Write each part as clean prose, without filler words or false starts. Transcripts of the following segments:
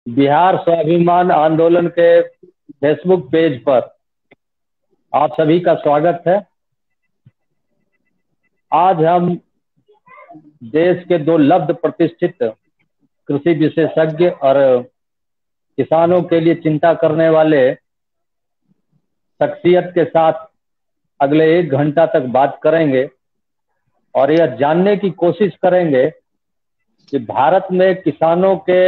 बिहार स्वाभिमान आंदोलन के फेसबुक पेज पर आप सभी का स्वागत है। आज हम देश के दो लब्ध प्रतिष्ठित कृषि विशेषज्ञ और किसानों के लिए चिंता करने वाले शख्सियत के साथ अगले 1 घंटा तक बात करेंगे और यह जानने की कोशिश करेंगे कि भारत में किसानों के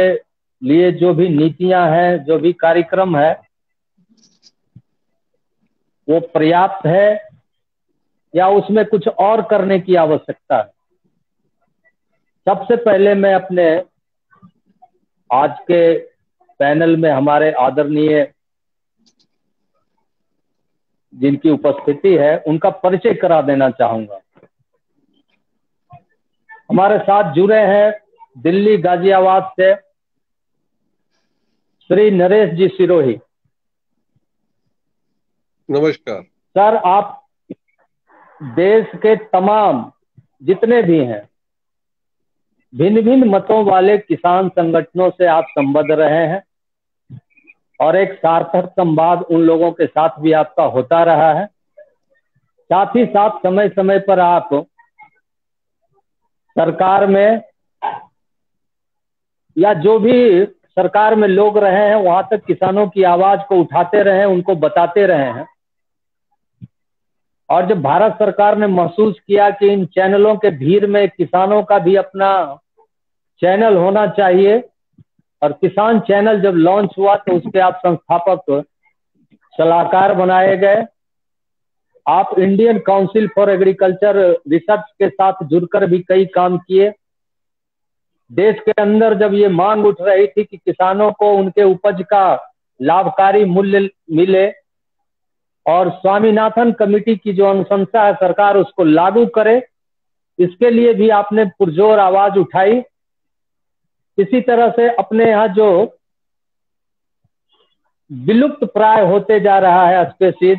लिए जो भी नीतियां हैं, जो भी कार्यक्रम है, वो पर्याप्त है या उसमें कुछ और करने की आवश्यकता है। सबसे पहले मैं अपने आज के पैनल में हमारे आदरणीय जिनकी उपस्थिति है उनका परिचय करा देना चाहूंगा। हमारे साथ जुड़े हैं दिल्ली गाजियाबाद से श्री नरेश जी सिरोही। नमस्कार सर, आप देश के तमाम जितने भी हैं भिन्न भिन्न मतों वाले किसान संगठनों से आप संबद्ध रहे हैं और एक सार्थक संवाद उन लोगों के साथ भी आपका होता रहा है। साथ ही साथ समय समय पर आप सरकार में या जो भी सरकार में लोग रहे हैं वहां तक किसानों की आवाज को उठाते रहे, उनको बताते रहे हैं। और जब भारत सरकार ने महसूस किया कि इन चैनलों के भीड़ में किसानों का भी अपना चैनल होना चाहिए और किसान चैनल जब लॉन्च हुआ तो उसके आप संस्थापक सलाहकार बनाए गए। आप Indian council for agriculture research के साथ जुड़कर भी कई काम किए। देश के अंदर जब ये मांग उठ रही थी कि किसानों को उनके उपज का लाभकारी मूल्य मिले और स्वामीनाथन कमेटी की जो अनुशंसा है सरकार उसको लागू करे, इसके लिए भी आपने पुरजोर आवाज उठाई। इसी तरह से अपने यहाँ जो विलुप्त प्राय होते जा रहा है स्पीशीज,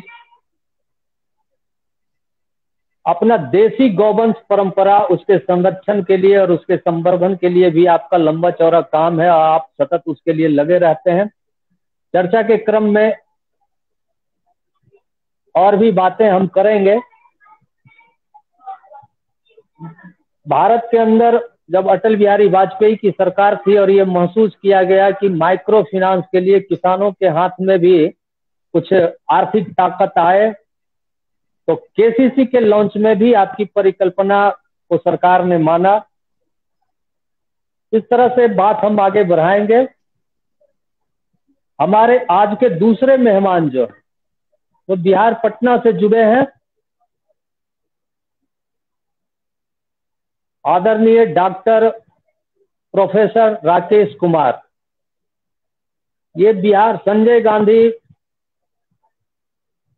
अपना देसी गौवंश परंपरा, उसके संरक्षण के लिए और उसके संवर्धन के लिए भी आपका लंबा चौड़ा काम है और आप सतत उसके लिए लगे रहते हैं। चर्चा के क्रम में और भी बातें हम करेंगे। भारत के अंदर जब अटल बिहारी वाजपेयी की सरकार थी और ये महसूस किया गया कि माइक्रो फाइनेंस के लिए किसानों के हाथ में भी कुछ आर्थिक ताकत आए, तो केसीसी के लॉन्च में भी आपकी परिकल्पना को सरकार ने माना। इस तरह से बात हम आगे बढ़ाएंगे। हमारे आज के दूसरे मेहमान जो है वो बिहार पटना से जुड़े हैं, आदरणीय डॉक्टर प्रोफेसर राकेश कुमार। ये Bihar Sanjay Gandhi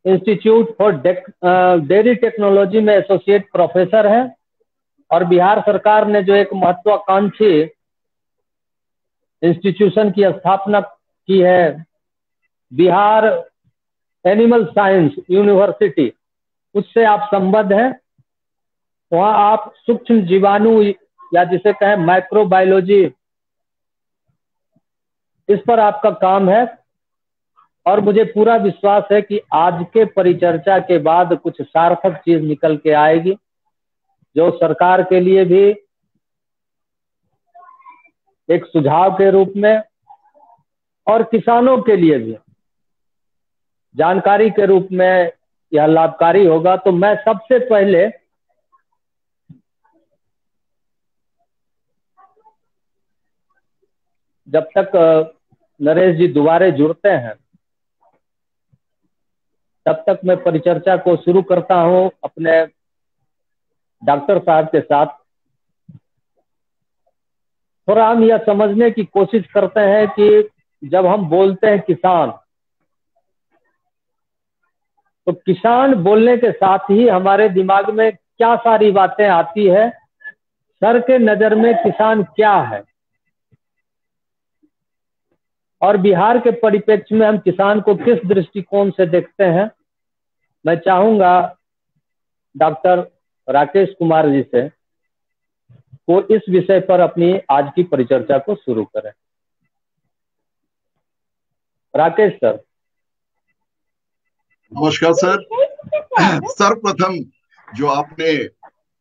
institute for dairy technology में एसोसिएट प्रोफेसर हैं और बिहार सरकार ने जो एक महत्वाकांक्षी इंस्टीट्यूशन की स्थापना की है, बिहार एनिमल साइंस यूनिवर्सिटी, उससे आप संबद्ध हैं। वहां आप सूक्ष्म जीवाणु या जिसे कहें माइक्रोबायोलॉजी, इस पर आपका काम है और मुझे पूरा विश्वास है कि आज के परिचर्चा के बाद कुछ सार्थक चीज निकल के आएगी जो सरकार के लिए भी एक सुझाव के रूप में और किसानों के लिए भी जानकारी के रूप में यह लाभकारी होगा। तो मैं सबसे पहले जब तक नरेश जी दोबारे जुड़ते हैं तब तक मैं परिचर्चा को शुरू करता हूं अपने डॉक्टर साहब के साथ। थोड़ा हम यह समझने की कोशिश करते हैं कि जब हम बोलते हैं किसान, तो किसान बोलने के साथ ही हमारे दिमाग में क्या सारी बातें आती है। सर के नजर में किसान क्या है और बिहार के परिप्रेक्ष्य में हम किसान को किस दृष्टिकोण से देखते हैं। मैं चाहूंगा डॉक्टर राकेश कुमार जी से वो इस विषय पर अपनी आज की परिचर्चा को शुरू करें। राकेश सर। नमस्कार सर। सर्वप्रथम जो आपने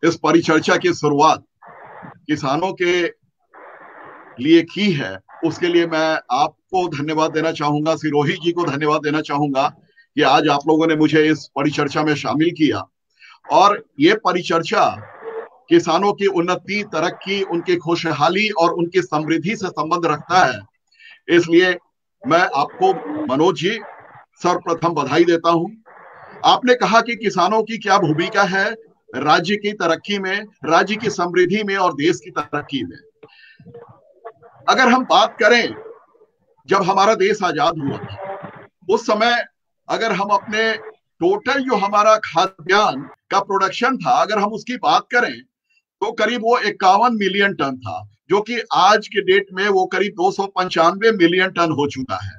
इस परिचर्चा की शुरुआत किसानों के लिए की है, उसके लिए मैं आपको धन्यवाद देना चाहूंगा, सिरोही जी को धन्यवाद देना चाहूंगा कि आज आप लोगों ने मुझे इस परिचर्चा में शामिल किया। और ये परिचर्चा किसानों की उन्नति, तरक्की, उनकी खुशहाली और उनकी समृद्धि से संबंध रखता है। इसलिए मैं आपको मनोज जी सर्वप्रथम बधाई देता हूं। आपने कहा कि किसानों की क्या भूमिका है राज्य की तरक्की में, राज्य की समृद्धि में और देश की तरक्की में। अगर हम बात करें, जब हमारा देश आजाद हुआ था उस समय अगर हम अपने टोटल जो हमारा खाद्यान्न का प्रोडक्शन था, अगर हम उसकी बात करें तो करीब वो 51 मिलियन टन था, जो कि आज के डेट में वो करीब 295 मिलियन टन हो चुका है।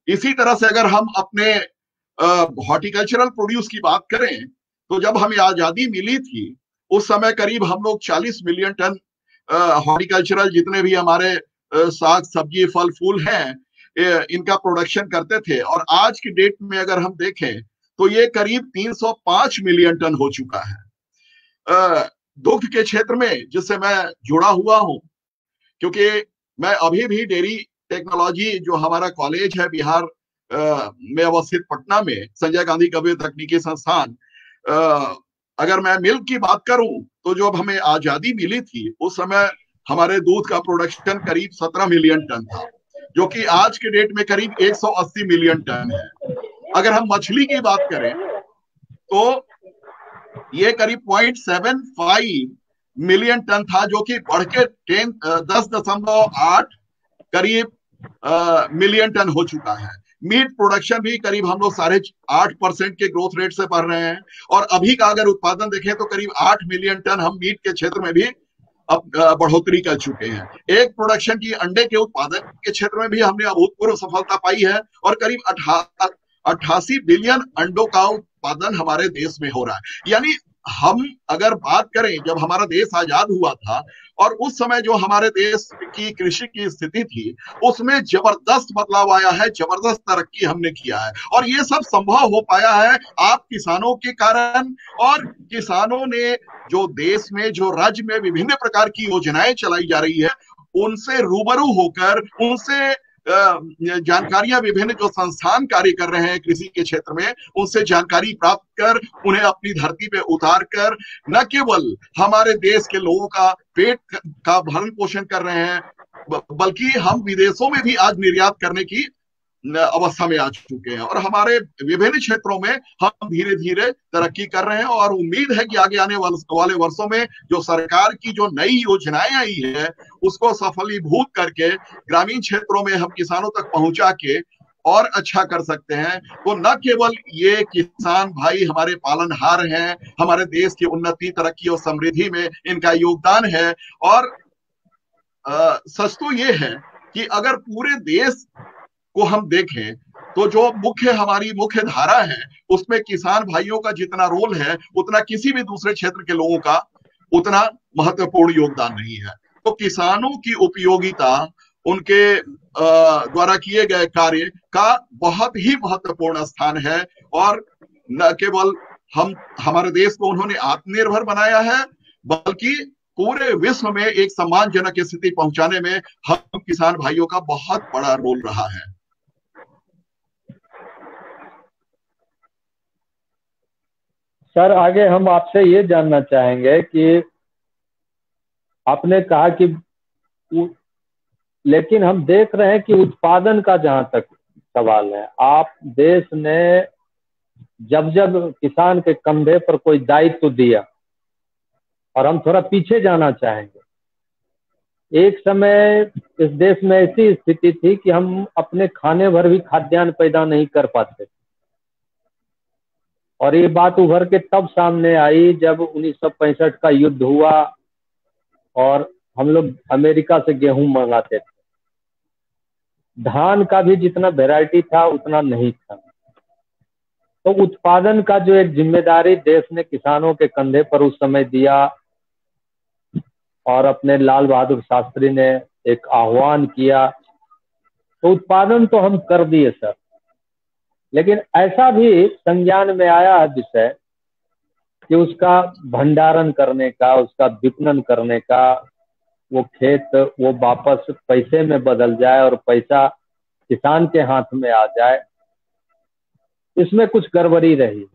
इसी तरह से अगर हम अपने हॉर्टिकल्चरल प्रोड्यूस की बात करें तो जब हमें आजादी मिली थी उस समय करीब हम लोग 40 मिलियन टन हॉर्टिकल्चरल जितने भी हमारे साग सब्जी फल फूल हैं इनका प्रोडक्शन करते थे। और आज की डेट में अगर हम देखें तो ये करीब 305 मिलियन टन हो चुका है। दुग्ध के क्षेत्र में जिससे मैं जुड़ा हुआ हूं, क्योंकि मैं अभी भी डेयरी टेक्नोलॉजी जो हमारा कॉलेज है बिहार में अवस्थित पटना में, संजय गांधी कबीर तकनीकी संस्थान, अगर मैं मिल्क की बात करूं तो जब हमें आजादी मिली थी उस समय हमारे दूध का प्रोडक्शन करीब 17 मिलियन टन था, जो कि आज के डेट में करीब 180 मिलियन टन है। अगर हम मछली की बात करें तो ये करीब 0.75 मिलियन टन था, जो कि बढ़ के 10.8 करीब मिलियन टन हो चुका है। मीट प्रोडक्शन भी करीब हम लोग 8.5% के ग्रोथ रेट से बढ़ रहे हैं। और अभी का अगर उत्पादन देखें तो करीब 8 मिलियन टन हम मीट के क्षेत्र में भी अब बढ़ोतरी कर चुके हैं। एक प्रोडक्शन की अंडे के उत्पादन के क्षेत्र में भी हमने अभूतपूर्व सफलता पाई है और करीब 88 बिलियन अंडों का उत्पादन हमारे देश में हो रहा है। यानी हम अगर बात करें जब हमारा देश आजाद हुआ था और उस समय जो हमारे देश की कृषि की स्थिति थी उसमें जबरदस्त बदलाव आया है, जबरदस्त तरक्की हमने किया है। और ये सब संभव हो पाया है आप किसानों के कारण। और किसानों ने जो देश में, जो राज्य में विभिन्न प्रकार की योजनाएं चलाई जा रही है उनसे रूबरू होकर, उनसे जानकारियां, विभिन्न जो संस्थान कार्य कर रहे हैं कृषि के क्षेत्र में, उनसे जानकारी प्राप्त कर उन्हें अपनी धरती पे उतार कर न केवल हमारे देश के लोगों का पेट का भरण पोषण कर रहे हैं, बल्कि हम विदेशों में भी आज निर्यात करने की अवस्था में आ चुके हैं। और हमारे विभिन्न क्षेत्रों में हम धीरे धीरे तरक्की कर रहे हैं और उम्मीद है कि आगे आने वाले वर्षों में जो सरकार की जो नई योजनाएं आई है उसको सफलीभूत करके ग्रामीण क्षेत्रों में हम किसानों तक पहुंचा के और अच्छा कर सकते हैं। तो न केवल ये किसान भाई हमारे पालनहार हैं, हमारे देश की उन्नति, तरक्की और समृद्धि में इनका योगदान है। और सच तो ये है कि अगर पूरे देश को हम देखें तो जो हमारी मुख्य धारा है उसमें किसान भाइयों का जितना रोल है उतना किसी भी दूसरे क्षेत्र के लोगों का उतना महत्वपूर्ण योगदान नहीं है। तो किसानों की उपयोगिता, उनके द्वारा किए गए कार्य का बहुत ही महत्वपूर्ण स्थान है। और न केवल हमारे देश को उन्होंने आत्मनिर्भर बनाया है बल्कि पूरे विश्व में एक सम्मानजनक स्थिति पहुंचाने में हम किसान भाइयों का बहुत बड़ा रोल रहा है। सर आगे हम आपसे ये जानना चाहेंगे कि आपने कहा कि लेकिन हम देख रहे हैं कि उत्पादन का जहां तक सवाल है, आप देश ने जब जब किसान के कंधे पर कोई दायित्व दिया, और हम थोड़ा पीछे जाना चाहेंगे, एक समय इस देश में ऐसी स्थिति थी कि हम अपने खाने भर भी खाद्यान्न पैदा नहीं कर पाते। और ये बात उभर के तब सामने आई जब 1965 का युद्ध हुआ और हम लोग अमेरिका से गेहूं मंगाते थे। धान का भी जितना वैरायटी था उतना नहीं था। तो उत्पादन का जो एक जिम्मेदारी देश ने किसानों के कंधे पर उस समय दिया और अपने लाल बहादुर शास्त्री ने एक आह्वान किया तो उत्पादन तो हम कर दिए सर, लेकिन ऐसा भी संज्ञान में आया है विषय कि उसका भंडारण करने का, उसका विपणन करने का, वो खेत वो वापस पैसे में बदल जाए और पैसा किसान के हाथ में आ जाए, इसमें कुछ गड़बड़ी रही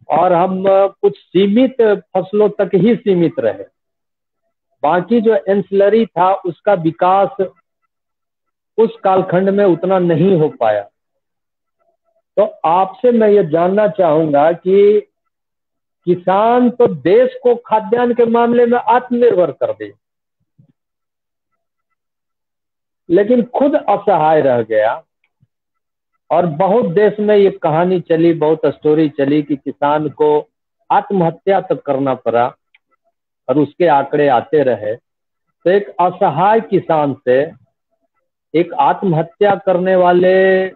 और हम कुछ सीमित फसलों तक ही सीमित रहे। बाकी जो एंसिलरी था उसका विकास उस कालखंड में उतना नहीं हो पाया। तो आपसे मैं ये जानना चाहूंगा कि किसान तो देश को खाद्यान्न के मामले में आत्मनिर्भर कर दे, लेकिन खुद असहाय रह गया। और बहुत देश में ये कहानी चली, बहुत स्टोरी चली कि किसान को आत्महत्या तक करना पड़ा और उसके आंकड़े आते रहे। तो एक असहाय किसान से एक आत्महत्या करने वाले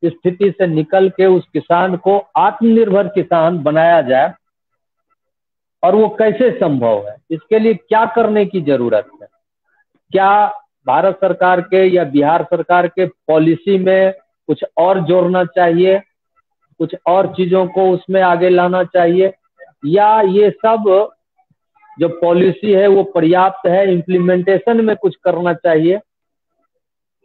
स्थिति से निकल के उस किसान को आत्मनिर्भर किसान बनाया जाए, और वो कैसे संभव है? इसके लिए क्या करने की जरूरत है? क्या भारत सरकार के या बिहार सरकार के पॉलिसी में कुछ और जोड़ना चाहिए, कुछ और चीजों को उसमें आगे लाना चाहिए, या ये सब जो पॉलिसी है वो पर्याप्त है, इम्प्लीमेंटेशन में कुछ करना चाहिए?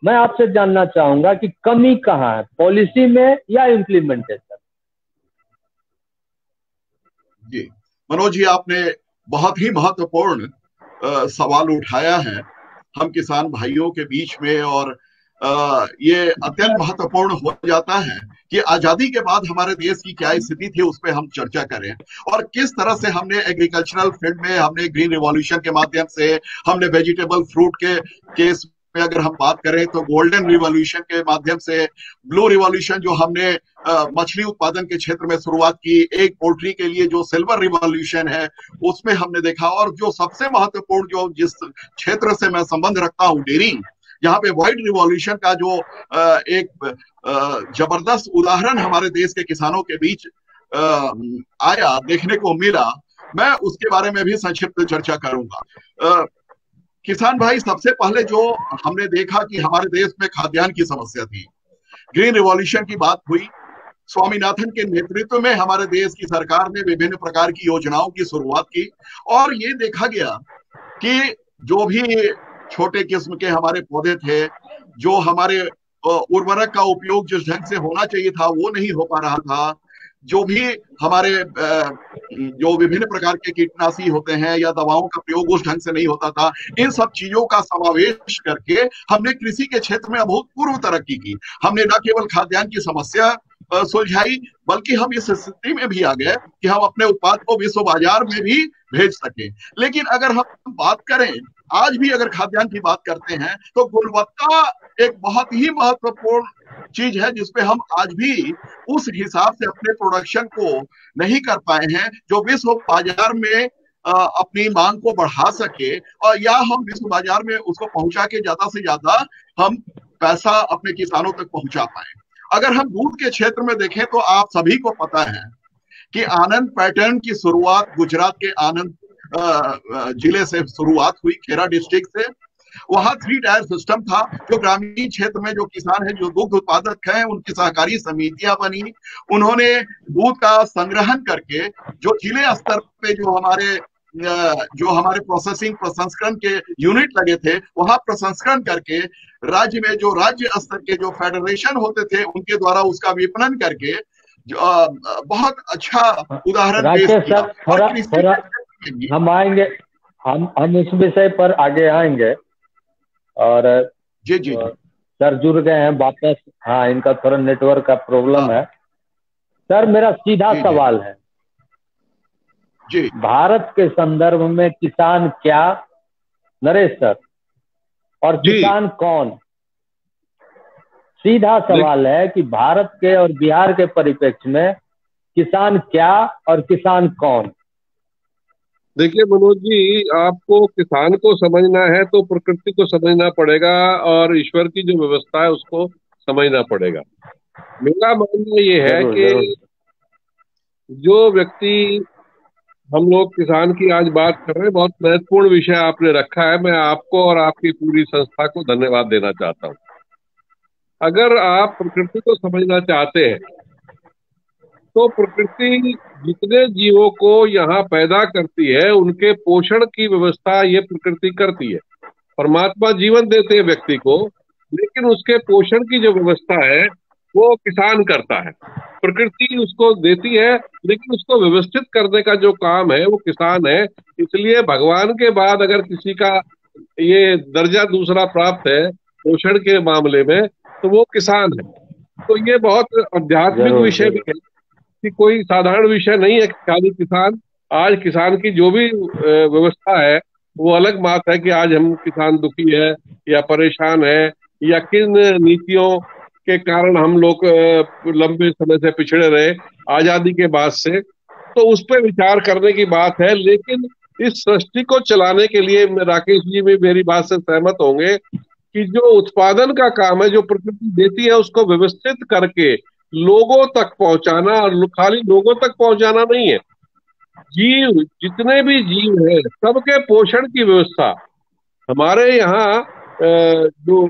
मैं आपसे जानना चाहूंगा कि कमी कहाँ है, पॉलिसी में या इम्प्लीमेंटेशन? जी मनोज जी, आपने बहुत ही महत्वपूर्ण सवाल उठाया है हम किसान भाइयों के बीच में, और ये अत्यंत महत्वपूर्ण हो जाता है कि आजादी के बाद हमारे देश की क्या स्थिति थी उस पर हम चर्चा करें, और किस तरह से हमने एग्रीकल्चरल फील्ड में हमने ग्रीन रिवॉल्यूशन के माध्यम से, हमने वेजिटेबल फ्रूट के केस में अगर हम बात करें तो गोल्डन रिवॉल्यूशन के माध्यम से, ब्लू रिवॉल्यूशन जो हमने मछली उत्पादन के क्षेत्र में शुरुआत की, एक पोल्ट्री के लिए जो सिल्वर रिवॉल्यूशन है उसमें हमने देखा, और जो सबसे महत्वपूर्ण जो जिस क्षेत्र से मैं संबंध रखता हूँ, डेयरी, यहाँ पे व्हाइट रिवॉल्यूशन का जो एक जबरदस्त उदाहरण हमारे देश के किसानों के बीच आया, देखने को मिला, मैं उसके बारे में भी संक्षिप्त चर्चा करूंगा। किसान भाई, सबसे पहले जो हमने देखा कि हमारे देश में खाद्यान्न की समस्या थी, ग्रीन रिवॉल्यूशन की बात हुई, स्वामीनाथन के नेतृत्व में हमारे देश की सरकार ने विभिन्न प्रकार की योजनाओं की शुरुआत की, और ये देखा गया कि जो भी छोटे किस्म के हमारे पौधे थे, जो हमारे उर्वरक का उपयोग जिस ढंग से होना चाहिए था वो नहीं हो पा रहा था, जो भी हमारे जो विभिन्न प्रकार के कीटनाशी होते हैं या दवाओं का प्रयोग उस ढंग से नहीं होता था, इन सब चीजों का समावेश करके हमने कृषि के क्षेत्र में अभूतपूर्व तरक्की की। हमने न केवल खाद्यान्न की समस्या सुलझाई, बल्कि हम इस स्थिति में भी आ गए कि हम अपने उत्पाद को विश्व बाजार में भी भेज सके। लेकिन अगर हम बात करें, आज भी अगर खाद्यान्न की बात करते हैं तो गुणवत्ता एक बहुत ही महत्वपूर्ण चीज है जिसपे हम आज भी उस हिसाब से अपने प्रोडक्शन को नहीं कर पाए हैं जो विश्व बाजार में अपनी मांग को बढ़ा सके, और या हम विश्व बाजार में उसको पहुंचा के ज्यादा से ज्यादा हम पैसा अपने किसानों तक पहुंचा पाए। अगर हम दूध के क्षेत्र में देखें तो आप सभी को पता है कि आनंद पैटर्न की शुरुआत गुजरात के आनंद जिले से शुरुआत हुई, खेरा डिस्ट्रिक्ट से। वहां 3 टायर सिस्टम था, जो ग्रामीण क्षेत्र में जो किसान है, जो दुग्ध उत्पादक हैं, उनकी सहकारी समितियां बनी, उन्होंने दूध का संग्रहण करके जो जिले स्तर पे जो हमारे प्रोसेसिंग प्रसंस्करण के यूनिट लगे थे, वहां प्रसंस्करण करके राज्य में जो राज्य स्तर के जो फेडरेशन होते थे उनके द्वारा उसका विपणन करके बहुत अच्छा उदाहरण पेश किया। थोड़ा हम आएंगे, हम इस विषय पर आगे आएंगे। और जी जी सर जुड़ गए हैं वापस, हाँ इनका थोड़ा नेटवर्क का प्रॉब्लम है। सर मेरा सीधा सवाल है जी, भारत के संदर्भ में किसान क्या, नरेश सर, और किसान कौन? सीधा सवाल है कि भारत के और बिहार के परिप्रेक्ष्य में किसान क्या और किसान कौन? देखिए मनोज जी, आपको किसान को समझना है तो प्रकृति को समझना पड़ेगा और ईश्वर की जो व्यवस्था है उसको समझना पड़ेगा। मेरा मानना ये है कि जो व्यक्ति, हम लोग किसान की आज बात कर रहे हैं, बहुत महत्वपूर्ण विषय आपने रखा है। मैं आपको और आपकी पूरी संस्था को धन्यवाद देना चाहता हूँ। अगर आप प्रकृति को समझना चाहते हैं तो प्रकृति जितने जीवों को यहाँ पैदा करती है उनके पोषण की व्यवस्था ये प्रकृति करती है। परमात्मा जीवन देते हैं व्यक्ति को, लेकिन उसके पोषण की जो व्यवस्था है वो किसान करता है। प्रकृति उसको देती है, लेकिन उसको व्यवस्थित करने का जो काम है वो किसान है। इसलिए भगवान के बाद अगर किसी का ये दर्जा दूसरा प्राप्त है पोषण के मामले में, तो वो किसान है। तो ये बहुत आध्यात्मिक विषय भी है कि कोई साधारण विषय नहीं है खाली किसान। आज किसान की जो भी व्यवस्था है वो अलग बात है कि आज हम किसान दुखी है या परेशान है या किन नीतियों के कारण हम लोग लंबे समय से पिछड़े रहे आजादी के बाद से, तो उस पर विचार करने की बात है। लेकिन इस सृष्टि को चलाने के लिए राकेश जी भी मेरी बात से सहमत होंगे कि जो उत्पादन का काम है जो प्रकृति देती है उसको व्यवस्थित करके लोगों तक पहुंचाना, और खाली लोगों तक पहुंचाना नहीं है, जीव जितने भी जीव है सबके पोषण की व्यवस्था हमारे यहाँ जो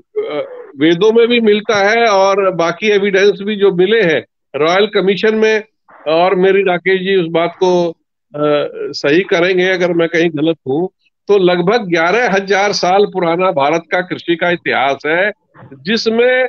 वेदों में भी मिलता है और बाकी एविडेंस भी जो मिले हैं रॉयल कमीशन में। और मेरी राकेश जी उस बात को सही करेंगे अगर मैं कहीं गलत हूं, तो लगभग 11,000 साल पुराना भारत का कृषि का इतिहास है, जिसमें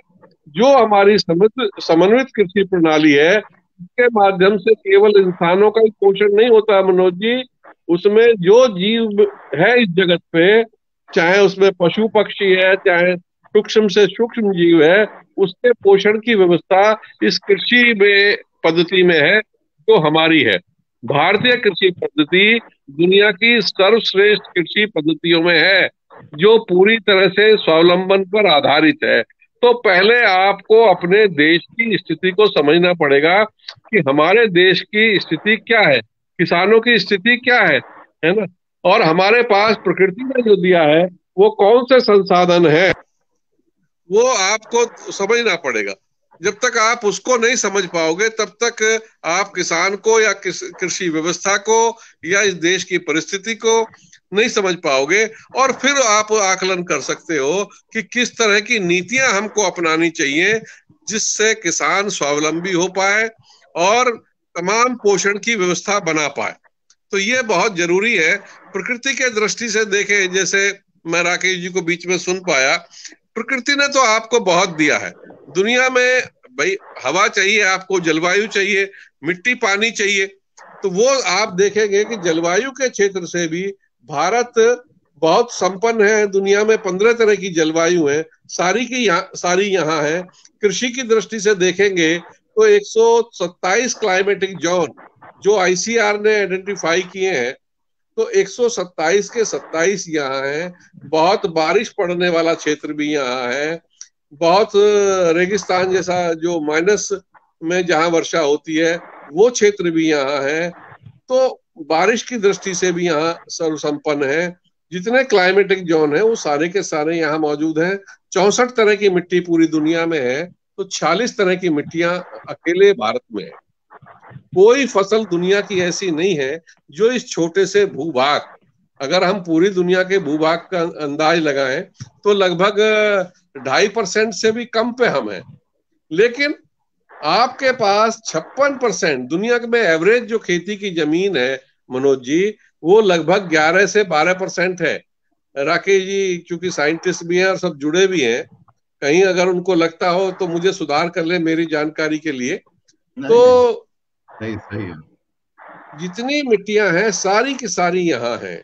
जो हमारी समन्वित कृषि प्रणाली है उसके माध्यम से केवल इंसानों का ही पोषण नहीं होता मनोज जी, उसमें जो जीव है इस जगत पे, चाहे उसमें पशु पक्षी है चाहे सूक्ष्म से सूक्ष्म जीव है, उसके पोषण की व्यवस्था इस कृषि में पद्धति में है जो हमारी है। भारतीय कृषि पद्धति दुनिया की सर्वश्रेष्ठ कृषि पद्धतियों में है जो पूरी तरह से स्वावलंबन पर आधारित है। तो पहले आपको अपने देश की स्थिति को समझना पड़ेगा कि हमारे देश की स्थिति क्या है, किसानों की स्थिति क्या है ना, और हमारे पास प्रकृति ने जो दिया है वो कौन से संसाधन है वो आपको समझना पड़ेगा। जब तक आप उसको नहीं समझ पाओगे तब तक आप किसान को या कृषि व्यवस्था को या इस देश की परिस्थिति को नहीं समझ पाओगे, और फिर आप आकलन कर सकते हो कि किस तरह की नीतियां हमको अपनानी चाहिए जिससे किसान स्वावलंबी हो पाए और तमाम पोषण की व्यवस्था बना पाए। तो ये बहुत जरूरी है। प्रकृति के दृष्टि से देखें, जैसे मैं राकेश जी को बीच में सुन पाया, प्रकृति ने तो आपको बहुत दिया है दुनिया में, भाई हवा चाहिए आपको, जलवायु चाहिए, मिट्टी पानी चाहिए, तो वो आप देखेंगे कि जलवायु के क्षेत्र से भी भारत बहुत संपन्न है। दुनिया में 15 तरह की जलवायु है, सारी यहाँ है। कृषि की दृष्टि से देखेंगे तो 127 क्लाइमेटिक जोन जो आईसीआर ने आइडेंटिफाई किए हैं, तो 127 के 27 यहाँ है। बहुत बारिश पड़ने वाला क्षेत्र भी यहाँ है, बहुत रेगिस्तान जैसा जो माइनस में जहाँ वर्षा होती है वो क्षेत्र भी यहाँ है। तो बारिश की दृष्टि से भी यहाँ सर्वसंपन्न है। जितने क्लाइमेटिक जोन है वो सारे के सारे यहाँ मौजूद हैं। 64 तरह की मिट्टी पूरी दुनिया में है, तो 46 तरह की मिट्टियां अकेले भारत में है। कोई फसल दुनिया की ऐसी नहीं है जो इस छोटे से भूभाग, अगर हम पूरी दुनिया के भूभाग का अंदाज लगाएं तो लगभग 2.5% से भी कम पे हम हैं, लेकिन आपके पास 56% दुनिया में एवरेज जो खेती की जमीन है मनोज जी, वो लगभग 11 से 12% है। राकेश जी चूंकि साइंटिस्ट भी हैं और सब जुड़े भी हैं, कहीं अगर उनको लगता हो तो मुझे सुधार कर ले मेरी जानकारी के लिए। तो सही है। जितनी मिट्टियां हैं सारी की सारी यहाँ हैं।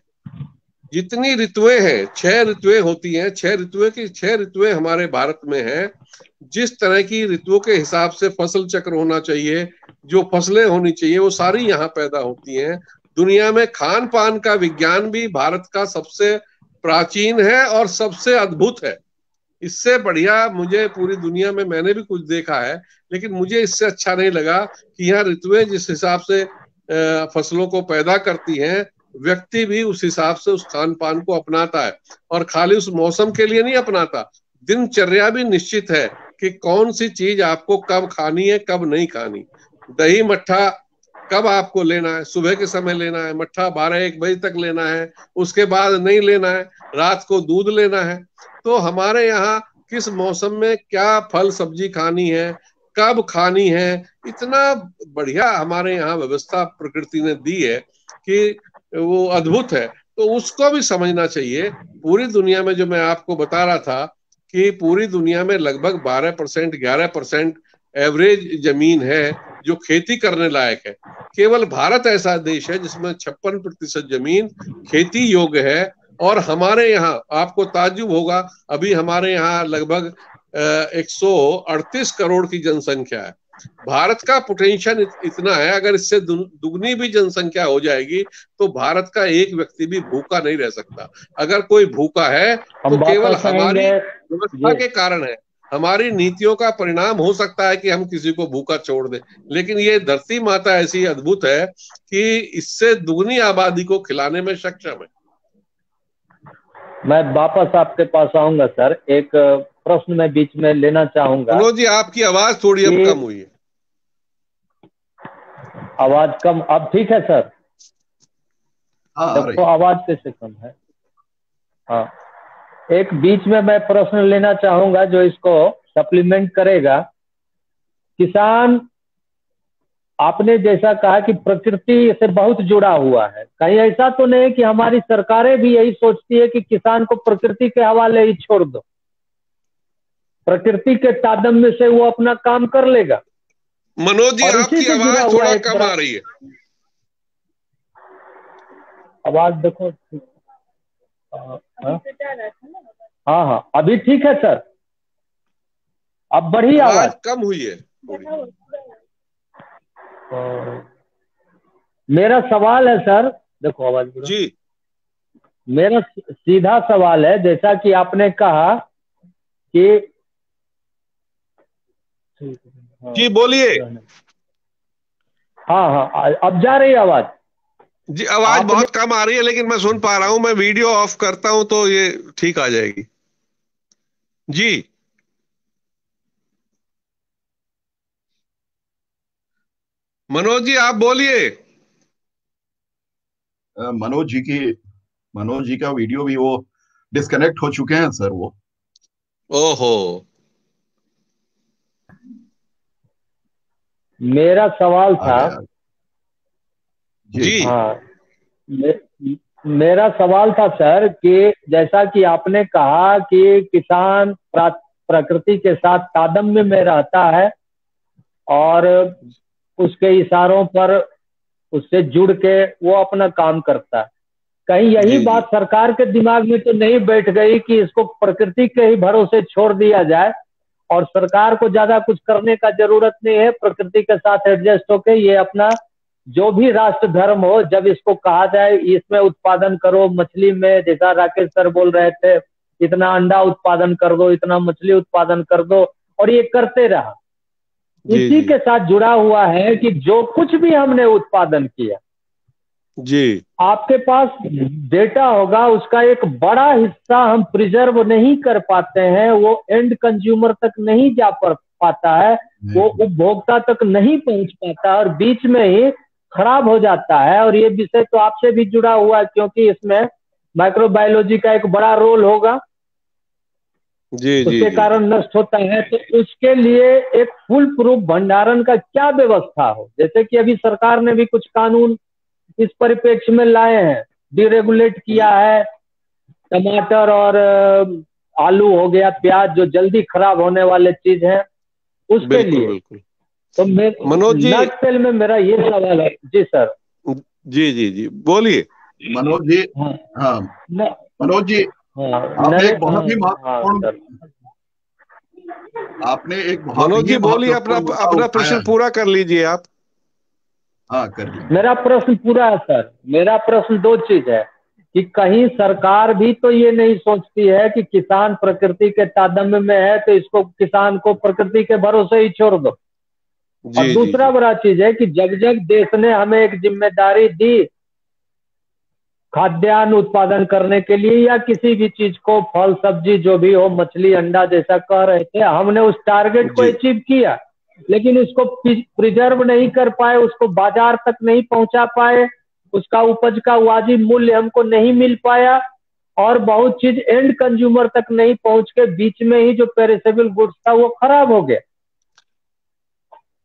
जितनी ऋतुएं हैं, 6 ऋतुएं होती हैं, 6 ऋतुएं हमारे भारत में हैं। जिस तरह की ऋतुओं के हिसाब से फसल चक्र होना चाहिए, जो फसलें होनी चाहिए, वो सारी यहाँ पैदा होती हैं। दुनिया में खान पान का विज्ञान भी भारत का सबसे प्राचीन है और सबसे अद्भुत है। इससे बढ़िया मुझे पूरी दुनिया में मैंने भी कुछ देखा है, लेकिन मुझे इससे अच्छा नहीं लगा कि यहाँ ऋतुएं जिस हिसाब से फसलों को पैदा करती हैं, व्यक्ति भी उस हिसाब से उस खान पान को अपनाता है, और खाली उस मौसम के लिए नहीं अपनाता, दिनचर्या भी निश्चित है कि कौन सी चीज आपको कब खानी है कब नहीं खानी। दही मट्ठा कब आपको लेना है, सुबह के समय लेना है, मट्ठा 12-1 बजे तक लेना है, उसके बाद नहीं लेना है, रात को दूध लेना है। तो हमारे यहाँ किस मौसम में क्या फल सब्जी खानी है, कब खानी है, इतना बढ़िया हमारे यहाँ व्यवस्था प्रकृति ने दी है कि वो अद्भुत है। तो उसको भी समझना चाहिए। पूरी दुनिया में, जो मैं आपको बता रहा था कि पूरी दुनिया में लगभग 12% 11% एवरेज जमीन है जो खेती करने लायक है। केवल भारत ऐसा देश है जिसमें 56% जमीन खेती योग्य है। और हमारे यहाँ आपको ताज्जुब होगा, अभी हमारे यहाँ लगभग 138 करोड़ की जनसंख्या है। भारत का पोटेंशियल इतना है, अगर इससे दुगनी भी जनसंख्या हो जाएगी तो भारत का एक व्यक्ति भी भूखा नहीं रह सकता। अगर कोई भूखा है तो केवल हमारी व्यवस्था के कारण है, हमारी नीतियों का परिणाम हो सकता है कि हम किसी को भूखा छोड़ दें, लेकिन ये धरती माता ऐसी अद्भुत है कि इससे दुगनी आबादी को खिलाने में सक्षम है। मैं वापस आपके पास आऊंगा सर, एक प्रश्न मैं बीच में लेना चाहूंगा। मनोज जी, आपकी आवाज थोड़ी अब कम हुई है। आवाज कम, अब ठीक है सर? तो आवाज कैसे कम है? हाँ, एक बीच में मैं प्रश्न लेना चाहूंगा जो इसको सप्लीमेंट करेगा। किसान, आपने जैसा कहा कि प्रकृति से बहुत जुड़ा हुआ है, कहीं ऐसा तो नहीं कि हमारी सरकारें भी यही सोचती है कि किसान को प्रकृति के हवाले ही छोड़ दो, प्रकृति के तादम्य से वो अपना काम कर लेगा? मनोज जी, आपकी आवाज थोड़ा कम आ रही है। आवाज देखो। हाँ हाँ, अभी ठीक है सर? अब बढ़ी आवाज? कम हुई है। मेरा सवाल है सर, देखो आवाज जी, मेरा सीधा सवाल है, जैसा कि आपने कहा कि जी बोलिए। हाँ हाँ, अब जा रही है आवाज? जी, आवाज बहुत कम आ रही है, लेकिन मैं सुन पा रहा हूं। मैं वीडियो ऑफ करता हूं तो ये ठीक आ जाएगी। जी, मनोज जी आप बोलिए। मनोज जी का वीडियो भी वो डिस्कनेक्ट हो चुके हैं सर वो। ओहो। मेरा सवाल था जी, हाँ, मेरा सवाल था सर कि जैसा कि आपने कहा कि किसान प्रकृति के साथ तादम्य में रहता है और उसके इशारों पर उससे जुड़ के वो अपना काम करता है, कहीं यही बात सरकार के दिमाग में तो नहीं बैठ गई कि इसको प्रकृति के ही भरोसे छोड़ दिया जाए और सरकार को ज्यादा कुछ करने का जरूरत नहीं है, प्रकृति के साथ एडजस्ट होके ये अपना जो भी राष्ट्र धर्म हो, जब इसको कहा जाए इसमें उत्पादन करो, मछली में जैसा राकेश सर बोल रहे थे इतना अंडा उत्पादन कर दो, इतना मछली उत्पादन कर दो, और ये करते रहा। इसी के साथ जुड़ा हुआ है कि जो कुछ भी हमने उत्पादन किया जी, आपके पास डेटा होगा, उसका एक बड़ा हिस्सा हम प्रिजर्व नहीं कर पाते हैं, वो एंड कंज्यूमर तक नहीं जा पाता है, वो उपभोक्ता तक नहीं पहुंच पाता और बीच में ही खराब हो जाता है। और ये विषय तो आपसे भी जुड़ा हुआ है क्योंकि इसमें माइक्रोबायोलॉजी का एक बड़ा रोल होगा, उसके कारण नष्ट होता है। तो उसके लिए एक फुल प्रूफ भंडारण का क्या व्यवस्था हो, जैसे कि अभी सरकार ने भी कुछ कानून इस परिप्रेक्ष्य में लाए हैं, डिरेगुलेट किया है, टमाटर और आलू हो गया, प्याज जो जल्दी खराब होने वाले चीज है उसके लिए। तो मनोज जी, नटसेल में मेरा ये सवाल है। जी सर। जी जी जी बोलिए मनोज जी। हाँ मनोज जी, आपने एक बहुत ही महत्वपूर्ण मनोज जी बोलिए, अपना प्रश्न पूरा कर लीजिए आप। हाँ कर लीजिए। मेरा प्रश्न पूरा है सर। मेरा प्रश्न दो चीज है कि कहीं सरकार भी तो ये नहीं सोचती है कि किसान प्रकृति के तादम्य में है तो इसको किसान को प्रकृति के भरोसे ही छोड़ दो। और दूसरा बड़ा चीज है कि जब जब देश ने हमें एक जिम्मेदारी दी खाद्यान्न उत्पादन करने के लिए या किसी भी चीज को, फल सब्जी जो भी हो, मछली अंडा जैसा कह रहे थे, हमने उस टारगेट को अचीव किया लेकिन उसको प्रिजर्व नहीं कर पाए, उसको बाजार तक नहीं पहुंचा पाए, उसका उपज का वाजिब मूल्य हमको नहीं मिल पाया, और बहुत चीज एंड कंज्यूमर तक नहीं पहुंच के बीच में ही जो पेरिसेबल गुड्स था वो खराब हो गया।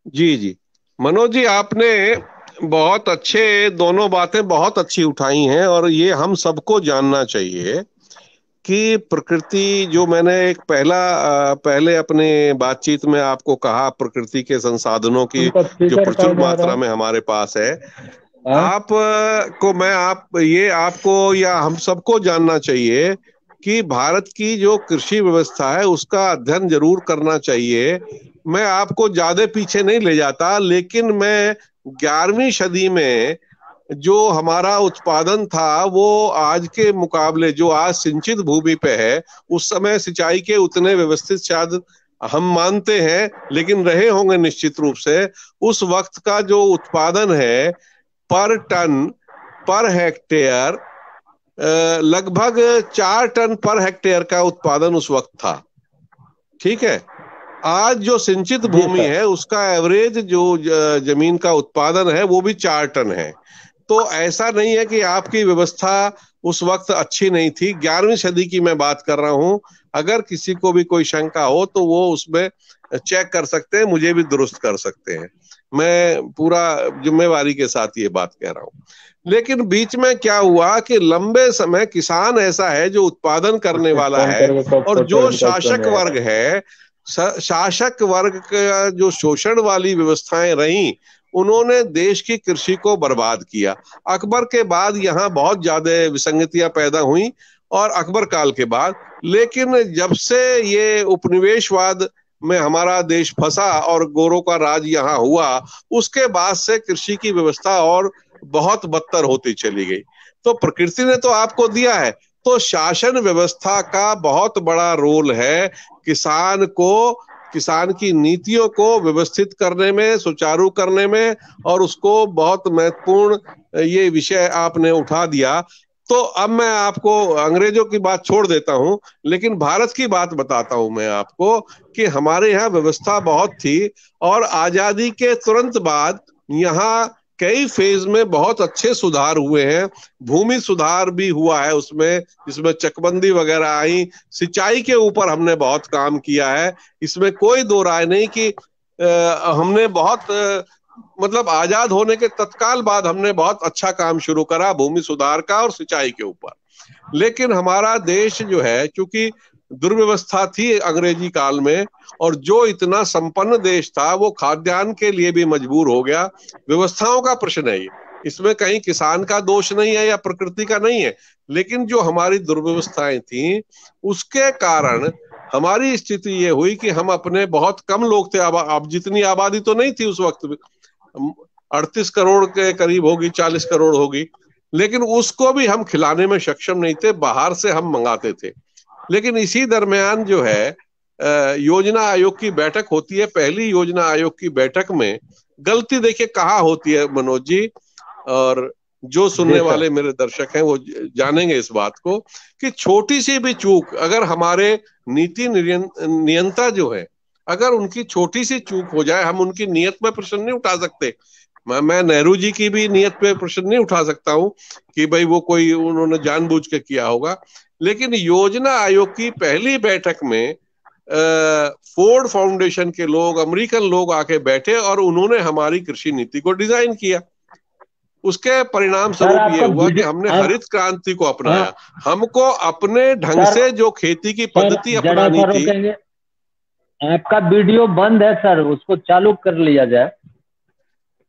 जी जी, मनोज जी आपने बहुत अच्छे, दोनों बातें बहुत अच्छी उठाई हैं, और ये हम सबको जानना चाहिए कि प्रकृति, जो मैंने एक पहले अपने बातचीत में आपको कहा, प्रकृति के संसाधनों की उनका जो स्पीकर प्रचुर कहाँ जा रहा मात्रा है? में हमारे पास है, हाँ? आप को मैं आप ये आपको या हम सबको जानना चाहिए कि भारत की जो कृषि व्यवस्था है उसका अध्ययन जरूर करना चाहिए। मैं आपको ज्यादा पीछे नहीं ले जाता, लेकिन मैं 11वीं सदी में जो हमारा उत्पादन था वो आज के मुकाबले, जो आज सिंचित भूमि पे है, उस समय सिंचाई के उतने व्यवस्थित शायद हम मानते हैं, लेकिन रहे होंगे निश्चित रूप से। उस वक्त का जो उत्पादन है पर टन पर हेक्टेयर, लगभग 4 टन पर हेक्टेयर का उत्पादन उस वक्त था। ठीक है, आज जो सिंचित जी भूमि सर। है उसका एवरेज जो जमीन का उत्पादन है वो भी 4 टन है। तो ऐसा नहीं है कि आपकी व्यवस्था उस वक्त अच्छी नहीं थी। 11वीं सदी की मैं बात कर रहा हूं। अगर किसी को भी कोई शंका हो तो वो उसमें चेक कर सकते हैं, मुझे भी दुरुस्त कर सकते हैं। मैं पूरा जिम्मेवारी के साथ ये बात कह रहा हूं। लेकिन बीच में क्या हुआ कि लंबे समय किसान ऐसा है जो उत्पादन करने वाला फोन है, करके और फोटो जो इनका क्यों शासक नहीं आ वर्ग है, शासक वर्ग का जो शोषण वाली व्यवस्थाएं रही, उन्होंने देश की कृषि को बर्बाद किया। अकबर के बाद यहाँ बहुत ज्यादा विसंगतियां पैदा हुई, और अकबर काल के बाद। लेकिन जब से ये उपनिवेशवाद में हमारा देश फंसा और गोरों का राज यहाँ हुआ, उसके बाद से कृषि की व्यवस्था और बहुत बदतर होती चली गई। तो प्रकृति ने तो आपको दिया है, तो शासन व्यवस्था का बहुत बड़ा रोल है किसान को, किसान की नीतियों को व्यवस्थित करने में, सुचारू करने में, और उसको बहुत महत्वपूर्ण ये विषय आपने उठा दिया। तो अब मैं आपको अंग्रेजों की बात छोड़ देता हूं, लेकिन भारत की बात बताता हूं मैं आपको कि हमारे यहाँ व्यवस्था बहुत थी, और आजादी के तुरंत बाद यहाँ कई फेज में बहुत अच्छे सुधार हुए हैं। भूमि सुधार भी हुआ है उसमें, जिसमें चकबंदी वगैरह आई। सिंचाई के ऊपर हमने बहुत काम किया है, इसमें कोई दो राय नहीं कि हमने बहुत मतलब आजाद होने के तत्काल बाद हमने बहुत अच्छा काम शुरू करा भूमि सुधार का और सिंचाई के ऊपर। लेकिन हमारा देश जो है, चूंकि दुर्व्यवस्था थी अंग्रेजी काल में, और जो इतना संपन्न देश था वो खाद्यान्न के लिए भी मजबूर हो गया। व्यवस्थाओं का प्रश्न है ये, इसमें कहीं किसान का दोष नहीं है या प्रकृति का नहीं है, लेकिन जो हमारी दुर्व्यवस्थाएं थी उसके कारण हमारी स्थिति ये हुई कि हम अपने, बहुत कम लोग थे, अब जितनी आबादी तो नहीं थी उस वक्त, 38 करोड़ के करीब होगी, 40 करोड़ होगी, लेकिन उसको भी हम खिलाने में सक्षम नहीं थे, बाहर से हम मंगाते थे। लेकिन इसी दरमियान जो है योजना आयोग की बैठक होती है। पहली योजना आयोग की बैठक में गलती देखिए कहाँ होती है मनोज जी, और जो सुनने वाले मेरे दर्शक हैं वो जानेंगे इस बात को, कि छोटी सी भी चूक, अगर हमारे नीति नियंता जो है, अगर उनकी छोटी सी चूक हो जाए, हम उनकी नीयत में प्रश्न नहीं उठा सकते। मैं नेहरू जी की भी नीयत पे प्रश्न नहीं उठा सकता हूं कि भाई वो कोई उन्होंने जानबूझ के किया होगा। लेकिन योजना आयोग की पहली बैठक में फोर्ड फाउंडेशन के लोग, अमेरिकन लोग आके बैठे और उन्होंने हमारी कृषि नीति को डिजाइन किया। उसके परिणाम स्वरूप ये हुआ कि हमने हरित क्रांति को अपनाया। हमको अपने ढंग से जो खेती की पद्धति अपनानी थी। आपका वीडियो बंद है सर, उसको चालू कर लिया जाए।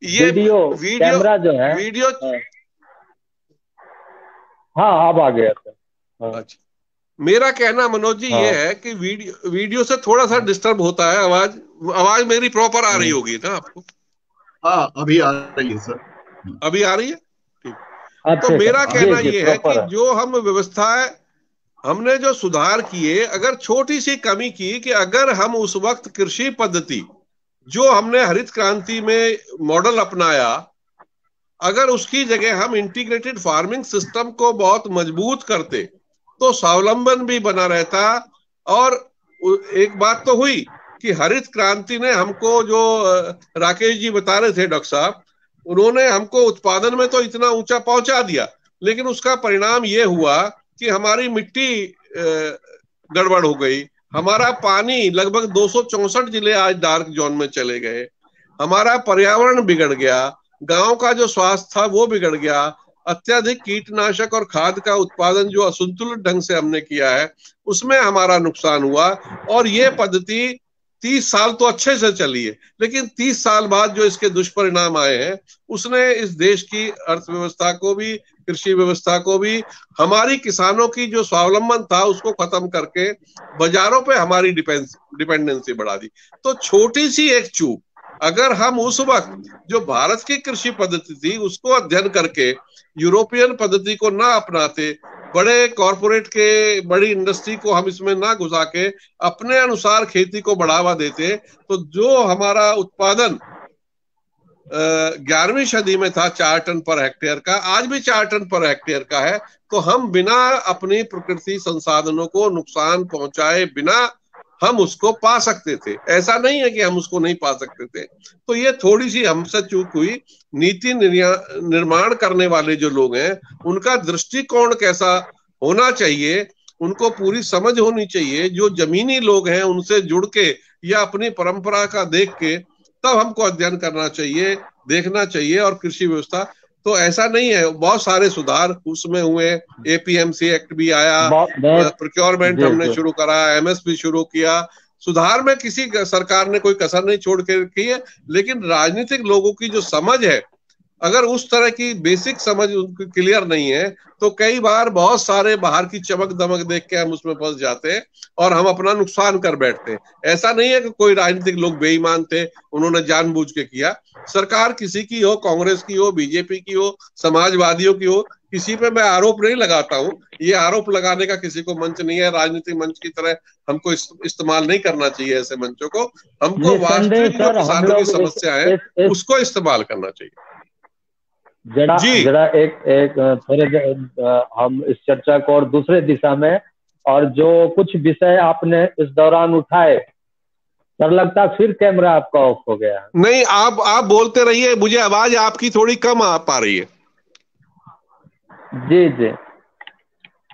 ये वीडियो कैमरा जो है वीडियो, हाँ अब आ गया सर। अच्छा, मेरा कहना मनोज जी ये है कि वीडियो से थोड़ा सा डिस्टर्ब होता है, आवाज मेरी प्रॉपर आ रही होगी ना आपको? हाँ अभी आ रही है सर, अभी आ रही है, ठीक। तो मेरा कहना ये है कि जो हम व्यवस्थाएं, हमने जो सुधार किए, अगर छोटी सी कमी की कि अगर हम उस वक्त कृषि पद्धति जो हमने हरित क्रांति में मॉडल अपनाया, अगर उसकी जगह हम इंटीग्रेटेड फार्मिंग सिस्टम को बहुत मजबूत करते तो स्वावलंबन भी बना रहता। और एक बात तो हुई कि हरित क्रांति ने हमको, जो राकेश जी बता रहे थे डॉक्टर साहब, उन्होंने हमको उत्पादन में तो इतना ऊंचा पहुंचा दिया, लेकिन उसका परिणाम ये हुआ कि हमारी मिट्टी गड़बड़ हो गई, हमारा पानी लगभग 264 जिले आज डार्क जोन में चले गए, हमारा पर्यावरण बिगड़ गया, गांव का जो स्वास्थ्य था वो बिगड़ गया, अत्यधिक कीटनाशक और खाद का उत्पादन जो असंतुलित ढंग से हमने किया है उसमें हमारा नुकसान हुआ। और ये पद्धति 30 साल तो अच्छे से चली है, लेकिन 30 साल बाद जो इसके दुष्परिणाम आए हैं उसने इस देश की अर्थव्यवस्था को भी, कृषि व्यवस्था को भी, हमारी किसानों की जो स्वावलंबन था उसको खत्म करके बाजारों पे हमारी डिपेंडेंसी बढ़ा दी। तो छोटी सी एक चूक, अगर हम उस वक्त जो भारत की कृषि पद्धति थी उसको अध्ययन करके यूरोपियन पद्धति को ना अपनाते, बड़े कॉरपोरेट के, बड़ी इंडस्ट्री को हम इसमें ना घुसा के अपने अनुसार खेती को बढ़ावा देते, तो जो हमारा उत्पादन 11वीं सदी में था 4 टन पर हेक्टेयर का, आज भी 4 टन पर हेक्टेयर का है। तो हम बिना अपनी प्रकृति संसाधनों को नुकसान पहुंचाए बिना हम उसको पा सकते थे, ऐसा नहीं है कि हम उसको नहीं पा सकते थे। तो ये थोड़ी सी हमसे चूक हुई। नीति निर्माण करने वाले जो लोग हैं उनका दृष्टिकोण कैसा होना चाहिए, उनको पूरी समझ होनी चाहिए। जो जमीनी लोग हैं उनसे जुड़ के या अपनी परंपरा का देख के तब हमको अध्ययन करना चाहिए, देखना चाहिए। और कृषि व्यवस्था तो ऐसा नहीं है, बहुत सारे सुधार उसमें हुए, एपीएमसी एक्ट भी आया, प्रोक्योरमेंट हमने शुरू करा, एमएसपी शुरू किया। सुधार में किसी सरकार ने कोई कसर नहीं छोड़ के रखी है, लेकिन राजनीतिक लोगों की जो समझ है, अगर उस तरह की बेसिक समझ उनकी क्लियर नहीं है तो कई बार बहुत सारे बाहर की चमक दमक देख के हम उसमें फंस जाते हैं और हम अपना नुकसान कर बैठते हैं। ऐसा नहीं है कि कोई राजनीतिक लोग बेईमान थे, उन्होंने जानबूझ के किया। सरकार किसी की हो, कांग्रेस की हो, बीजेपी की हो, समाजवादियों की हो, किसी पे मैं आरोप नहीं लगाता हूँ। ये आरोप लगाने का किसी को मंच नहीं है, राजनीतिक मंच की तरह हमको इस्तेमाल नहीं करना चाहिए ऐसे मंचों को। हमको वास्तविक जो किसानों की समस्या है उसको इस्तेमाल करना चाहिए। जरा एक थोड़े हम इस चर्चा को और दूसरे दिशा में, और जो कुछ विषय आपने इस दौरान उठाए, सर लगता है फिर कैमरा आपका ऑफ हो गया। नहीं, आप बोलते रहिए, मुझे आवाज आपकी थोड़ी कम आ पा रही है। जी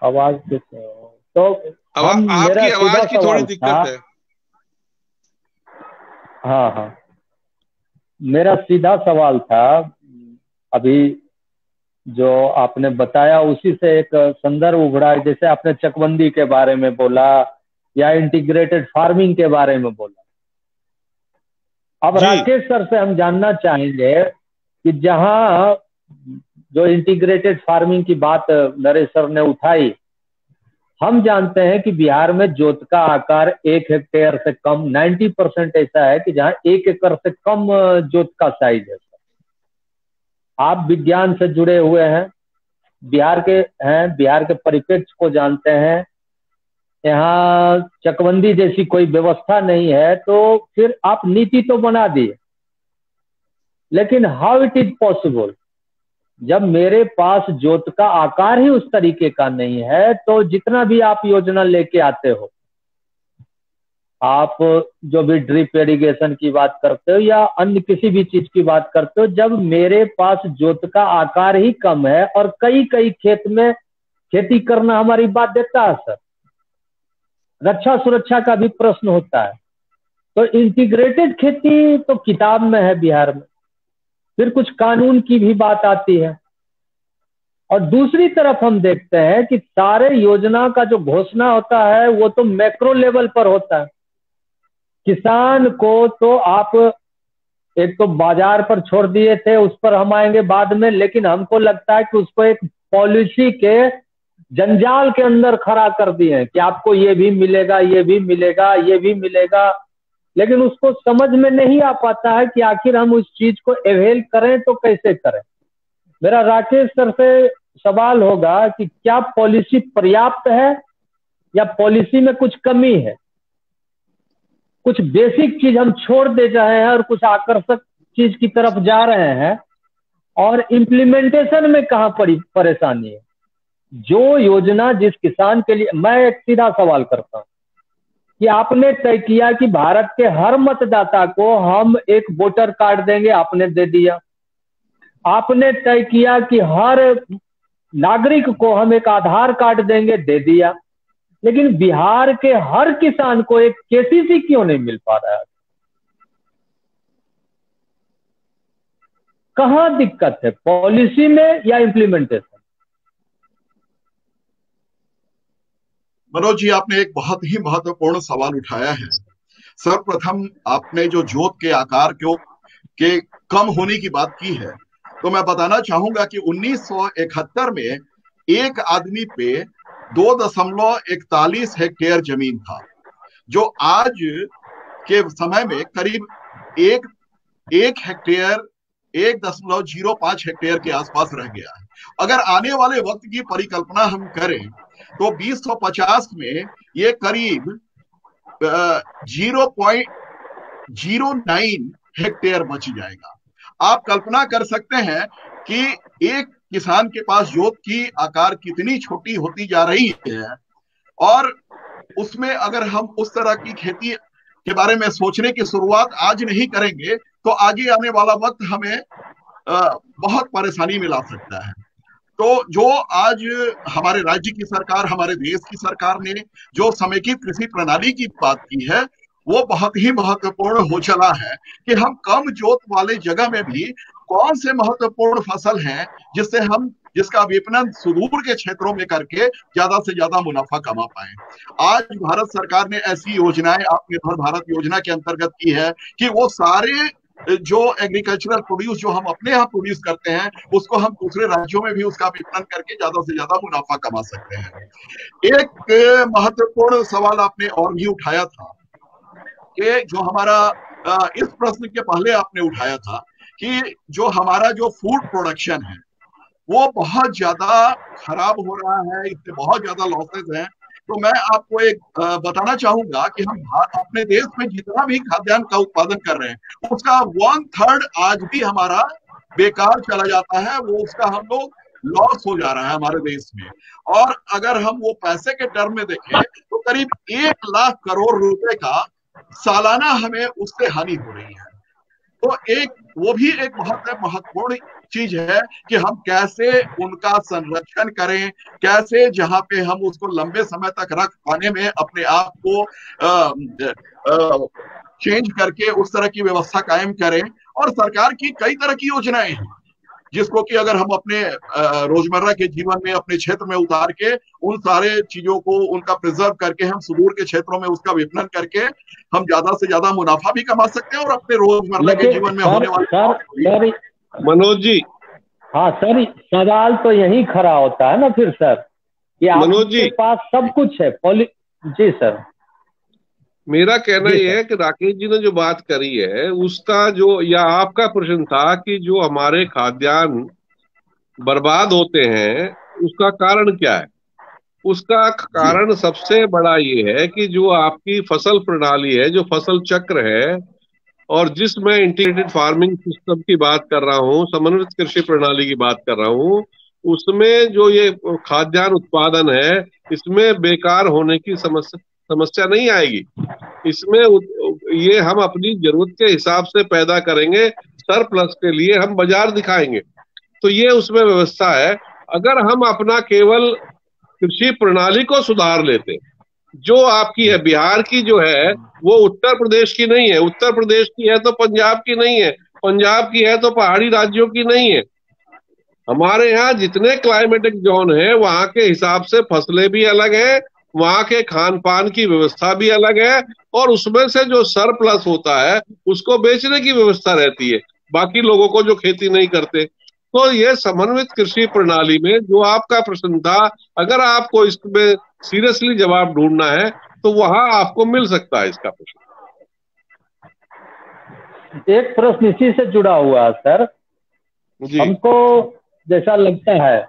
आवाज तो आपकी आवाज की थोड़ी दिक्कत है। हाँ, मेरा सीधा सवाल था, अभी जो आपने बताया उसी से एक संदर्भ उभरा, जैसे आपने चकबंदी के बारे में बोला या इंटीग्रेटेड फार्मिंग के बारे में बोला। अब राकेश सर से हम जानना चाहेंगे कि जहां जो इंटीग्रेटेड फार्मिंग की बात नरेश सर ने उठाई, हम जानते हैं कि बिहार में जोत का आकार 1 हेक्टेयर से कम, 90% ऐसा है कि जहां 1 एकड़ से कम जोत का साइज है। आप विज्ञान से जुड़े हुए हैं, बिहार के परिप्रेक्ष्य को जानते हैं, यहाँ चकबंदी जैसी कोई व्यवस्था नहीं है, तो फिर आप नीति तो बना दिए, लेकिन हाउ इट इज पॉसिबल जब मेरे पास जोत का आकार ही उस तरीके का नहीं है। तो जितना भी आप योजना लेके आते हो, आप जो भी ड्रिप इरिगेशन की बात करते हो या अन्य किसी भी चीज की बात करते हो, जब मेरे पास जोत का आकार ही कम है और कई खेत में खेती करना हमारी बाध्यता है सर, रक्षा सुरक्षा का भी प्रश्न होता है। तो इंटीग्रेटेड खेती तो किताब में है बिहार में, फिर कुछ कानून की भी बात आती है, और दूसरी तरफ हम देखते हैं कि सारे योजना का जो घोषणा होता है वो तो मैक्रो लेवल पर होता है। किसान को तो आप एक तो बाजार पर छोड़ दिए थे, उस पर हम आएंगे बाद में, लेकिन हमको लगता है कि उसको एक पॉलिसी के जंजाल के अंदर खड़ा कर दिए हैं कि आपको ये भी मिलेगा, ये भी मिलेगा, ये भी मिलेगा, लेकिन उसको समझ में नहीं आ पाता है कि आखिर हम उस चीज को अवेल करें तो कैसे करें। मेरा राकेश सर से सवाल होगा कि क्या पॉलिसी पर्याप्त है या पॉलिसी में कुछ कमी है? कुछ बेसिक चीज हम छोड़ दे रहे हैं और कुछ आकर्षक चीज की तरफ जा रहे हैं, और इम्प्लीमेंटेशन में कहाँ परेशानी है? जो योजना जिस किसान के लिए, मैं एक सीधा सवाल करता हूं कि आपने तय किया कि भारत के हर मतदाता को हम एक वोटर कार्ड देंगे, आपने दे दिया। आपने तय किया कि हर नागरिक को हम एक आधार कार्ड देंगे, दे दिया, लेकिन बिहार के हर किसान को एक केसीसी क्यों नहीं मिल पा रहा है? कहाँ दिक्कत है, पॉलिसी में या इम्प्लीमेंटेशन? मनोज जी, आपने एक बहुत ही महत्वपूर्ण सवाल उठाया है। सर्वप्रथम आपने जो जोत के आकार के कम होने की बात की है, तो मैं बताना चाहूंगा कि 1971 में एक आदमी पे 2.41 हेक्टेयर जमीन था, जो आज के समय में करीब एक हेक्टेयर 1.05 हेक्टेयर के आसपास रह गया है। अगर आने वाले वक्त की परिकल्पना हम करें तो 2050 में ये करीब 0.09 हेक्टेयर बच जाएगा। आप कल्पना कर सकते हैं कि एक किसान के पास जोत की आकार कितनी छोटी होती जा रही है, और उसमें अगर हम उस तरह की खेती के बारे में सोचने की शुरुआत आज नहीं करेंगे तो आगे आने वाला वक्त हमें बहुत परेशानी में ला सकता है। तो जो आज हमारे राज्य की सरकार, हमारे देश की सरकार ने जो समेकित कृषि प्रणाली की बात की है, वो बहुत ही महत्वपूर्ण हो चला है कि हम कम जोत वाले जगह में भी कौन से महत्वपूर्ण फसल हैं जिसका विपणन सुदूर के क्षेत्रों में करके ज्यादा से ज्यादा मुनाफा कमा पाए। आज भारत सरकार ने ऐसी योजनाएं आत्मनिर्भर भारत योजना के अंतर्गत की है कि वो सारे जो एग्रीकल्चरल प्रोड्यूस जो हम अपने यहाँ प्रोड्यूस करते हैं, उसको हम दूसरे राज्यों में भी उसका विपणन करके ज्यादा से ज्यादा मुनाफा कमा सकते हैं। एक महत्वपूर्ण सवाल आपने और भी उठाया था कि जो हमारा इस प्रश्न के पहले आपने उठाया था कि जो हमारा जो फूड प्रोडक्शन है वो बहुत ज्यादा खराब हो रहा है, इससे बहुत ज्यादा लॉसेस हैं। तो मैं आपको एक बताना चाहूंगा कि हम अपने देश में जितना भी खाद्यान्न का उत्पादन कर रहे हैं उसका 1/3 आज भी हमारा बेकार चला जाता है, वो उसका हम लोग लॉस हो जा रहा है हमारे देश में। और अगर हम वो पैसे के टर्म में देखें तो करीब 1 लाख करोड़ रुपए का सालाना हमें उससे हानि हो रही है। तो वो भी एक बहुत महत्वपूर्ण चीज है कि हम कैसे उनका संरक्षण करें, कैसे जहां पे हम उसको लंबे समय तक रख पाने में अपने आप को चेंज करके उस तरह की व्यवस्था कायम करें। और सरकार की कई तरह की योजनाएं हैं जिसको कि अगर हम अपने रोजमर्रा के जीवन में अपने क्षेत्र में उतार के उन सारे चीजों को उनका प्रिजर्व करके हम सुदूर के क्षेत्रों में उसका विपणन करके हम ज्यादा से ज्यादा मुनाफा भी कमा सकते हैं और अपने रोजमर्रा के जीवन में होने वाले। मनोज जी, हाँ सर, सवाल तो यही खड़ा होता है ना फिर सर कि आपके पास सब कुछ है। जी सर, मेरा कहना यह है कि राकेश जी ने जो बात करी है उसका जो, या आपका प्रश्न था कि जो हमारे खाद्यान्न बर्बाद होते हैं उसका कारण क्या है। उसका कारण सबसे बड़ा ये है कि जो आपकी फसल प्रणाली है, जो फसल चक्र है, और जिसमें इंटीग्रेटेड फार्मिंग सिस्टम की बात कर रहा हूँ, समन्वित कृषि प्रणाली की बात कर रहा हूँ, उसमें जो ये खाद्यान्न उत्पादन है इसमें बेकार होने की समस्या नहीं आएगी। इसमें ये हम अपनी जरूरत के हिसाब से पैदा करेंगे, सरप्लस के लिए हम बाजार दिखाएंगे, तो ये उसमें व्यवस्था है। अगर हम अपना केवल कृषि प्रणाली को सुधार लेते, जो आपकी है बिहार की जो है वो उत्तर प्रदेश की नहीं है, उत्तर प्रदेश की है तो पंजाब की नहीं है, पंजाब की है तो पहाड़ी राज्यों की नहीं है। हमारे यहाँ जितने क्लाइमेटिक जोन है वहां के हिसाब से फसलें भी अलग है, वहां के खान पान की व्यवस्था भी अलग है, और उसमें से जो सरप्लस होता है उसको बेचने की व्यवस्था रहती है बाकी लोगों को जो खेती नहीं करते। तो ये समन्वित कृषि प्रणाली में जो आपका प्रश्न था, अगर आपको इसमें सीरियसली जवाब ढूंढना है तो वहां आपको मिल सकता है इसका प्रश्न। एक प्रश्न इसी से जुड़ा हुआ है सर। हमको जैसा लगता है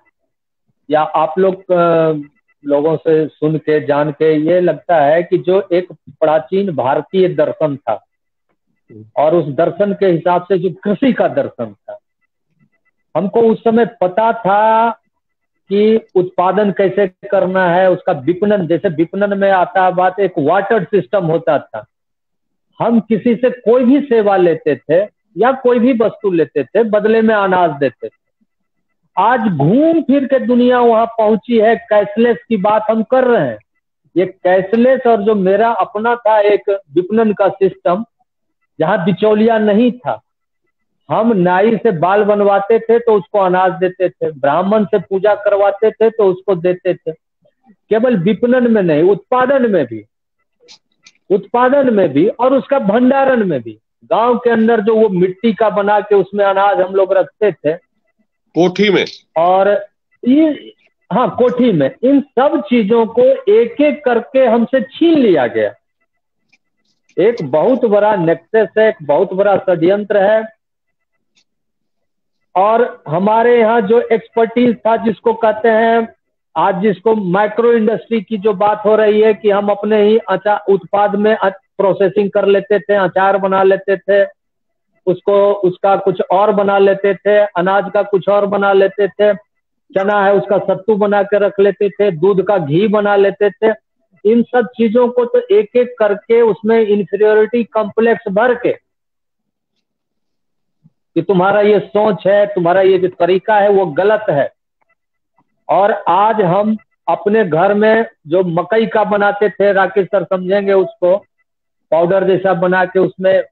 या आप लोगों से सुन के जान के ये लगता है कि जो एक प्राचीन भारतीय दर्शन था और उस दर्शन के हिसाब से जो कृषि का दर्शन था, हमको उस समय पता था कि उत्पादन कैसे करना है, उसका विपणन, जैसे विपणन में आता है बात, एक वाटर सिस्टम होता था। हम किसी से कोई भी सेवा लेते थे या कोई भी वस्तु लेते थे, बदले में अनाज देते थे। आज घूम फिर के दुनिया वहां पहुंची है, कैशलेस की बात हम कर रहे हैं। ये कैशलेस और जो मेरा अपना था एक विपणन का सिस्टम, जहां बिचौलिया नहीं था। हम नाई से बाल बनवाते थे तो उसको अनाज देते थे, ब्राह्मण से पूजा करवाते थे तो उसको देते थे। केवल विपणन में नहीं, उत्पादन में भी और उसका भंडारण में भी। गांव के अंदर जो वो मिट्टी का बना के उसमें अनाज हम लोग रखते थे कोठी में, और ये हाँ कोठी में, इन सब चीजों को एक एक करके हमसे छीन लिया गया। एक बहुत बड़ा नेक्सस है, एक बहुत बड़ा षड्यंत्र है। और हमारे यहाँ जो एक्सपर्टीज था, जिसको कहते हैं आज, जिसको माइक्रो इंडस्ट्री की जो बात हो रही है कि हम अपने ही उत्पाद में प्रोसेसिंग कर लेते थे, अचार बना लेते थे, उसका कुछ और बना लेते थे, अनाज का कुछ और बना लेते थे, चना है उसका सत्तू बना के रख लेते थे, दूध का घी बना लेते थे। इन सब चीजों को तो एक एक करके उसमें इंफीरियोरिटी कॉम्प्लेक्स भर के कि तुम्हारा ये सोच है, तुम्हारा ये जो तरीका है वो गलत है। और आज हम अपने घर में जो मकई का बनाते थे, राकेश सर समझेंगे उसको, पाउडर जैसा बना के उसमें,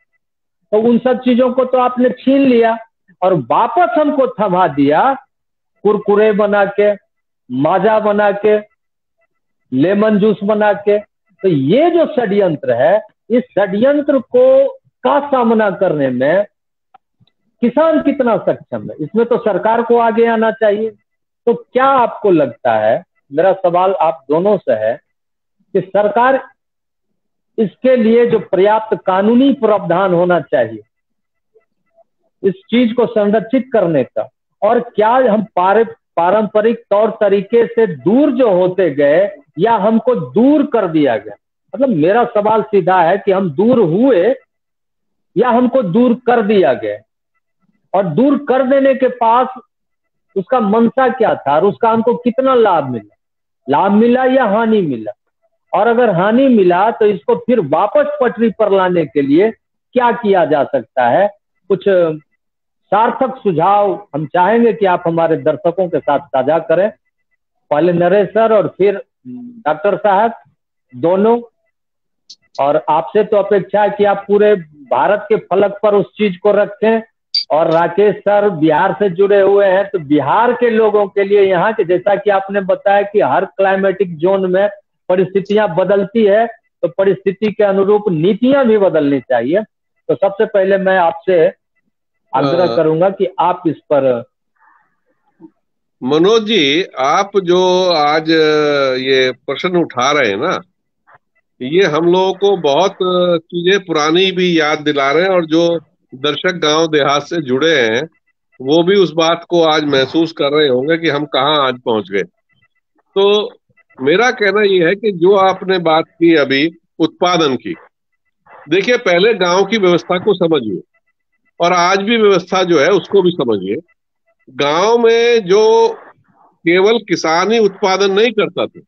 तो उन सब चीजों को तो आपने छीन लिया और वापस हमको थमा दिया कुरकुरे बना के, माजा बना के, लेमन जूस बना के। तो ये जो षड्यंत्र है, इस षड्यंत्र को का सामना करने में किसान कितना सक्षम है, इसमें तो सरकार को आगे आना चाहिए। तो क्या आपको लगता है, मेरा सवाल आप दोनों से है, कि सरकार इसके लिए जो पर्याप्त कानूनी प्रावधान होना चाहिए इस चीज को संरक्षित करने का, और क्या हम पारंपरिक तौर तरीके से दूर जो होते गए या हमको दूर कर दिया गया? मतलब मेरा सवाल सीधा है कि हम दूर हुए या हमको दूर कर दिया गया, और दूर कर देने के पास उसका मंशा क्या था और उसका हमको कितना लाभ मिला या हानि मिला? और अगर हानि मिला तो इसको फिर वापस पटरी पर लाने के लिए क्या किया जा सकता है? कुछ सार्थक सुझाव हम चाहेंगे कि आप हमारे दर्शकों के साथ साझा करें। पहले नरेश सर और फिर डॉक्टर साहब दोनों। और आपसे तो अपेक्षा है कि आप पूरे भारत के फलक पर उस चीज को रखें। और राकेश सर बिहार से जुड़े हुए हैं, तो बिहार के लोगों के लिए यहाँ के, जैसा कि आपने बताया कि हर क्लाइमेटिक जोन में परिस्थितियां बदलती है, तो परिस्थिति के अनुरूप नीतियां भी बदलनी चाहिए। तो सबसे पहले मैं आपसे आग्रह करूंगा कि आप इस पर। मनोज जी, आप जो आज ये प्रश्न उठा रहे हैं ना, ये हम लोगों को बहुत चीजें पुरानी भी याद दिला रहे हैं, और जो दर्शक गांव देहात से जुड़े हैं वो भी उस बात को आज महसूस कर रहे होंगे कि हम कहाँ आज पहुंच गए। तो मेरा कहना यह है कि जो आपने बात की अभी उत्पादन की, देखिए पहले गांव की व्यवस्था को समझिए और आज भी व्यवस्था जो है उसको भी समझिए। गांव में जो केवल किसान ही उत्पादन नहीं करता था,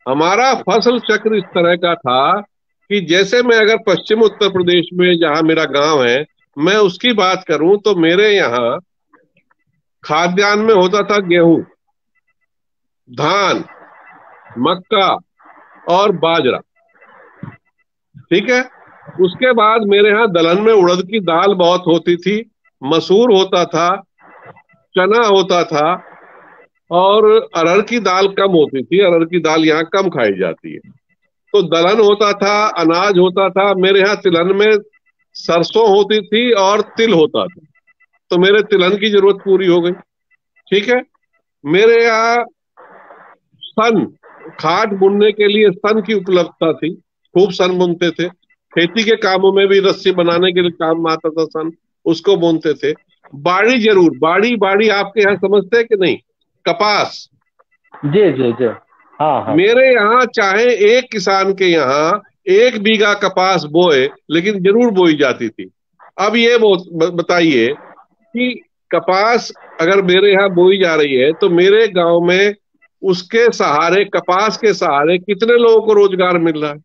हमारा फसल चक्र इस तरह का था कि जैसे मैं अगर पश्चिम उत्तर प्रदेश में जहां मेरा गांव है मैं उसकी बात करूं, तो मेरे यहाँ खाद्यान्न में होता था गेहूं, धान, मक्का और बाजरा, ठीक है। उसके बाद मेरे यहाँ दलहन में उड़द की दाल बहुत होती थी, मसूर होता था, चना होता था, और अरहर की दाल कम होती थी। अरहर की दाल यहाँ कम खाई जाती है। तो दलहन होता था, अनाज होता था। मेरे यहाँ तिलहन में सरसों होती थी और तिल होता था, तो मेरे तिलहन की जरूरत पूरी हो गई, ठीक है। मेरे यहाँ सन, खाद बुनने के लिए सन की उपलब्धता थी, खूब सन बुनते थे। खेती के कामों में भी रस्सी बनाने के लिए काम आता था सन, उसको बुनते थे। बाड़ी जरूर, बाड़ी आपके यहाँ समझते हैं कि नहीं? कपास, जी जी जी, हाँ। मेरे यहाँ चाहे एक किसान के यहाँ 1 बीघा कपास बोए, लेकिन जरूर बोई जाती थी। अब ये बताइए कि कपास अगर मेरे यहाँ बोई जा रही है तो मेरे गांव में उसके सहारे, कपास के सहारे कितने लोगों को रोजगार मिल रहा है?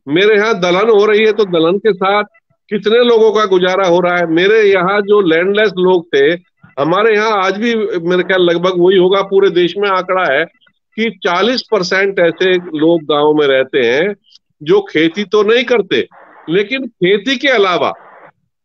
मेरे यहाँ दलहन हो रही है तो दलहन के साथ कितने लोगों का गुजारा हो रहा है? मेरे यहाँ जो लैंडलेस लोग थे हमारे यहाँ आज भी मेरे ख्याल लगभग वही होगा, पूरे देश में आंकड़ा है कि 40% ऐसे लोग गांव में रहते हैं जो खेती तो नहीं करते, लेकिन खेती के अलावा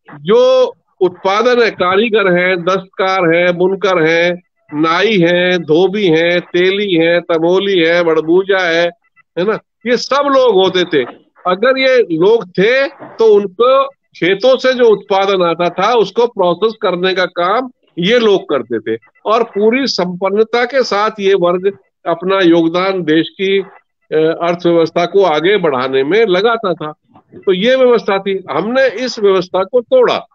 जो उत्पादन है, कारीगर है, दस्तकार है, बुनकर है, नाई है, धोबी है, तेली है, तमोली है, बड़बूजा है ना, ये सब लोग होते थे। अगर ये लोग थे तो उनको खेतों से जो उत्पादन आता था उसको प्रोसेस करने का काम ये लोग करते थे, और पूरी संपन्नता के साथ ये वर्ग अपना योगदान देश की अर्थव्यवस्था को आगे बढ़ाने में लगाता था। तो ये व्यवस्था थी, हमने इस व्यवस्था को तोड़ा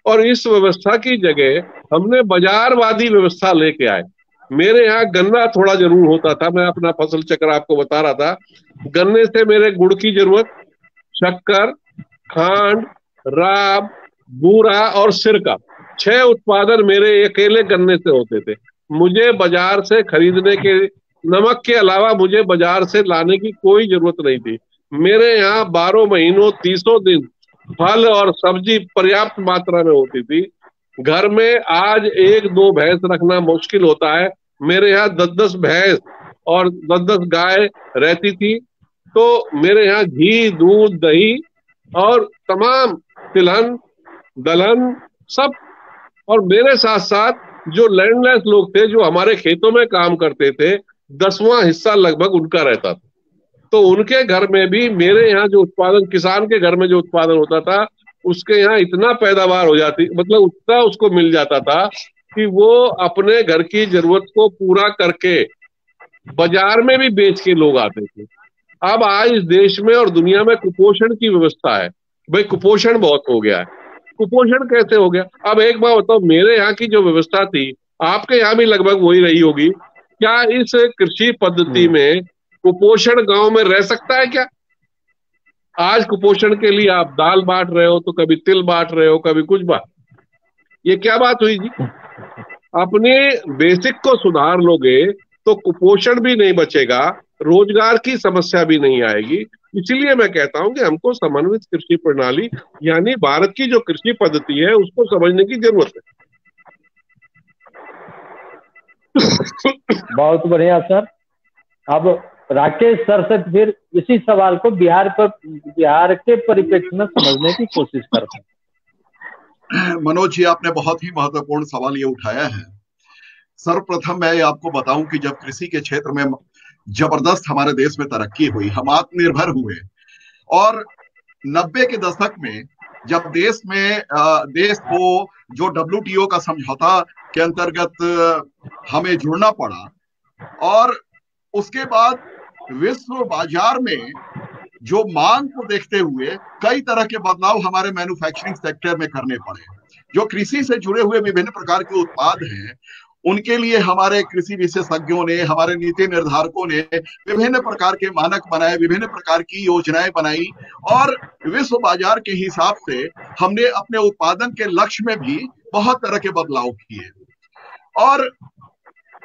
और इस व्यवस्था की जगह हमने बाजारवादी व्यवस्था लेके आए। मेरे यहाँ गन्ना थोड़ा जरूर होता था, मैं अपना फसल चक्र आपको बता रहा था। गन्ने से मेरे गुड़ की जरूरत, शक्कर, खांड, राब, बूरा और सिरका, 6 उत्पादन मेरे अकेले गन्ने से होते थे। मुझे बाजार से खरीदने के, नमक के अलावा मुझे बाजार से लाने की कोई जरूरत नहीं थी। मेरे यहाँ 12 महीनों 30 दिन फल और सब्जी पर्याप्त मात्रा में होती थी। घर में आज 1-2 भैंस रखना मुश्किल होता है, मेरे यहाँ 10-10 भैंस और 10-10 गाय रहती थी। तो मेरे यहाँ घी, दूध, दही और तमाम तिलहन, दलहन सब, और मेरे साथ साथ जो लैंडलेस लोग थे जो हमारे खेतों में काम करते थे, 10वां हिस्सा लगभग उनका रहता था। तो उनके घर में भी मेरे यहाँ जो उत्पादन, किसान के घर में जो उत्पादन होता था उसके यहाँ इतना पैदावार हो जाती, मतलब उतना उसको मिल जाता था कि वो अपने घर की जरूरत को पूरा करके बाजार में भी बेच के लोग आते थे। अब आज इस देश में और दुनिया में कुपोषण की व्यवस्था है, भाई कुपोषण बहुत हो गया है। कुपोषण कैसे हो गया? अब एक बात बताओ, मेरे यहाँ की जो व्यवस्था थी आपके यहाँ भी लगभग वही रही होगी, क्या इस कृषि पद्धति में कुपोषण गांव में रह सकता है क्या? आज कुपोषण के लिए आप दाल बांट रहे हो, तो कभी तिल बांट रहे हो, कभी कुछ बात, ये क्या बात हुई जी? अपने बेसिक को सुधार लोगे तो कुपोषण भी नहीं बचेगा, रोजगार की समस्या भी नहीं आएगी। इसीलिए मैं कहता हूं कि हमको समन्वित कृषि प्रणाली यानी भारत की जो कृषि पद्धति है उसको समझने की जरूरत है। बहुत बढ़िया सर। अब राकेश सर से फिर इसी सवाल को बिहार के परिप्रेक्ष्य में समझने की कोशिश करते हैं। मनोज जी, आपने बहुत ही महत्वपूर्ण सवाल ये उठाया है। सर्वप्रथम मैं आपको बताऊं कि जब कृषि के क्षेत्र में जबरदस्त हमारे देश में तरक्की हुई, हम आत्मनिर्भर हुए, और 90 के दशक में जब देश को जो WTO का समझौता के अंतर्गत हमें जुड़ना पड़ा, और उसके बाद विश्व बाजार में जो मांग को देखते हुए कई तरह के बदलाव हमारे मैन्युफैक्चरिंग सेक्टर में करने पड़े। जो कृषि से जुड़े हुए विभिन्न प्रकार के उत्पाद हैं, उनके लिए हमारे कृषि विशेषज्ञों ने, हमारे नीति निर्धारकों ने विभिन्न प्रकार के मानक बनाए, विभिन्न प्रकार की योजनाएं बनाई, और विश्व बाजार के हिसाब से हमने अपने उत्पादन के लक्ष्य में भी बहुत तरह के बदलाव किए। और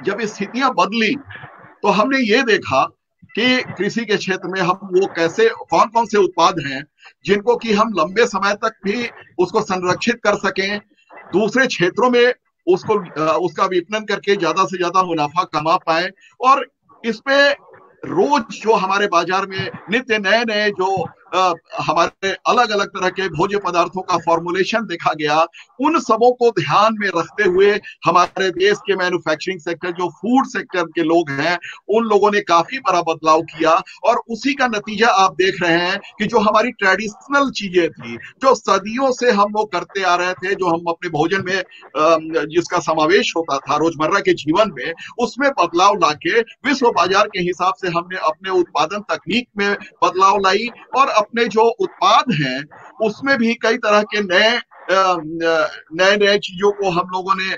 जब स्थितियां बदली तो हमने ये देखा कि कृषि के क्षेत्र में हम वो कैसे, कौन कौन से उत्पाद हैं जिनको कि हम लंबे समय तक भी उसको संरक्षित कर सकें, दूसरे क्षेत्रों में उसका विपणन करके ज्यादा से ज्यादा मुनाफा कमा पाए, और इसपे रोज जो हमारे बाजार में नित्य नए नए जो हमारे अलग अलग तरह के भोज्य पदार्थों का फॉर्मुलेशन देखा गया, उन सबों को ध्यान में रखते हुए हमारे देश के मैन्युफैक्चरिंग सेक्टर, जो फूड सेक्टर के लोग हैं, उन लोगों ने काफी बड़ा बदलाव किया। और उसी का नतीजा आप देख रहे हैं कि जो हमारी ट्रेडिशनल चीजें थी, जो सदियों से हम लोग करते आ रहे थे, जो हम अपने भोजन में जिसका समावेश होता था रोजमर्रा के जीवन में, उसमें बदलाव लाके विश्व बाजार के हिसाब से हमने अपने उत्पादन तकनीक में बदलाव लाई, और अपने जो उत्पाद हैं उसमें भी कई तरह के नए चीजों को हम लोगों ने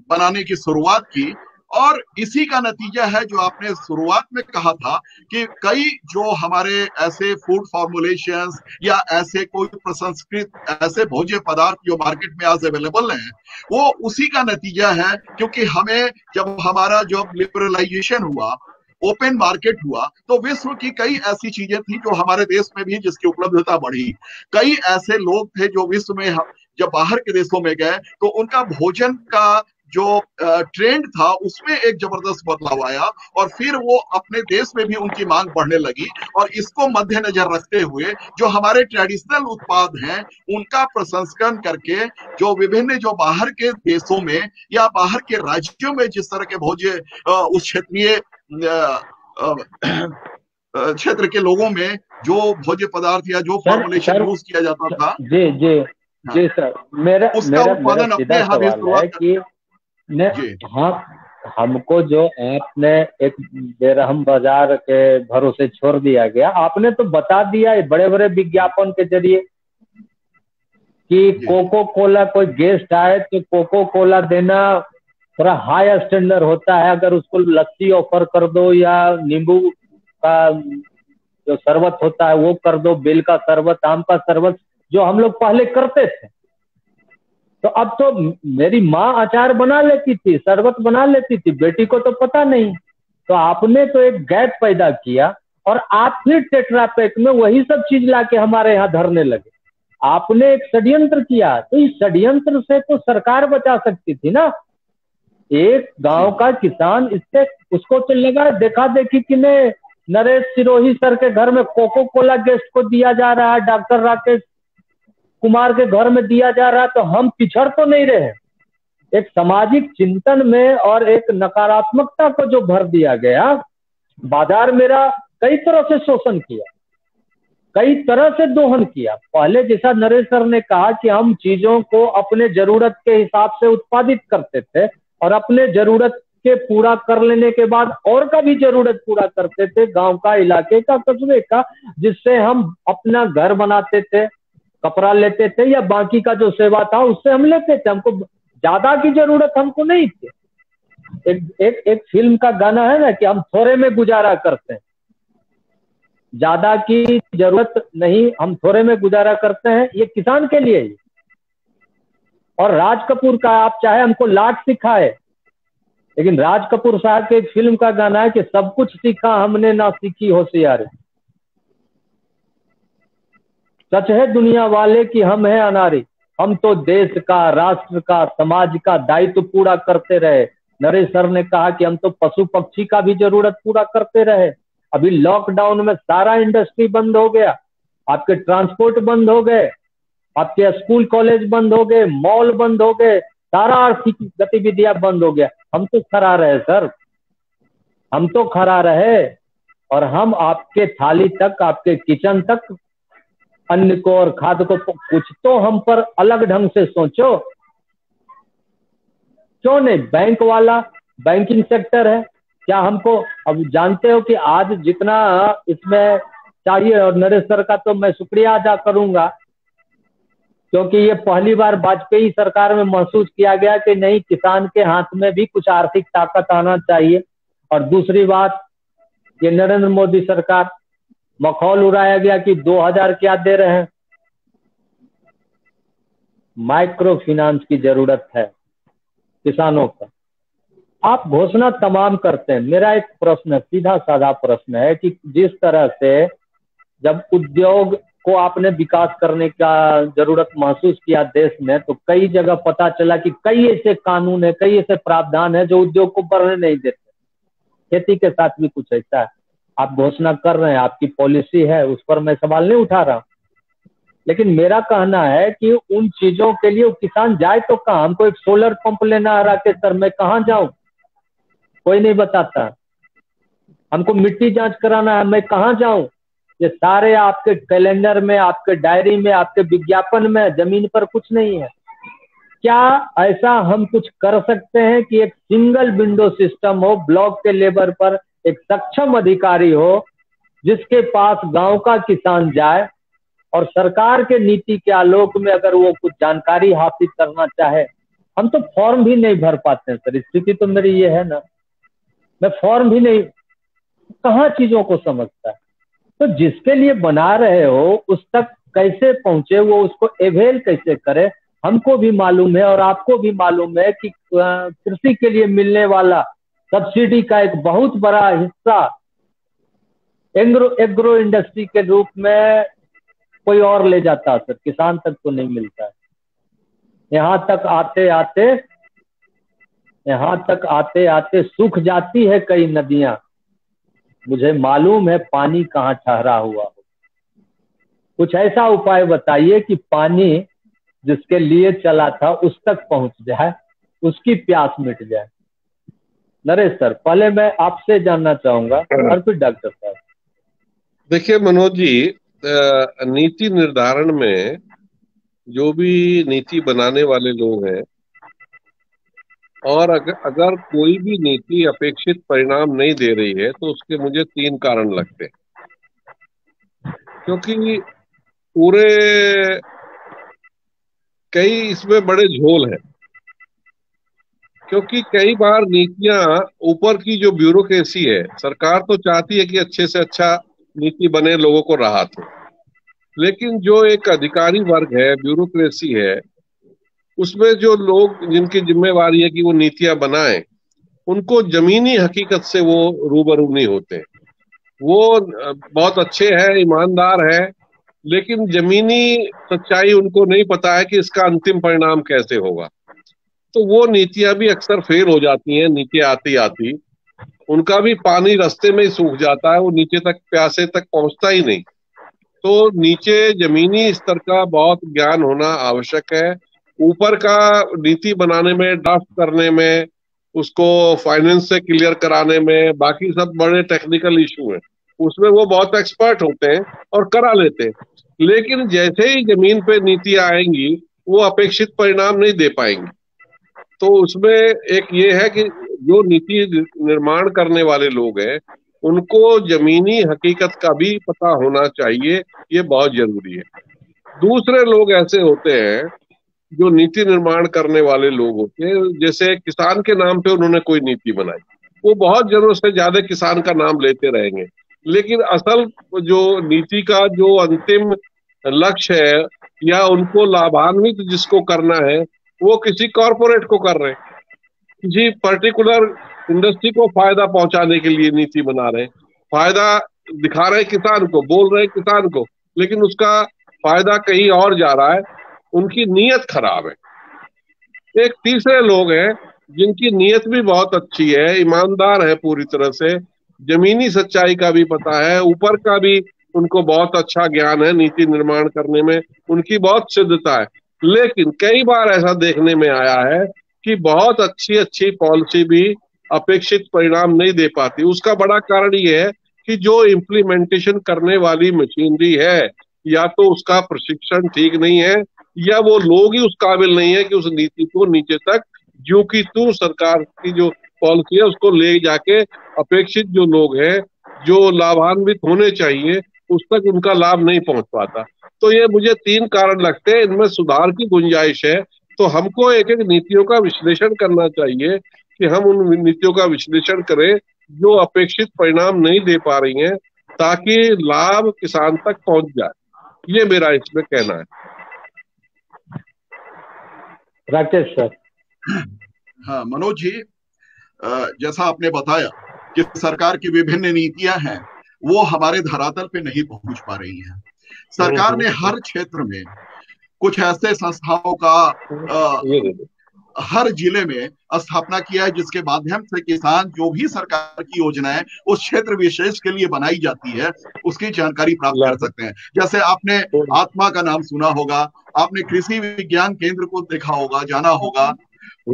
बनाने की शुरुआत की। और इसी का नतीजा है जो आपने शुरुआत में कहा था कि कई जो हमारे ऐसे फूड फॉर्मुलेशंस या ऐसे कोई प्रसंस्कृत ऐसे भोज्य पदार्थ जो मार्केट में आज अवेलेबल हैं, वो उसी का नतीजा है। क्योंकि हमें जब हमारा जब लिबरलाइजेशन हुआ, ओपन मार्केट हुआ, तो विश्व की कई ऐसी चीजें थी जो हमारे देश में भी जिसकी उपलब्धता बढ़ी। कई ऐसे लोग थे जो विश्व में जब बाहर के देशों में गए तो उनका भोजन का जो ट्रेंड था उसमें एक जबरदस्त बदलाव आया और फिर वो अपने देश में भी उनकी मांग बढ़ने लगी। और इसको मद्देनजर रखते हुए जो हमारे ट्रेडिशनल उत्पाद हैं उनका प्रसंस्करण करके जो विभिन्न जो बाहर के देशों में या बाहर के राज्यों में जिस तरह के भोज्य उस क्षेत्रीय क्षेत्र के लोगों में जो भोज्य पदार्थ या जो फॉर्मुलेशन यूज किया जाता था, जी जी जी सर, उसका उत्पादन अपने यहाँ भी शुरुआत कि हाँ, हमको जो आपने एक बेरहम बाजार के भरोसे छोड़ दिया गया, आपने तो बता दिया बड़े बड़े विज्ञापन के जरिए कि कोको कोला कोई गेस्ट आए तो कोको कोला देना थोड़ा हाई स्टैंडर्ड होता है, अगर उसको लस्सी ऑफर कर दो या नींबू का जो शरबत होता है वो कर दो, बेल का शरबत, आम का शरबत, जो हम लोग पहले करते थे। तो अब तो मेरी माँ अचार बना लेती थी, शरबत बना लेती थी, बेटी को तो पता नहीं। तो आपने तो एक गैप पैदा किया और आप फिर टेट्रा पैक में वही सब चीज लाके हमारे यहाँ धरने लगे। आपने एक षड्यंत्र किया, तो इस षड्यंत्र से तो सरकार बचा सकती थी ना। एक गांव का किसान इससे उसको तो लगा देखा देखी कि नहीं, नरेश सिरोही सर के घर में कोको कोला गेस्ट को दिया जा रहा है, डॉक्टर राकेश कुमार के घर में दिया जा रहा है, तो हम पिछड़ तो नहीं रहे। एक सामाजिक चिंतन में और एक नकारात्मकता को जो भर दिया गया, बाजार मेरा कई तरह से शोषण किया, कई तरह से दोहन किया। पहले जैसा नरेश सर ने कहा कि हम चीजों को अपने जरूरत के हिसाब से उत्पादित करते थे और अपने जरूरत के पूरा कर लेने के बाद और का भी जरूरत पूरा करते थे, गांव का, इलाके का, कस्बे का, जिससे हम अपना घर बनाते थे, कपड़ा लेते थे या बाकी का जो सेवा था उससे हम लेते थे। हमको ज्यादा की जरूरत हमको नहीं थी। एक फिल्म का गाना है ना कि हम थोड़े में गुजारा करते हैं, ज्यादा की जरूरत नहीं, हम थोड़े में गुजारा करते हैं, ये किसान के लिए ही। और राज कपूर का आप चाहे हमको लाख सिखाए, लेकिन राज कपूर साहब के एक फिल्म का गाना है कि सब कुछ सीखा हमने ना सीखी होशियारी। सच है दुनिया वाले कि हम हैं अनारी, हम तो देश का, राष्ट्र का, समाज का दायित्व पूरा करते रहे। नरेश सर ने कहा कि हम तो पशु पक्षी का भी जरूरत पूरा करते रहे। अभी लॉकडाउन में सारा इंडस्ट्री बंद हो गया, आपके ट्रांसपोर्ट बंद हो गए, आपके स्कूल कॉलेज बंद हो गए, मॉल बंद हो गए, सारा आर्थिक गतिविधियां बंद हो गया। हम तो खड़ा रहे सर, हम तो खड़ा रहे और हम आपके थाली तक, आपके किचन तक अन्न को और खाद्य को, कुछ तो हम पर अलग ढंग से सोचो। क्यों नहीं? बैंक वाला, बैंकिंग सेक्टर है, क्या हमको, अब जानते हो कि आज जितना इसमें चाहिए, और नरेश सर का तो मैं शुक्रिया अदा करूंगा क्योंकि ये पहली बार वाजपेयी सरकार में महसूस किया गया कि नहीं, किसान के हाथ में भी कुछ आर्थिक ताकत आना चाहिए। और दूसरी बात, ये नरेंद्र मोदी सरकार, मखौल उड़ाया गया कि 2000 क्या दे रहे हैं। माइक्रो फाइनेंस की जरूरत है किसानों का। आप घोषणा तमाम करते हैं। मेरा एक प्रश्न, सीधा साधा प्रश्न है कि जिस तरह से जब उद्योग को आपने विकास करने का जरूरत महसूस किया देश में, तो कई जगह पता चला कि कई ऐसे कानून है, कई ऐसे प्रावधान है जो उद्योग को बढ़ने नहीं देते। खेती के साथ भी कुछ ऐसा है। आप घोषणा कर रहे हैं, आपकी पॉलिसी है, उस पर मैं सवाल नहीं उठा रहा, लेकिन मेरा कहना है कि उन चीजों के लिए किसान जाए तो कहाँ? हमको एक सोलर पंप लेना है राकेश सर, मैं कहाँ जाऊं? कोई नहीं बताता। हमको मिट्टी जांच कराना है, मैं कहाँ जाऊं? ये सारे आपके कैलेंडर में, आपके डायरी में, आपके विज्ञापन में, जमीन पर कुछ नहीं है। क्या ऐसा हम कुछ कर सकते हैं कि एक सिंगल विंडो सिस्टम हो, ब्लॉक के लेवल पर एक सक्षम अधिकारी हो जिसके पास गांव का किसान जाए और सरकार के नीति के आलोक में अगर वो कुछ जानकारी हासिल करना चाहे? हम तो फॉर्म भी नहीं भर पाते हैं सर, स्थिति तो मेरी ये है ना, मैं फॉर्म भी नहीं, कहाँ चीजों को समझता है। तो जिसके लिए बना रहे हो उस तक कैसे पहुंचे, वो उसको एवेल कैसे करे, हमको भी मालूम है और आपको भी मालूम है कि कृषि के लिए मिलने वाला सब्सिडी का एक बहुत बड़ा हिस्सा एग्रो इंडस्ट्री के रूप में कोई और ले जाता है सर, किसान तक तो नहीं मिलता है। यहाँ तक आते आते सूख जाती है कई नदियां, मुझे मालूम है पानी कहाँ ठहरा हुआ हो। कुछ ऐसा उपाय बताइए कि पानी जिसके लिए चला था उस तक पहुंच जाए, उसकी प्यास मिट जाए। नरेश सर, पहले मैं आपसे जानना चाहूंगा और फिर डॉक्टर साहब। देखिए मनोज जी, नीति निर्धारण में जो भी नीति बनाने वाले लोग हैं, और अगर कोई भी नीति अपेक्षित परिणाम नहीं दे रही है तो उसके मुझे 3 कारण लगते हैं। क्योंकि पूरे कई इसमें बड़े झोल हैं। क्योंकि कई बार नीतियां, ऊपर की जो ब्यूरोक्रेसी है, सरकार तो चाहती है कि अच्छे से अच्छा नीति बने, लोगों को राहत हो, लेकिन जो एक अधिकारी वर्ग है, ब्यूरोक्रेसी है, उसमें जो लोग जिनकी जिम्मेवारी है कि वो नीतियां बनाएं, उनको जमीनी हकीकत से वो रूबरू नहीं होते। वो बहुत अच्छे हैं, ईमानदार है, लेकिन जमीनी सच्चाई उनको नहीं पता है कि इसका अंतिम परिणाम कैसे होगा। तो वो नीतियां भी अक्सर फेल हो जाती हैं। नीचे आती आती उनका भी पानी रास्ते में ही सूख जाता है, वो नीचे तक, प्यासे तक पहुंचता ही नहीं। तो नीचे जमीनी स्तर का बहुत ज्ञान होना आवश्यक है। ऊपर का नीति बनाने में, ड्राफ्ट करने में, उसको फाइनेंस से क्लियर कराने में, बाकी सब बड़े टेक्निकल इशू हैं, उसमें वो बहुत एक्सपर्ट होते हैं और करा लेते हैं। लेकिन जैसे ही जमीन पे नीति आएंगी, वो अपेक्षित परिणाम नहीं दे पाएंगी। तो उसमें एक ये है कि जो नीति निर्माण करने वाले लोग हैं, उनको जमीनी हकीकत का भी पता होना चाहिए, ये बहुत जरूरी है। दूसरे लोग ऐसे होते हैं जो नीति निर्माण करने वाले लोग होते हैं, जैसे किसान के नाम पे उन्होंने कोई नीति बनाई, वो बहुत जरूरत से ज्यादा किसान का नाम लेते रहेंगे, लेकिन असल जो नीति का जो अंतिम लक्ष्य है या उनको लाभान्वित जिसको करना है, वो किसी कॉरपोरेट को कर रहे हैं, किसी पर्टिकुलर इंडस्ट्री को फायदा पहुंचाने के लिए नीति बना रहे हैं। फायदा दिखा रहे किसान को, बोल रहे किसान को, लेकिन उसका फायदा कहीं और जा रहा है, उनकी नीयत खराब है। एक तीसरे लोग हैं जिनकी नीयत भी बहुत अच्छी है, ईमानदार है, पूरी तरह से जमीनी सच्चाई का भी पता है, ऊपर का भी उनको बहुत अच्छा ज्ञान है, नीति निर्माण करने में उनकी बहुत सिद्धता है। लेकिन कई बार ऐसा देखने में आया है कि बहुत अच्छी अच्छी पॉलिसी भी अपेक्षित परिणाम नहीं दे पाती। उसका बड़ा कारण ये है कि जो इम्प्लीमेंटेशन करने वाली मशीनरी है, या तो उसका प्रशिक्षण ठीक नहीं है, या वो लोग ही उस काबिल नहीं है कि उस नीति को नीचे तक, जो कि तू सरकार की जो पॉलिसी है उसको ले जाके अपेक्षित जो लोग हैं, जो लाभान्वित होने चाहिए, उस तक उनका लाभ नहीं पहुंच पाता। तो ये मुझे 3 कारण लगते हैं, इनमें सुधार की गुंजाइश है। तो हमको एक एक नीतियों का विश्लेषण करना चाहिए कि हम उन नीतियों का विश्लेषण करें जो अपेक्षित परिणाम नहीं दे पा रही हैं, ताकि लाभ किसान तक पहुंच जाए। ये मेरा इसमें कहना है। राकेश सर। हाँ मनोज जी, जैसा आपने बताया कि सरकार की विभिन्न नीतियां हैं, वो हमारे धरातल पे नहीं पहुंच पा रही हैं। सरकार ने हर क्षेत्र में कुछ ऐसे संस्थाओं का हर जिले में स्थापना किया है, जिसके माध्यम से किसान जो भी सरकार की योजनाएं उस क्षेत्र विशेष के लिए बनाई जाती है, उसकी जानकारी प्राप्त कर सकते हैं। जैसे आपने आत्मा का नाम सुना होगा, आपने कृषि विज्ञान केंद्र को देखा होगा, जाना होगा,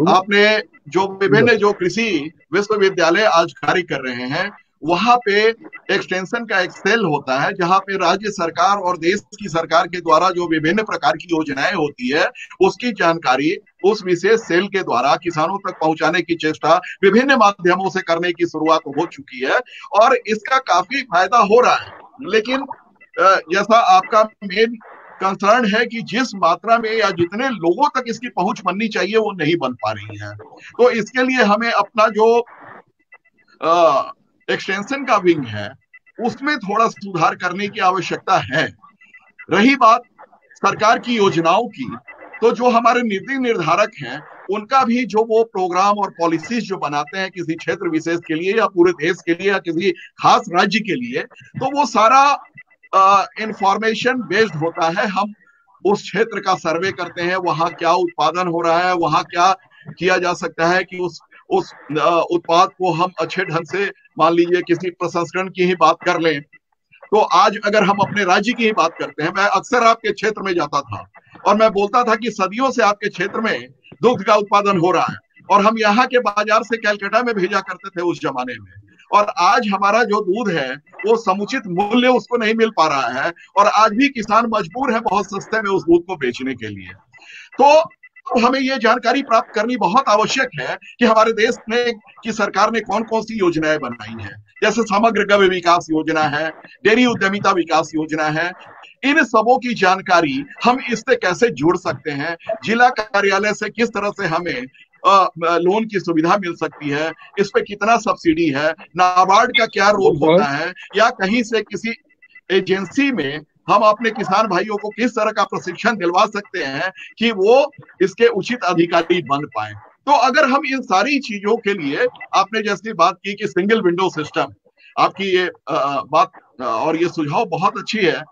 आपने जो विभिन्न जो कृषि विश्वविद्यालय आज कार्य कर रहे हैं, वहां पे एक्सटेंशन का एक सेल होता है, जहां पे राज्य सरकार और देश की सरकार के द्वारा जो विभिन्न प्रकार की योजनाएं होती है, उसकी जानकारी उस विशेष सेल के द्वारा किसानों तक पहुंचाने की चेष्टा विभिन्न माध्यमों से करने की शुरुआत हो चुकी है, और इसका काफी फायदा हो रहा है। लेकिन जैसा आपका मेन कंसर्न है कि जिस मात्रा में या जितने लोगों तक इसकी पहुंच बननी चाहिए, वो नहीं बन पा रही है। तो इसके लिए हमें अपना जो एक्सटेंशन का विंग है, उसमें थोड़ा सुधार करने की आवश्यकता है। रही बात सरकार की योजनाओं की, तो जो हमारे नीति निर्धारक हैं, उनका भी जो वो प्रोग्राम और पॉलिसीज जो बनाते हैं किसी क्षेत्र विशेष के लिए या पूरे देश के लिए या किसी खास राज्य के लिए, तो वो सारा इंफॉर्मेशन बेस्ड होता है। हम उस क्षेत्र का सर्वे करते हैं, वहां क्या उत्पादन हो रहा है, वहां क्या किया जा सकता है कि उस उत्पाद को हम अच्छे ढंग से, मान लीजिए किसी प्रसंस्करण की ही बात कर लें, तो आज अगर हम अपने राज्य की ही बात करते हैं, मैं अक्सर आपके क्षेत्र में जाता था और मैं बोलता था कि सदियों से आपके क्षेत्र में दुग्ध का उत्पादन हो रहा है और हम यहाँ के बाजार से कलकत्ता में भेजा करते थे उस जमाने में, और आज हमारा जो दूध है वो समुचित मूल्य उसको नहीं मिल पा रहा है और आज भी किसान मजबूर है बहुत सस्ते में उस दूध को बेचने के लिए। तो अब हमें ये जानकारी प्राप्त करनी बहुत आवश्यक है कि हमारे देश में की सरकार ने कौन कौन सी योजनाएं बनाई हैं, जैसे समग्र गव्य विकास योजना है, डेयरी उद्यमिता विकास योजना है। इन सबों की जानकारी हम इससे कैसे जुड़ सकते हैं, जिला कार्यालय से किस तरह से हमें लोन की सुविधा मिल सकती है, इस पे कितना सब्सिडी है, नाबार्ड का क्या रोल होता है, या कहीं से किसी एजेंसी में हम अपने किसान भाइयों को किस तरह का प्रशिक्षण दिलवा सकते हैं कि वो इसके उचित अधिकारी बन पाए। तो अगर हम इन सारी चीजों के लिए, आपने जैसी बात की कि सिंगल विंडो सिस्टम, आपकी ये बात और ये सुझाव बहुत अच्छी है,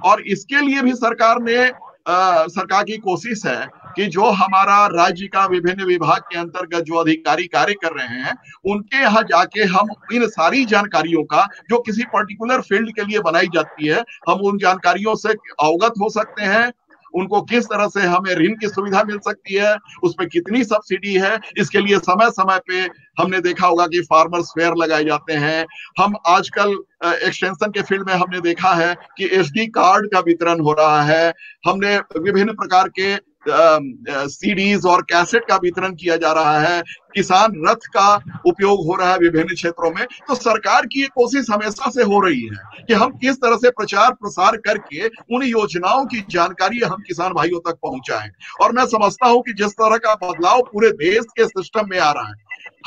और इसके लिए भी सरकार की कोशिश है कि जो हमारा राज्य का विभिन्न विभाग के अंतर्गत जो अधिकारी कार्य कर रहे हैं, उनके यहाँ जाके हम इन सारी जानकारियों का, जो किसी पर्टिकुलर फील्ड के लिए बनाई जाती है, हम उन जानकारियों से अवगत हो सकते हैं। उनको किस तरह से हमें ऋण की सुविधा मिल सकती है, उसमें कितनी सब्सिडी है, इसके लिए समय समय पे हमने देखा होगा कि फार्मर्स फेयर लगाए जाते हैं। हम आजकल एक्सटेंशन के फील्ड में हमने देखा है कि एसडी कार्ड का वितरण हो रहा है, हमने विभिन्न प्रकार के सीडीज और कैसेट का वितरण किया जा रहा है, किसान रथ का उपयोग हो रहा है विभिन्न क्षेत्रों में। तो सरकार की ये कोशिश हमेशा से हो रही है कि हम किस तरह से प्रचार प्रसार करके उन योजनाओं की जानकारी हम किसान भाइयों तक पहुंचाएं। और मैं समझता हूं कि जिस तरह का बदलाव पूरे देश के सिस्टम में आ रहा है,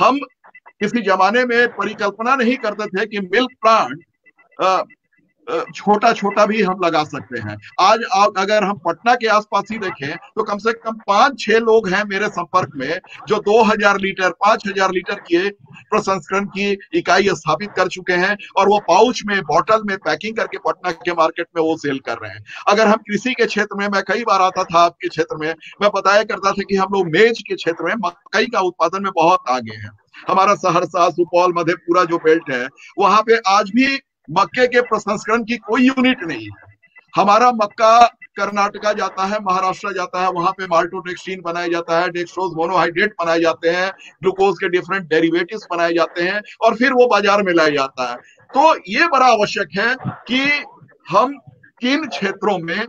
हम किसी जमाने में परिकल्पना नहीं करते थे कि मिल्क प्लांट छोटा छोटा भी हम लगा सकते हैं। आज अगर हम पटना के आसपास ही देखें तो कम से कम 5-6 लोग हैं मेरे संपर्क में जो 2000 लीटर 5000 लीटर की प्रसंस्करण की इकाई स्थापित कर चुके हैं, और वो पाउच में, बॉटल में पैकिंग करके पटना के मार्केट में वो सेल कर रहे हैं। अगर हम कृषि के क्षेत्र में, मैं कई बार आता था आपके क्षेत्र में, मैं बताया करता था कि हम लोग मेज के क्षेत्र में मकई का उत्पादन में बहुत आगे हैं। हमारा सहरसा, सुपौल, मधेपुरा जो बेल्ट है, वहां पे आज भी मक्के के प्रसंस्करण की कोई यूनिट नहीं है। हमारा मक्का कर्नाटका जाता है, महाराष्ट्र जाता है, वहां पे माल्टोडेक्स्ट्रीन बनाया जाता है, डेक्सट्रोज मोनोहाइड्रेट बनाए जाते हैं, ग्लूकोज के डिफरेंट डेरिवेटिव्स बनाए जाते हैं और फिर वो बाजार में लाया जाता है। तो ये बड़ा आवश्यक है कि हम किन क्षेत्रों में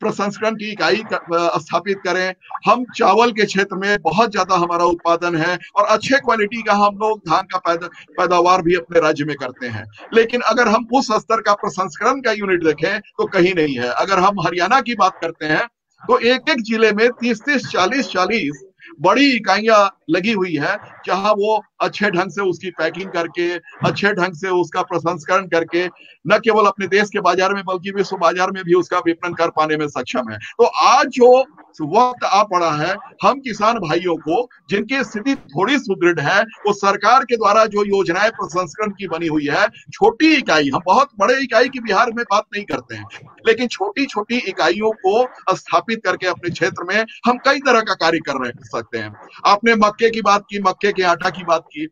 प्रसंस्करण की इकाई स्थापित करें। हम चावल के क्षेत्र में बहुत ज्यादा हमारा उत्पादन है और अच्छे क्वालिटी का हम लोग धान का पैदावार भी अपने राज्य में करते हैं, लेकिन अगर हम उस स्तर का प्रसंस्करण का यूनिट देखें तो कहीं नहीं है। अगर हम हरियाणा की बात करते हैं तो एक एक जिले में 30-30, 40-40 बड़ी इकाइयां लगी हुई है, जहां वो अच्छे ढंग से उसकी पैकिंग करके, अच्छे ढंग से उसका प्रसंस्करण करके न केवल अपने देश के बाजार में बल्कि विश्व बाजार में भी उसका विपणन कर पाने में सक्षम है। तो आज जो वक्त आ पड़ा है, हम किसान भाइयों को जिनकी स्थिति थोड़ी सुदृढ़ है, वो सरकार के द्वारा जो योजनाएं प्रसंस्करण की बनी हुई है, छोटी इकाई, हम बहुत बड़े इकाई की बिहार में बात नहीं करते हैं, लेकिन छोटी छोटी इकाइयों को स्थापित करके अपने क्षेत्र में हम कई तरह का कार्य कर सकते हैं। आपने मक्के की बात की, मक्के के आटा की बात की।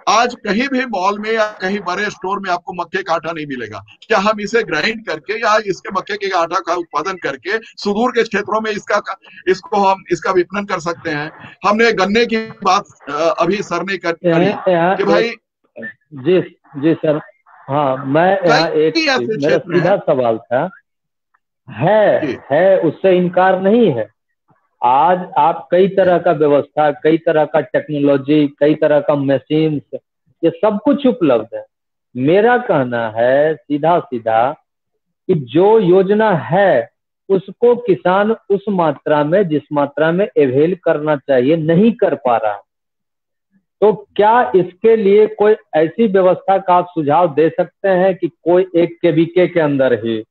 आज कहीं भी मॉल में या कहीं बड़े स्टोर में आपको मक्के का आटा नहीं मिलेगा। क्या हम इसे ग्राइंड करके या इसके मक्के के आटा का उत्पादन करके सुदूर के क्षेत्रों में हम इसका विपणन कर सकते हैं? हमने गन्ने की बात अभी सर ने करी कि भाई जी सर, हाँ, मैं यहाँ मेरा सीधा सवाल था, है उससे इनकार नहीं है। आज आप कई तरह का व्यवस्था, कई तरह का टेक्नोलॉजी, कई तरह का मशीन, ये सब कुछ उपलब्ध है। मेरा कहना है सीधा सीधा कि जो योजना है उसको किसान उस मात्रा में, जिस मात्रा में अवेल करना चाहिए, नहीं कर पा रहा। तो क्या इसके लिए कोई ऐसी व्यवस्था का आप सुझाव दे सकते हैं कि कोई 1 KVK के अंदर ही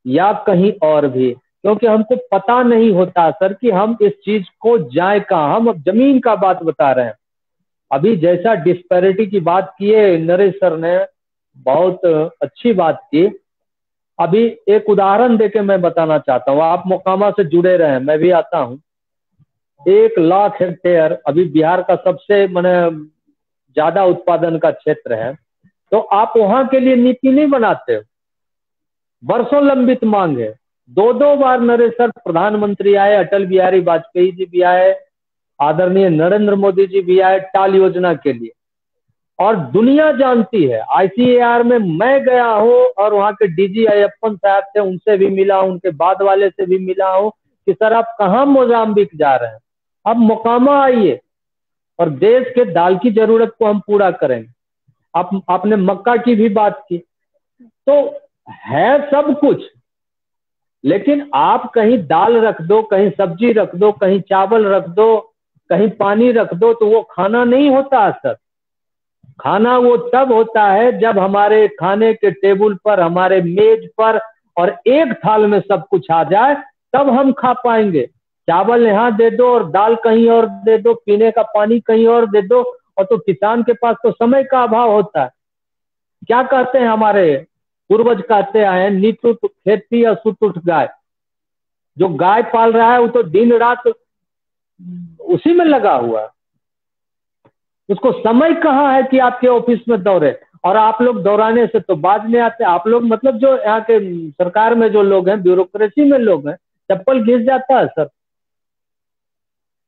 या कहीं और भी? क्योंकि हमको पता नहीं होता सर कि हम इस चीज को जाए कहाँ। हम अब जमीन का बात बता रहे हैं। अभी जैसा डिस्पैरिटी की बात की है नरेश सर ने, बहुत अच्छी बात की। अभी एक उदाहरण देके मैं बताना चाहता हूँ, आप मोकामा से जुड़े रहे, मैं भी आता हूँ। 1 लाख हेक्टेयर अभी बिहार का सबसे माने ज्यादा उत्पादन का क्षेत्र है, तो आप वहां के लिए नीति नहीं बनाते हो। वर्षों लंबित मांग है, 2 बार नरेश प्रधानमंत्री आए, अटल बिहारी वाजपेयी जी भी आए, आदरणीय नरेंद्र मोदी जी भी आए टाल योजना के लिए, और दुनिया जानती है। ICAR में मैं गया हूँ और वहाँ के DG अय्यप्पन साहब थे, उनसे भी मिला हूँ, उनके बाद वाले से भी मिला हूँ कि सर आप कहाँ मोजाम्बिक जा रहे हैं, आप मोकामा आइए और देश के दाल की जरूरत को हम पूरा करेंगे। आपने मक्का की भी बात की, तो है सब कुछ, लेकिन आप कहीं दाल रख दो, कहीं सब्जी रख दो, कहीं चावल रख दो, कहीं पानी रख दो, तो वो खाना नहीं होता सर। खाना वो तब होता है जब हमारे खाने के टेबल पर, हमारे मेज पर और एक थाल में सब कुछ आ जाए, तब हम खा पाएंगे। चावल यहाँ दे दो और दाल कहीं और दे दो, पीने का पानी कहीं और दे दो, और तो किसान के पास तो समय का अभाव होता है। क्या कहते हैं हमारे पूर्वज, कहते आए, नीटुट खेती या सुटुट गाय। जो गाय पाल रहा है वो तो दिन रात उसी में लगा हुआ है, उसको समय कहाँ है कि आपके ऑफिस में दौड़े। और आप लोग दौड़ाने से तो बाज नहीं आते। आप लोग मतलब जो यहाँ के सरकार में जो लोग हैं, ब्यूरोक्रेसी में लोग हैं, चप्पल घिस जाता है सर।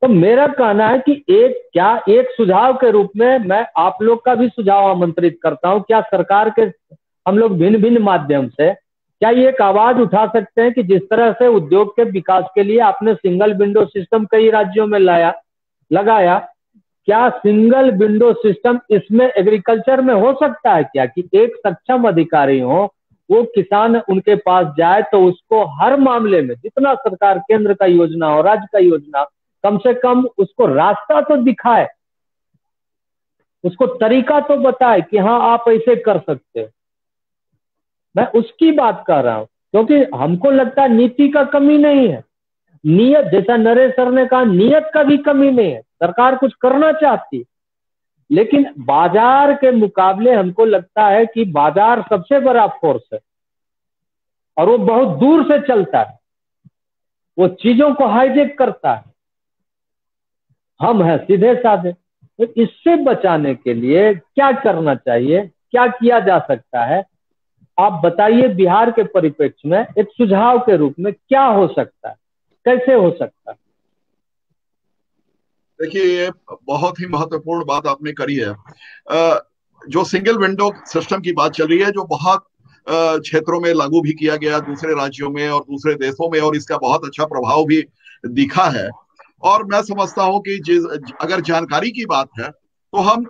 तो मेरा कहना है कि एक सुझाव के रूप में मैं आप लोग का भी सुझाव आमंत्रित करता हूं, क्या सरकार के हम लोग भिन्न भिन्न माध्यम से क्या ये एक आवाज उठा सकते हैं कि जिस तरह से उद्योग के विकास के लिए आपने सिंगल विंडो सिस्टम कई राज्यों में लगाया, क्या सिंगल विंडो सिस्टम इसमें एग्रीकल्चर में हो सकता है क्या, कि एक सक्षम अधिकारी हो, वो किसान उनके पास जाए तो उसको हर मामले में जितना सरकार केंद्र का योजना हो, राज्य का योजना, कम से कम उसको रास्ता तो दिखाए, उसको तरीका तो बताए कि हाँ आप ऐसे कर सकते हैं। मैं उसकी बात कर रहा हूं, क्योंकि हमको लगता है नीति का कमी नहीं है, नियत, जैसा नरेश सर ने कहा, नियत का भी कमी नहीं है। सरकार कुछ करना चाहती, लेकिन बाजार के मुकाबले हमको लगता है कि बाजार सबसे बड़ा फोर्स है और वो बहुत दूर से चलता है, वो चीजों को हाईजेक करता है। हम हैं सीधे साधे। तो इससे बचाने के लिए क्या करना चाहिए, क्या किया जा सकता है, आप बताइए। बिहार के परिप्रेक्ष्य में एक सुझाव के रूप में क्या हो सकता है, कैसे हो सकता है? देखिए, ये बहुत ही महत्वपूर्ण बात आपने करी है। जो सिंगल विंडो सिस्टम की बात चल रही है, जो बहुत क्षेत्रों में लागू भी किया गया, दूसरे राज्यों में और दूसरे देशों में, और इसका बहुत अच्छा प्रभाव भी दिखा है। और मैं समझता हूं कि अगर जानकारी की बात है तो हम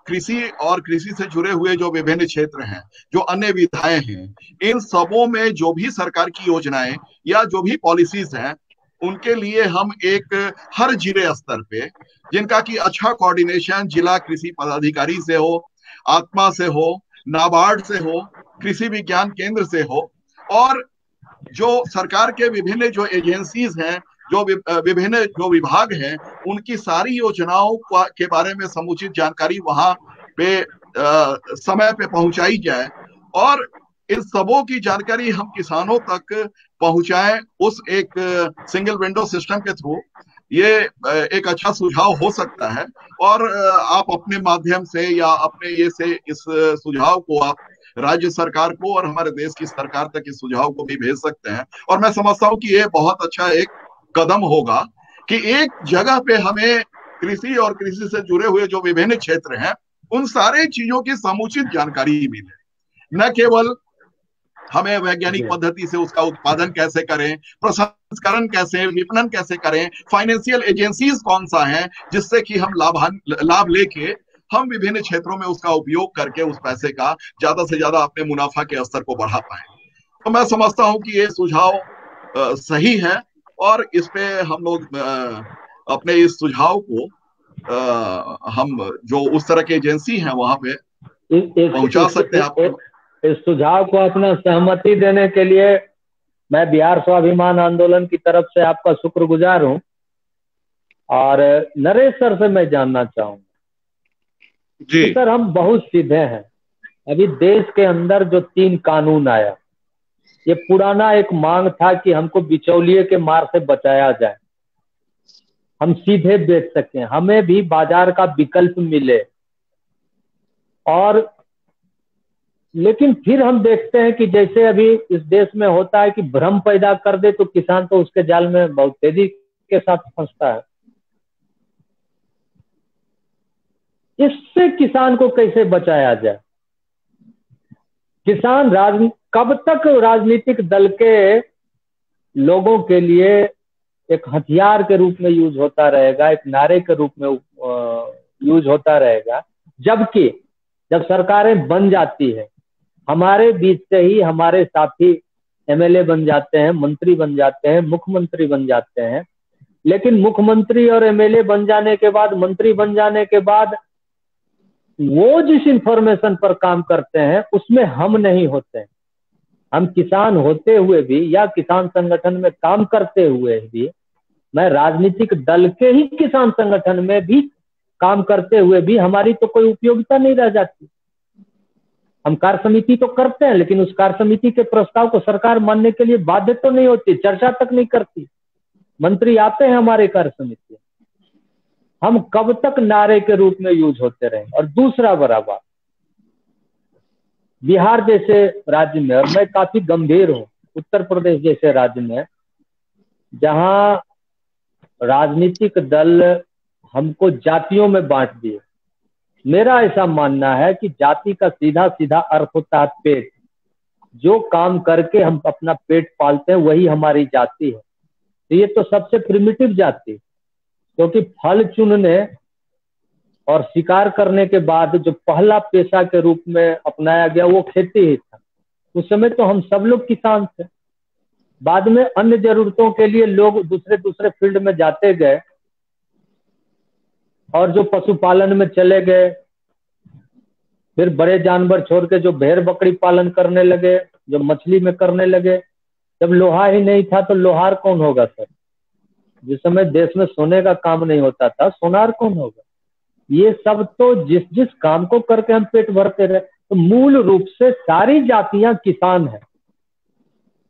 कृषि और कृषि से जुड़े हुए जो विभिन्न क्षेत्र हैं, जो अन्य विधाएं हैं, इन सबों में जो भी सरकार की योजनाएं या जो भी पॉलिसीज हैं, उनके लिए हम एक हर जिले स्तर पे, जिनका कि अच्छा कोऑर्डिनेशन जिला कृषि पदाधिकारी से हो, आत्मा से हो, नाबार्ड से हो, कृषि विज्ञान केंद्र से हो, और जो सरकार के विभिन्न जो एजेंसीज हैं, जो विभिन्न जो विभाग हैं, उनकी सारी योजनाओं के बारे में समुचित जानकारी वहां पे समय पे पहुंचाई जाए, और इन सबों की जानकारी हम किसानों तक पहुंचाएं उस एक सिंगल विंडो सिस्टम के थ्रू। ये एक अच्छा सुझाव हो सकता है, और आप अपने माध्यम से या अपने ये से इस सुझाव को आप राज्य सरकार को और हमारे देश की सरकार तक इस सुझाव को भी भेज सकते हैं। और मैं समझता हूं कि ये बहुत अच्छा एक कदम होगा कि एक जगह पे हमें कृषि और कृषि से जुड़े हुए जो विभिन्न क्षेत्र हैं, उन सारे चीजों की समुचित जानकारी मिले। न केवल हमें वैज्ञानिक पद्धति से उसका उत्पादन कैसे करें, प्रसंस्करण कैसे, विपणन कैसे करें, फाइनेंशियल एजेंसीज कौन सा है जिससे कि हम लाभ लेके हम विभिन्न क्षेत्रों में उसका उपयोग करके उस पैसे का ज्यादा से ज्यादा अपने मुनाफा के स्तर को बढ़ा पाए। तो मैं समझता हूं कि ये सुझाव सही है, और इस पे हम लोग अपने इस सुझाव को हम जो उस तरह की एजेंसी है वहां पे पहुंचा सकते हैं। इस सुझाव को अपना सहमति देने के लिए मैं बिहार स्वाभिमान आंदोलन की तरफ से आपका शुक्रगुजार हूं। और नरेश सर से मैं जानना चाहूंगा जी। सर हम बहुत सीधे हैं, अभी देश के अंदर जो 3 कानून आया, ये पुराना एक मांग था कि हमको बिचौलिए के मार से बचाया जाए, हम सीधे बेच सकें, हमें भी बाजार का विकल्प मिले। और लेकिन फिर हम देखते हैं कि जैसे अभी इस देश में होता है कि भ्रम पैदा कर दे तो किसान तो उसके जाल में बहुत तेजी के साथ फंसता है। इससे किसान को कैसे बचाया जाए? किसान कब तक राजनीतिक दल के लोगों के लिए एक हथियार के रूप में यूज होता रहेगा, एक नारे के रूप में यूज होता रहेगा? जबकि जब सरकारें बन जाती है, हमारे बीच से ही हमारे साथी एमएलए बन जाते हैं, मंत्री बन जाते हैं, मुख्यमंत्री बन जाते हैं। लेकिन मुख्यमंत्री और एमएलए बन जाने के बाद, मंत्री बन जाने के बाद, वो जिस इंफॉर्मेशन पर काम करते हैं उसमें हम नहीं होते हैं। हम किसान होते हुए भी या किसान संगठन में काम करते हुए भी, मैं राजनीतिक दल के ही किसान संगठन में भी काम करते हुए भी हमारी तो कोई उपयोगिता नहीं रह जाती। हम कार्य समिति तो करते हैं, लेकिन उस कार्य समिति के प्रस्ताव को सरकार मानने के लिए बाध्य तो नहीं होती, चर्चा तक नहीं करती। मंत्री आते हैं हमारे कार्य समिति, हम कब तक नारे के रूप में यूज होते रहे? और दूसरा बड़ा बात, बिहार जैसे राज्य में, और मैं काफी गंभीर हूं, उत्तर प्रदेश जैसे राज्य में, जहां राजनीतिक दल हमको जातियों में बांट दिए। मेरा ऐसा मानना है कि जाति का सीधा सीधा अर्थ होता है पेट। जो काम करके हम अपना पेट पालते हैं वही हमारी जाति है। तो ये तो सबसे प्रिमिटिव जाति, क्योंकि फल चुनने और शिकार करने के बाद जो पहला पेशा के रूप में अपनाया गया वो खेती ही था। उस समय तो हम सब लोग किसान थे। बाद में अन्य जरूरतों के लिए लोग दूसरे दूसरे फील्ड में जाते गए, और जो पशुपालन में चले गए, फिर बड़े जानवर छोड़ के जो भेड़ बकरी पालन करने लगे, जो मछली में करने लगे। जब लोहा ही नहीं था तो लोहार कौन होगा सर? जिस समय देश में सोने का काम नहीं होता था, सोनार कौन होगा? ये सब तो जिस जिस काम को करके हम पेट भरते रहे। तो मूल रूप से सारी जातियां किसान हैं,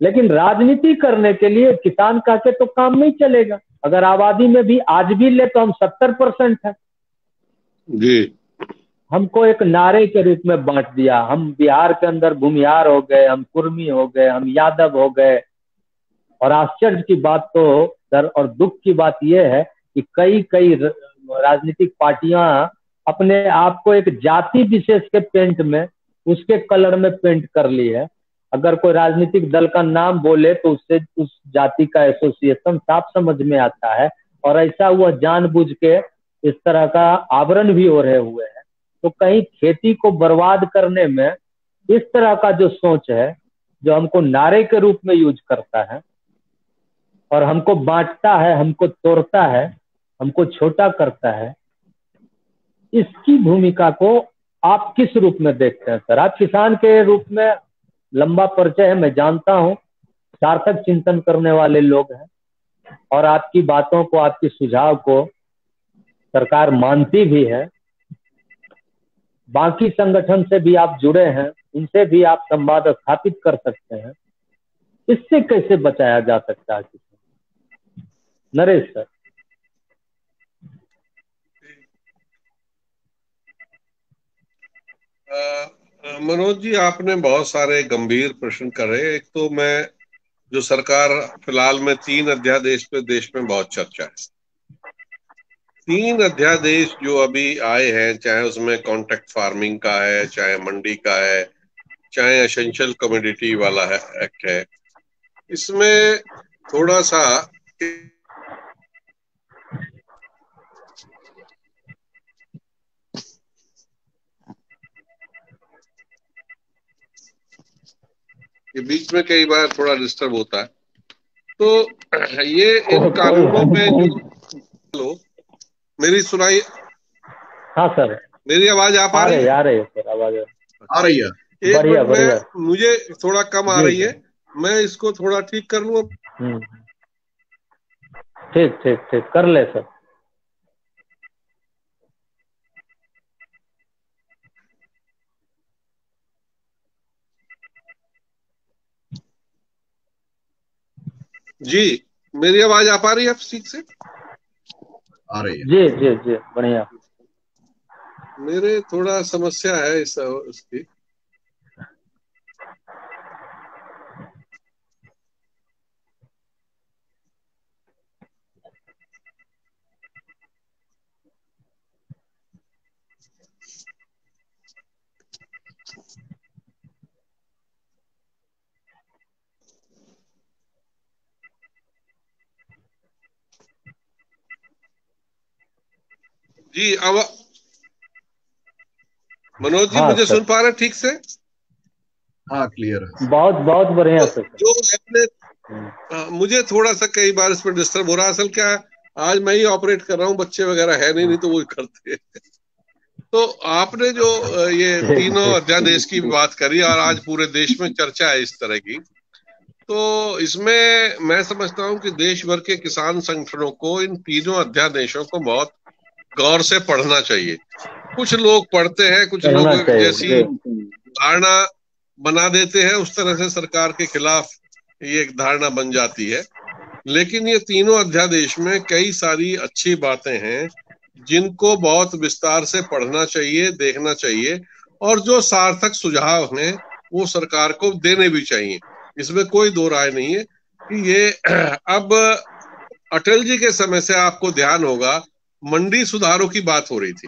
लेकिन राजनीति करने के लिए किसान का के तो काम नहीं चलेगा। अगर आबादी में भी आज भी ले तो हम 70% है जी। हमको एक नारे के रूप में बांट दिया। हम बिहार के अंदर भूमिहार हो गए, हम कुर्मी हो गए, हम यादव हो गए। और आश्चर्य की बात तो सर, और दुख की बात यह है कि कई कई राजनीतिक पार्टियां अपने आप को एक जाति विशेष के पेंट में, उसके कलर में पेंट कर ली है। अगर कोई राजनीतिक दल का नाम बोले तो उससे उस जाति का एसोसिएशन साफ समझ में आता है। और ऐसा हुआ जानबूझ के इस तरह का आवरण भी ओढ़े हुए हैं। तो कहीं खेती को बर्बाद करने में इस तरह का जो सोच है, जो हमको नारे के रूप में यूज करता है और हमको बांटता है, हमको तोड़ता है, हमको छोटा करता है, इसकी भूमिका को आप किस रूप में देखते हैं सर? आप किसान के रूप में लंबा परिचय है, मैं जानता हूं, सार्थक चिंतन करने वाले लोग हैं, और आपकी बातों को, आपकी सुझाव को सरकार मानती भी है। बाकी संगठन से भी आप जुड़े हैं, उनसे भी आप संवाद स्थापित कर सकते हैं। इससे कैसे बचाया जा सकता है किसान? नरेश सर। मनोज जी, आपने बहुत सारे गंभीर प्रश्न करे। एक तो मैं, जो सरकार फिलहाल में 3 अध्यादेश पे देश में बहुत चर्चा है। 3 अध्यादेश जो अभी आए हैं, चाहे उसमें कॉन्ट्रैक्ट फार्मिंग का है, चाहे मंडी का है, चाहे एसेंशियल कमोडिटी वाला है एक्ट है, इसमें थोड़ा सा ये बीच में कई बार थोड़ा डिस्टर्ब होता है। तो ये इन कानूनों में जो, हेलो, मेरी सुनाई? हाँ सर, मेरी आवाज आ पा रही है? आ रही है सर, आवाज आ रही है। एक बढ़िया मिनट बढ़िया। में, मुझे थोड़ा कम आ जी रही है, मैं इसको थोड़ा ठीक कर लूं। हम्म, ठीक ठीक ठीक, कर ले सर। जी, मेरी आवाज आ पा रही है आप ठीक से? आ रही है। जी जी जी, बढ़िया। मेरे थोड़ा समस्या है इसकी। जी, अब मनोज जी हाँ मुझे सर, सुन पा रहे हैं ठीक से? हाँ, क्लियर है। बहुत बहुत बढ़िया तो सर। जो आपने मुझे थोड़ा सा कई बार इस पर डिस्टर्ब हो रहा है। असल क्या है, आज मैं ही ऑपरेट कर रहा हूँ, बच्चे वगैरह है नहीं तो वो करते हैं। तो आपने जो ये ठीक तीनों ठीक। अध्यादेश की बात करी और आज पूरे देश में चर्चा है इस तरह की, तो इसमें मैं समझता हूं कि देश भर के किसान संगठनों को इन तीनों अध्यादेशों को बहुत गौर से पढ़ना चाहिए। कुछ लोग पढ़ते हैं, कुछ लोग करना चाहिए जैसी जी। धारणा बना देते हैं उस तरह से सरकार के खिलाफ ये एक धारणा बन जाती है। लेकिन ये तीनों अध्यादेश में कई सारी अच्छी बातें हैं जिनको बहुत विस्तार से पढ़ना चाहिए, देखना चाहिए, और जो सार्थक सुझाव हैं वो सरकार को देने भी चाहिए। इसमें कोई दो राय नहीं है कि ये अब अटल जी के समय से आपको ध्यान होगा मंडी सुधारों की बात हो रही थी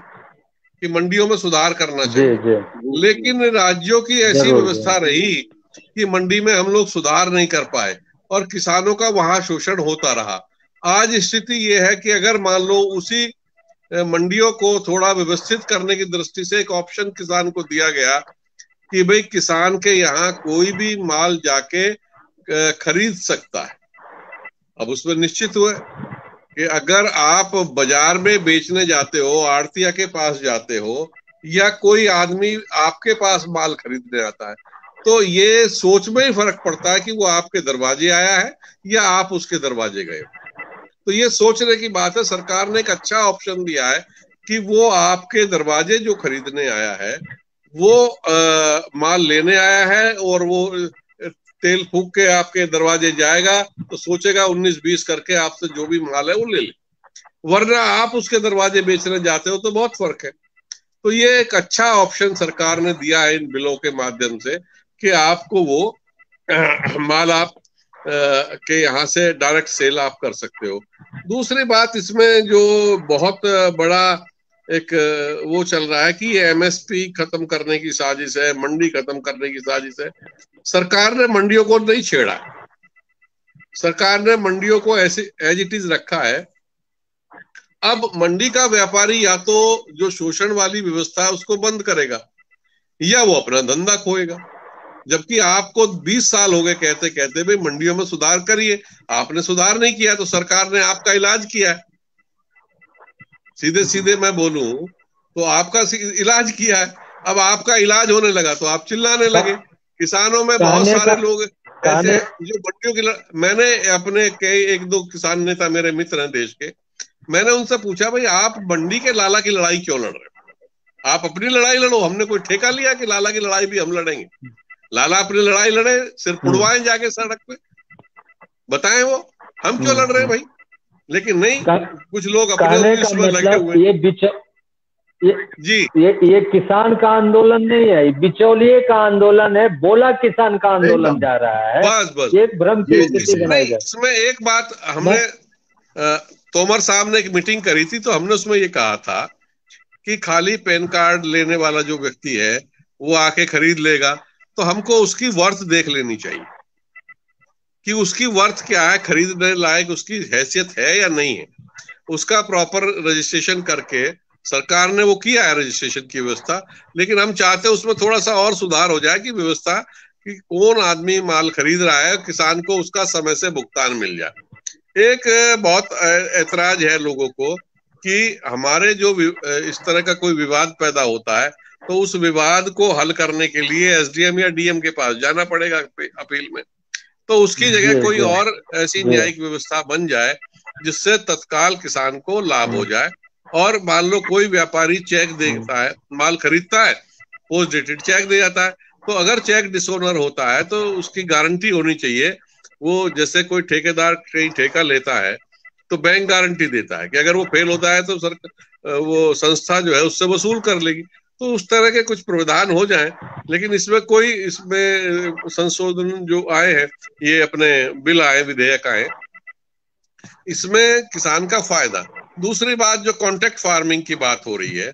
कि मंडियों में सुधार करना जी चाहिए, जी, लेकिन राज्यों की ऐसी जरूर व्यवस्था जी। रही कि मंडी में हम लोग सुधार नहीं कर पाए और किसानों का वहां शोषण होता रहा। आज स्थिति ये है कि अगर मान लो उसी मंडियों को थोड़ा व्यवस्थित करने की दृष्टि से एक ऑप्शन किसान को दिया गया कि भाई किसान के यहाँ कोई भी माल जाके खरीद सकता है। अब उसमें निश्चित हुआ कि अगर आप बाजार में बेचने जाते हो, आड़तिया के पास जाते हो, या कोई आदमी आपके पास माल खरीदने आता है, तो ये सोच में ही फर्क पड़ता है कि वो आपके दरवाजे आया है या आप उसके दरवाजे गए। तो ये सोचने की बात है। सरकार ने एक अच्छा ऑप्शन दिया है कि वो आपके दरवाजे जो खरीदने आया है वो माल लेने आया है और वो तेल फूक के आपके दरवाजे जाएगा तो सोचेगा 19-20 करके आपसे जो भी माल है वो ले ले, वरना आप उसके दरवाजे बेचने जाते हो तो बहुत फर्क है। तो ये एक अच्छा ऑप्शन सरकार ने दिया है इन बिलों के माध्यम से कि आपको वो माल आप के यहाँ से डायरेक्ट सेल आप कर सकते हो। दूसरी बात इसमें जो बहुत बड़ा एक वो चल रहा है कि एमएसपी खत्म करने की साजिश है, मंडी खत्म करने की साजिश है। सरकार ने मंडियों को नहीं छेड़ा, सरकार ने मंडियों को ऐसे एज इट इज रखा है। अब मंडी का व्यापारी या तो जो शोषण वाली व्यवस्था है उसको बंद करेगा या वो अपना धंधा खोएगा। जबकि आपको 20 साल हो गए कहते कहते भाई मंडियों में सुधार करिए, आपने सुधार नहीं किया तो सरकार ने आपका इलाज किया है। सीधे सीधे मैं बोलूं तो आपका इलाज किया है। अब आपका इलाज होने लगा तो आप चिल्लाने लगे। किसानों में बहुत सारे लोग ऐसे जो मंडियों की मैंने अपने कई एक दो किसान नेता मेरे मित्र हैं देश के, मैंने उनसे पूछा भाई आप मंडी के लाला की लड़ाई क्यों लड़ रहे हो? आप अपनी लड़ाई लड़ो, हमने कोई ठेका लिया कि लाला की लड़ाई भी हम लड़ेंगे? लाला अपनी लड़ाई लड़े, सिर्फ उड़वाएं जाके सड़क पे, बताएं वो हम क्यों लड़ रहे हैं भाई। लेकिन नहीं, कुछ लोग अपने इसमें लगे हुए। जी, ये किसान का आंदोलन नहीं है, बिचौलिए का आंदोलन है, बोला किसान का आंदोलन जा रहा है। बस बस ये भ्रम की स्थिति बनाई जाए। इसमें एक बात हमने तोमर साहब ने एक मीटिंग करी थी तो हमने उसमें ये कहा था कि खाली पैन कार्ड लेने वाला जो व्यक्ति है वो आके खरीद लेगा, तो हमको उसकी वर्थ देख लेनी चाहिए कि उसकी वर्थ क्या है, खरीदने लायक उसकी हैसियत है या नहीं है। उसका प्रॉपर रजिस्ट्रेशन करके सरकार ने वो किया है रजिस्ट्रेशन की व्यवस्था, लेकिन हम चाहते हैं उसमें थोड़ा सा और सुधार हो जाए कि व्यवस्था कि कौन आदमी माल खरीद रहा है, किसान को उसका समय से भुगतान मिल जाए। एक बहुत ऐतराज है लोगों को कि हमारे जो इस तरह का कोई विवाद पैदा होता है तो उस विवाद को हल करने के लिए एसडीएम या डीएम के पास जाना पड़ेगा अपील में, तो उसकी जगह कोई और ऐसी न्यायिक व्यवस्था बन जाए जिससे तत्काल किसान को लाभ हो जाए। और मान लो कोई व्यापारी चेक देता है, माल खरीदता है, पोस्ट डेटेड चेक दे जाता है, तो अगर चेक डिसऑनर होता है तो उसकी गारंटी होनी चाहिए वो जैसे कोई ठेकेदार कहीं ठेका लेता है तो बैंक गारंटी देता है कि अगर वो फेल होता है तो वो संस्था जो है उससे वसूल कर लेगी। तो उस तरह के कुछ प्रावधान हो जाए, लेकिन इसमें संशोधन जो आए हैं, ये अपने बिल आए, विधेयक आए, इसमें किसान का फायदा। दूसरी बात, जो कॉन्ट्रैक्ट फार्मिंग की बात हो रही है,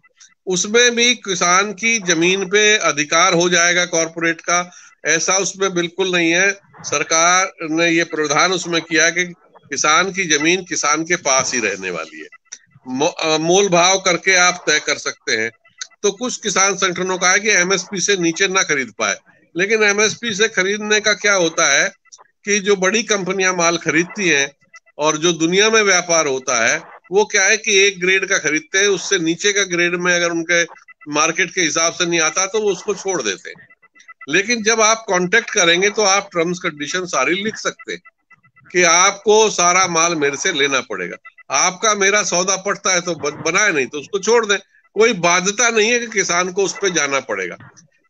उसमें भी किसान की जमीन पे अधिकार हो जाएगा कॉर्पोरेट का, ऐसा उसमें बिल्कुल नहीं है। सरकार ने ये प्रावधान उसमें किया कि किसान की जमीन किसान के पास ही रहने वाली है, मोल भाव करके आप तय कर सकते हैं। तो कुछ किसान संगठनों का है कि एमएसपी से नीचे ना खरीद पाए, लेकिन एमएसपी से खरीदने का क्या होता है कि जो बड़ी कंपनियां माल खरीदती हैं और जो दुनिया में व्यापार होता है वो क्या है कि एक ग्रेड का खरीदते हैं, उससे नीचे का ग्रेड में अगर उनके मार्केट के हिसाब से नहीं आता तो वो उसको छोड़ देते हैं। लेकिन जब आप कांटेक्ट करेंगे तो आप टर्म्स कंडीशन सारी लिख सकते हैं कि आपको सारा माल मेरे से लेना पड़ेगा, आपका मेरा सौदा पड़ता है तो बनाए, नहीं तो उसको छोड़ दें। कोई बाध्यता नहीं है कि किसान को उस पर जाना पड़ेगा,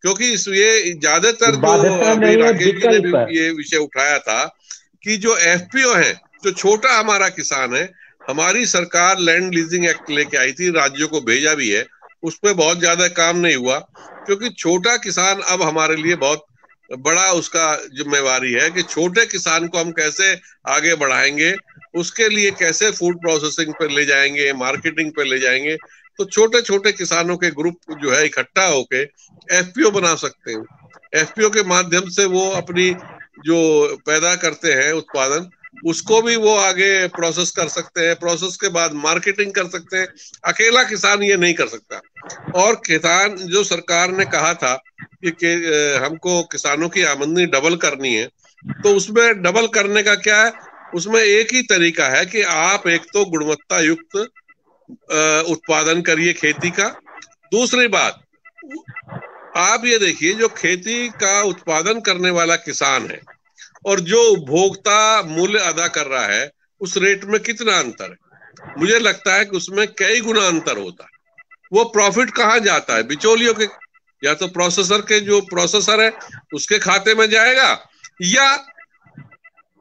क्योंकि ये ज्यादातर जो अभी राकेश जी ने भी ये विषय उठाया था कि जो एफपीओ है, जो छोटा हमारा किसान है, हमारी सरकार लैंड लीजिंग एक्ट लेके आई थी, राज्यों को भेजा भी है, उस पर बहुत ज्यादा काम नहीं हुआ, क्योंकि छोटा किसान अब हमारे लिए बहुत बड़ा उसका जिम्मेवारी है कि छोटे किसान को हम कैसे आगे बढ़ाएंगे, उसके लिए कैसे फूड प्रोसेसिंग पे ले जाएंगे, मार्केटिंग पे ले जाएंगे। तो छोटे छोटे किसानों के ग्रुप जो है इकट्ठा होके एफपीओ बना सकते हैं। एफपीओ के माध्यम से वो अपनी जो पैदा करते हैं उत्पादन, उसको भी वो आगे प्रोसेस कर सकते हैं, प्रोसेस के बाद मार्केटिंग कर सकते हैं। अकेला किसान ये नहीं कर सकता। और किसान, जो सरकार ने कहा था कि हमको किसानों की आमदनी डबल करनी है, तो उसमें डबल करने का क्या है, उसमें एक ही तरीका है कि आप एक तो गुणवत्ता युक्त उत्पादन करिए खेती का। दूसरी बात, आप ये देखिए जो खेती का उत्पादन करने वाला किसान है और जो उपभोक्ता मूल्य अदा कर रहा है, उस रेट में कितना अंतर है? मुझे लगता है कि उसमें कई गुना अंतर होता है। वो प्रॉफिट कहाँ जाता है? बिचौलियों के, या तो प्रोसेसर के, जो प्रोसेसर है उसके खाते में जाएगा, या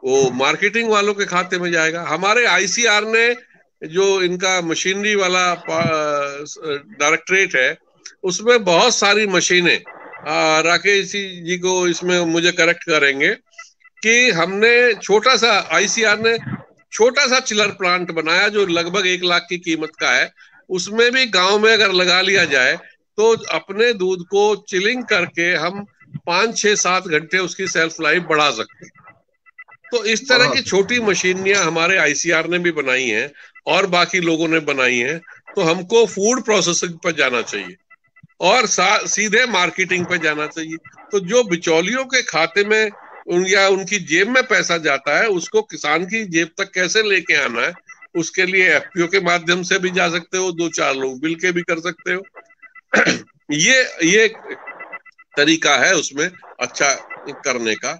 वो मार्केटिंग वालों के खाते में जाएगा। हमारे आईसीआर ने जो इनका मशीनरी वाला डायरेक्टरेट है, उसमें बहुत सारी मशीनें, राकेश जी को इसमें मुझे करेक्ट करेंगे कि हमने छोटा सा, आईसीआर ने छोटा सा चिलर प्लांट बनाया जो लगभग 1 लाख की कीमत का है। उसमें भी गांव में अगर लगा लिया जाए तो अपने दूध को चिलिंग करके हम 5, 6, 7 घंटे उसकी सेल्फ लाइफ बढ़ा सकते हैं। तो इस तरह की छोटी मशीनियां हमारे आईसीआर ने भी बनाई हैं और बाकी लोगों ने बनाई हैं। तो हमको फूड प्रोसेसिंग पर जाना चाहिए और सीधे मार्केटिंग पर जाना चाहिए। तो जो बिचौलियों के खाते में या उनकी जेब में पैसा जाता है, उसको किसान की जेब तक कैसे लेके आना है, उसके लिए एफपीओ के माध्यम से भी जा सकते हो, 2-4 लोग मिल के भी कर सकते हो। ये तरीका है उसमें अच्छा करने का।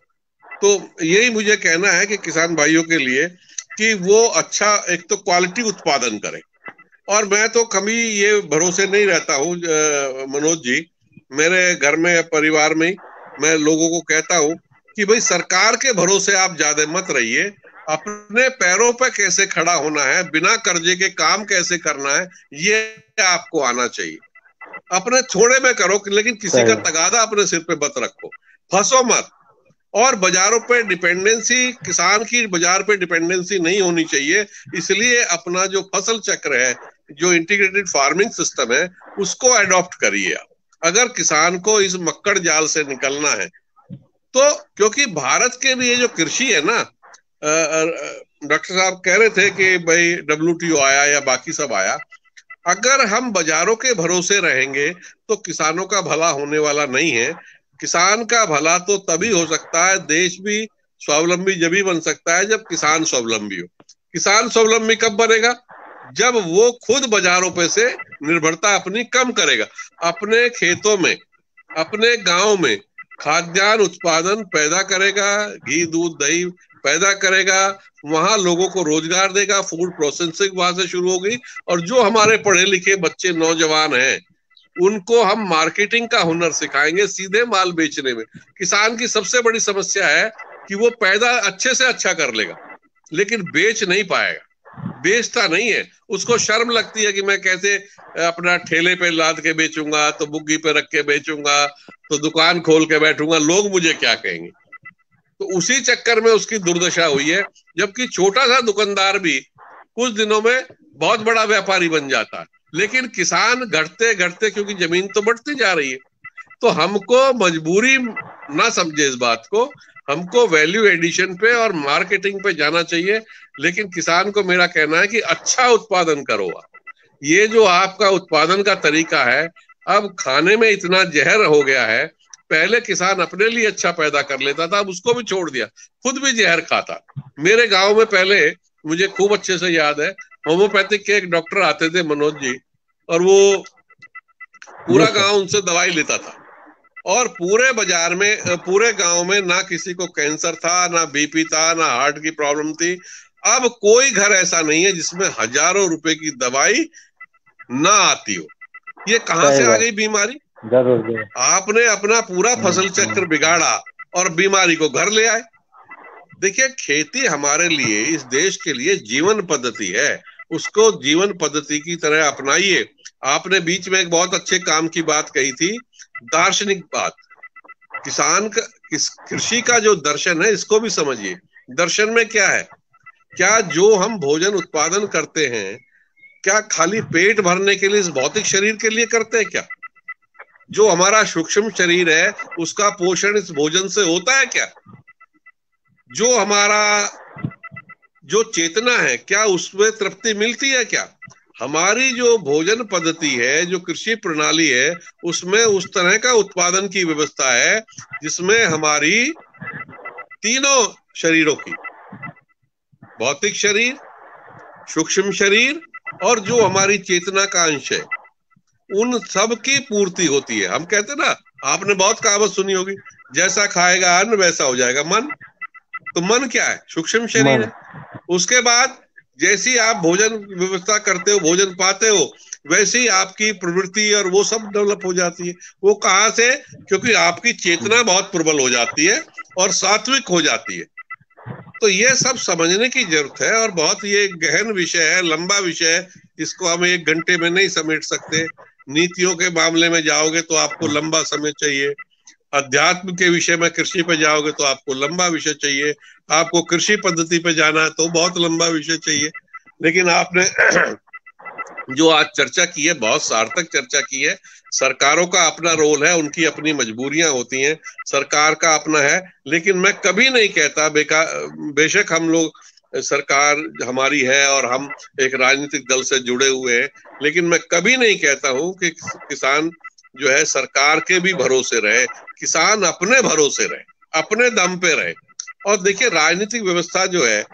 तो यही मुझे कहना है कि किसान भाइयों के लिए कि वो अच्छा एक तो क्वालिटी उत्पादन करें। और मैं तो कभी ये भरोसे नहीं रहता हूँ मनोज जी, मेरे घर में परिवार में मैं लोगों को कहता हूँ कि भाई सरकार के भरोसे आप ज्यादा मत रहिए, अपने पैरों पे कैसे खड़ा होना है, बिना कर्जे के काम कैसे करना है, ये आपको आना चाहिए। अपने थोड़े में करो, लेकिन किसी का तगादा अपने सिर पे मत रखो, फंसो मत। और बाजारों पे डिपेंडेंसी, किसान की बाजार पे डिपेंडेंसी नहीं होनी चाहिए। इसलिए अपना जो फसल चक्र है, जो इंटीग्रेटेड फार्मिंग सिस्टम है, उसको अडॉप्ट करिए आप, अगर किसान को इस मक्कड़ जाल से निकलना है तो। क्योंकि भारत के लिए जो कृषि है ना, डॉक्टर साहब कह रहे थे कि भाई WTO आया या बाकी सब आया, अगर हम बाजारों के भरोसे रहेंगे तो किसानों का भला होने वाला नहीं है। किसान का भला तो तभी हो सकता है, देश भी स्वावलंबी जब ही बन सकता है जब किसान स्वावलंबी हो। किसान स्वावलंबी कब बनेगा? जब वो खुद बाजारों पे से निर्भरता अपनी कम करेगा, अपने खेतों में, अपने गांव में खाद्यान्न उत्पादन पैदा करेगा, घी दूध दही पैदा करेगा, वहां लोगों को रोजगार देगा, फूड प्रोसेसिंग वहां से शुरू होगी। और जो हमारे पढ़े लिखे बच्चे नौजवान हैं, उनको हम मार्केटिंग का हुनर सिखाएंगे, सीधे माल बेचने में। किसान की सबसे बड़ी समस्या है कि वो पैदा अच्छे से अच्छा कर लेगा, लेकिन बेच नहीं पाएगा, बेचता नहीं है। उसको शर्म लगती है कि मैं कैसे अपना ठेले पे लाद के बेचूंगा, तो बुग्गी पे रख के बेचूंगा, तो दुकान खोल के बैठूंगा, लोग मुझे क्या कहेंगे। तो उसी चक्कर में उसकी दुर्दशा हुई है। जबकि छोटा सा दुकानदार भी कुछ दिनों में बहुत बड़ा व्यापारी बन जाता है। लेकिन किसान घटते घटते, क्योंकि जमीन तो बढ़ती जा रही है, तो हमको मजबूरी ना समझे इस बात को, हमको वैल्यू एडिशन पे और मार्केटिंग पे जाना चाहिए। लेकिन किसान को मेरा कहना है कि अच्छा उत्पादन करो। ये जो आपका उत्पादन का तरीका है, अब खाने में इतना जहर हो गया है। पहले किसान अपने लिए अच्छा पैदा कर लेता था, अब उसको भी छोड़ दिया, खुद भी जहर खाता। मेरे गांव में पहले, मुझे खूब अच्छे से याद है, होम्योपैथिक के एक डॉक्टर आते थे, मनोज जी, और वो पूरा गांव उनसे दवाई लेता था। और पूरे बाजार में, पूरे गांव में ना किसी को कैंसर था, ना बीपी था, ना हार्ट की प्रॉब्लम थी। अब कोई घर ऐसा नहीं है जिसमें हजारों रुपए की दवाई ना आती हो। ये कहां से आ गई बीमारी? जरूर। आपने अपना पूरा फसल चक्र बिगाड़ा और बीमारी को घर ले आए। देखिए, खेती हमारे लिए, इस देश के लिए जीवन पद्धति है। उसको जीवन पद्धति की तरह अपनाइए। आपने बीच में एक बहुत अच्छे काम की बात कही थी, दार्शनिक बात। किसान का, कृषि का जो दर्शन है, इसको भी समझिए। दर्शन में क्या है? क्या जो हम भोजन उत्पादन करते हैं, क्या खाली पेट भरने के लिए, इस भौतिक शरीर के लिए करते हैं क्या? जो हमारा सूक्ष्म शरीर है, उसका पोषण इस भोजन से होता है क्या? जो हमारा जो चेतना है, क्या उसमें तृप्ति मिलती है क्या? हमारी जो भोजन पद्धति है, जो कृषि प्रणाली है, उसमें उस तरह का उत्पादन की व्यवस्था है जिसमें हमारी तीनों शरीरों की, भौतिक शरीर, सूक्ष्म शरीर और जो हमारी चेतना का अंश है, उन सब की पूर्ति होती है। हम कहते ना, आपने बहुत कहावत सुनी होगी, जैसा खाएगा अन्न वैसा हो जाएगा मन। तो मन क्या है? सूक्ष्म शरीर है। उसके बाद जैसी आप भोजन व्यवस्था करते हो, भोजन पाते हो, वैसे ही आपकी प्रवृत्ति और वो सब डेवलप हो जाती है। वो कहां से? क्योंकि आपकी चेतना बहुत प्रबल हो जाती है और सात्विक हो जाती है। तो ये सब समझने की जरूरत है, और बहुत ये गहन विषय है, लंबा विषय है। इसको हम एक घंटे में नहीं समेट सकते। नीतियों के मामले में जाओगे तो आपको लंबा समय चाहिए। अध्यात्म के विषय में कृषि पे जाओगे तो आपको लंबा विषय चाहिए। आपको कृषि पद्धति पे जाना है तो बहुत लंबा विषय चाहिए। लेकिन आपने जो आज चर्चा की है, बहुत सार्थक चर्चा की है। सरकारों का अपना रोल है, उनकी अपनी मजबूरियां होती हैं, सरकार का अपना है। लेकिन मैं कभी नहीं कहता, बेशक हम लोग, सरकार हमारी है और हम एक राजनीतिक दल से जुड़े हुए हैं, लेकिन मैं कभी नहीं कहता हूं कि किसान जो है सरकार के भी भरोसे रहे। किसान अपने भरोसे रहे, अपने दम पे रहे। और देखिए, राजनीतिक व्यवस्था जो है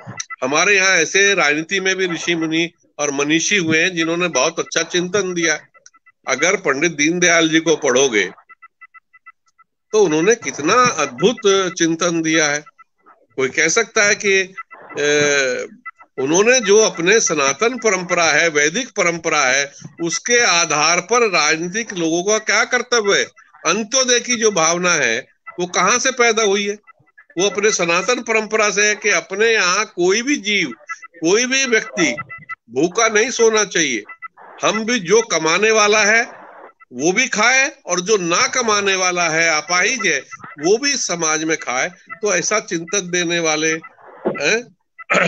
हमारे यहाँ, ऐसे राजनीति में भी ऋषि मुनि और मनीषी हुए हैं जिन्होंने बहुत अच्छा चिंतन दिया। अगर पंडित दीनदयाल जी को पढ़ोगे तो उन्होंने कितना अद्भुत चिंतन दिया है। कोई कह सकता है कि उन्होंने जो अपने सनातन परंपरा है, वैदिक परंपरा है, उसके आधार पर राजनीतिक लोगों का क्या कर्तव्य है? अंत्योदय की जो भावना है वो कहां से पैदा हुई है? वो अपने सनातन परंपरा से है कि अपने यहाँ कोई भी जीव, कोई भी व्यक्ति भूखा नहीं सोना चाहिए। हम भी, जो कमाने वाला है वो भी खाए, और जो ना कमाने वाला है, अपाहिज है, वो भी समाज में खाए। तो ऐसा चिंतन देने वाले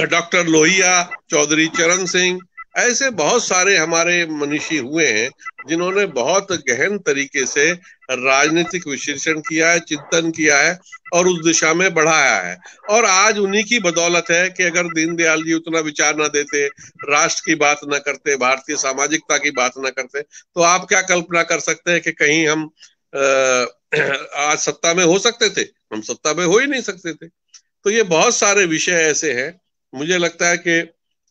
डॉक्टर लोहिया, चौधरी चरण सिंह, ऐसे बहुत सारे हमारे मनीषी हुए हैं जिन्होंने बहुत गहन तरीके से राजनीतिक विश्लेषण किया है, चिंतन किया है और उस दिशा में बढ़ाया है। और आज उन्हीं की बदौलत है कि अगर दीनदयाल जी उतना विचार ना देते, राष्ट्र की बात ना करते, भारतीय सामाजिकता की बात ना करते, तो आप क्या कल्पना कर सकते हैं कि कहीं हम आज सत्ता में हो सकते थे? हम सत्ता में हो ही नहीं सकते थे। तो ये बहुत सारे विषय ऐसे हैं। मुझे लगता है कि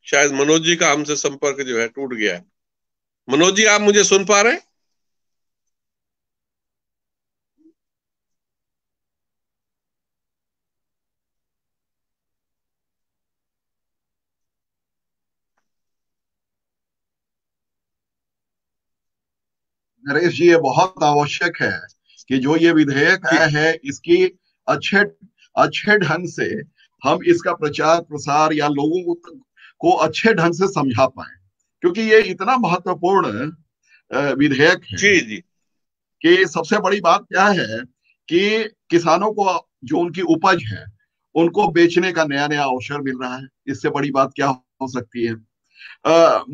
शायद मनोज जी का हमसे संपर्क जो है टूट गया है। मनोज जी, आप मुझे सुन पा रहे हैं? नरेश जी, ये बहुत आवश्यक है कि जो ये विधेयक आया है, इसकी अच्छे अच्छे ढंग से हम इसका प्रचार प्रसार या लोगों को अच्छे ढंग से समझा पाए, क्योंकि ये इतना महत्वपूर्ण विधेयक है जी जी कि सबसे बड़ी बात क्या है कि किसानों को जो उनकी उपज है उनको बेचने का नया नया अवसर मिल रहा है। इससे बड़ी बात क्या हो सकती है।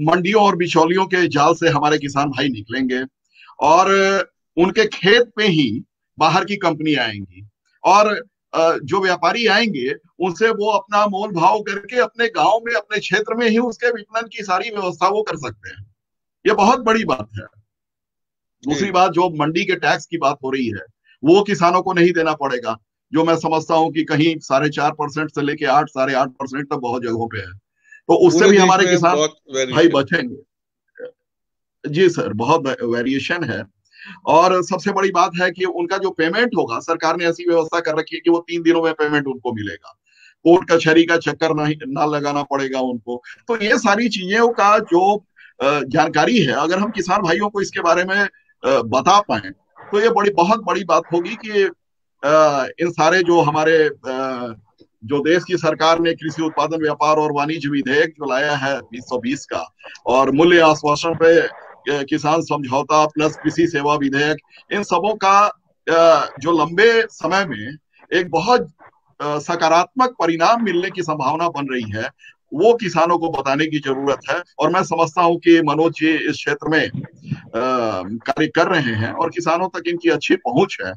मंडियों और बिचौलियों के जाल से हमारे किसान भाई निकलेंगे और उनके खेत पे ही बाहर की कंपनी आएंगी और जो व्यापारी आएंगे उनसे वो अपना मोल भाव करके अपने गांव में अपने क्षेत्र में ही उसके विपणन की सारी व्यवस्था वो कर सकते हैं। ये बहुत बड़ी बात है। दूसरी बात, जो मंडी के टैक्स की बात हो रही है वो किसानों को नहीं देना पड़ेगा, जो मैं समझता हूँ कि कहीं 4.5% से लेके 8-8.5% तक बहुत जगहों पे है। तो उससे पूरे भी देश हमारे में किसान बहुत भाई वेरिएशन। बचेंगे। जी सर, बहुत वेरिएशन है। और सबसे बड़ी बात है कि उनका जो पेमेंट होगा, सरकार ने ऐसी व्यवस्था कर रखी है कि वो 3 दिनों में पेमेंट उनको मिलेगा, कोर्ट कचहरी का चक्कर नहीं ना लगाना पड़ेगा उनको। तो ये सारी चीजों का जो जानकारी है, अगर हम किसान भाइयों को इसके बारे में बता पाए तो ये बहुत बड़ी बात होगी कि इन सारे जो हमारे जो देश की सरकार ने कृषि उत्पादन व्यापार और वाणिज्य विधेयक जो लाया है 2020 का, और मूल्य आश्वासन पे किसान समझौता प्लस कृषि सेवा विधेयक, इन सबों का जो लंबे समय में एक बहुत सकारात्मक परिणाम मिलने की संभावना बन रही है, वो किसानों को बताने की जरूरत है। और मैं समझता हूं कि मनोज जी इस क्षेत्र में कार्य कर रहे हैं और किसानों तक इनकी अच्छी पहुंच है।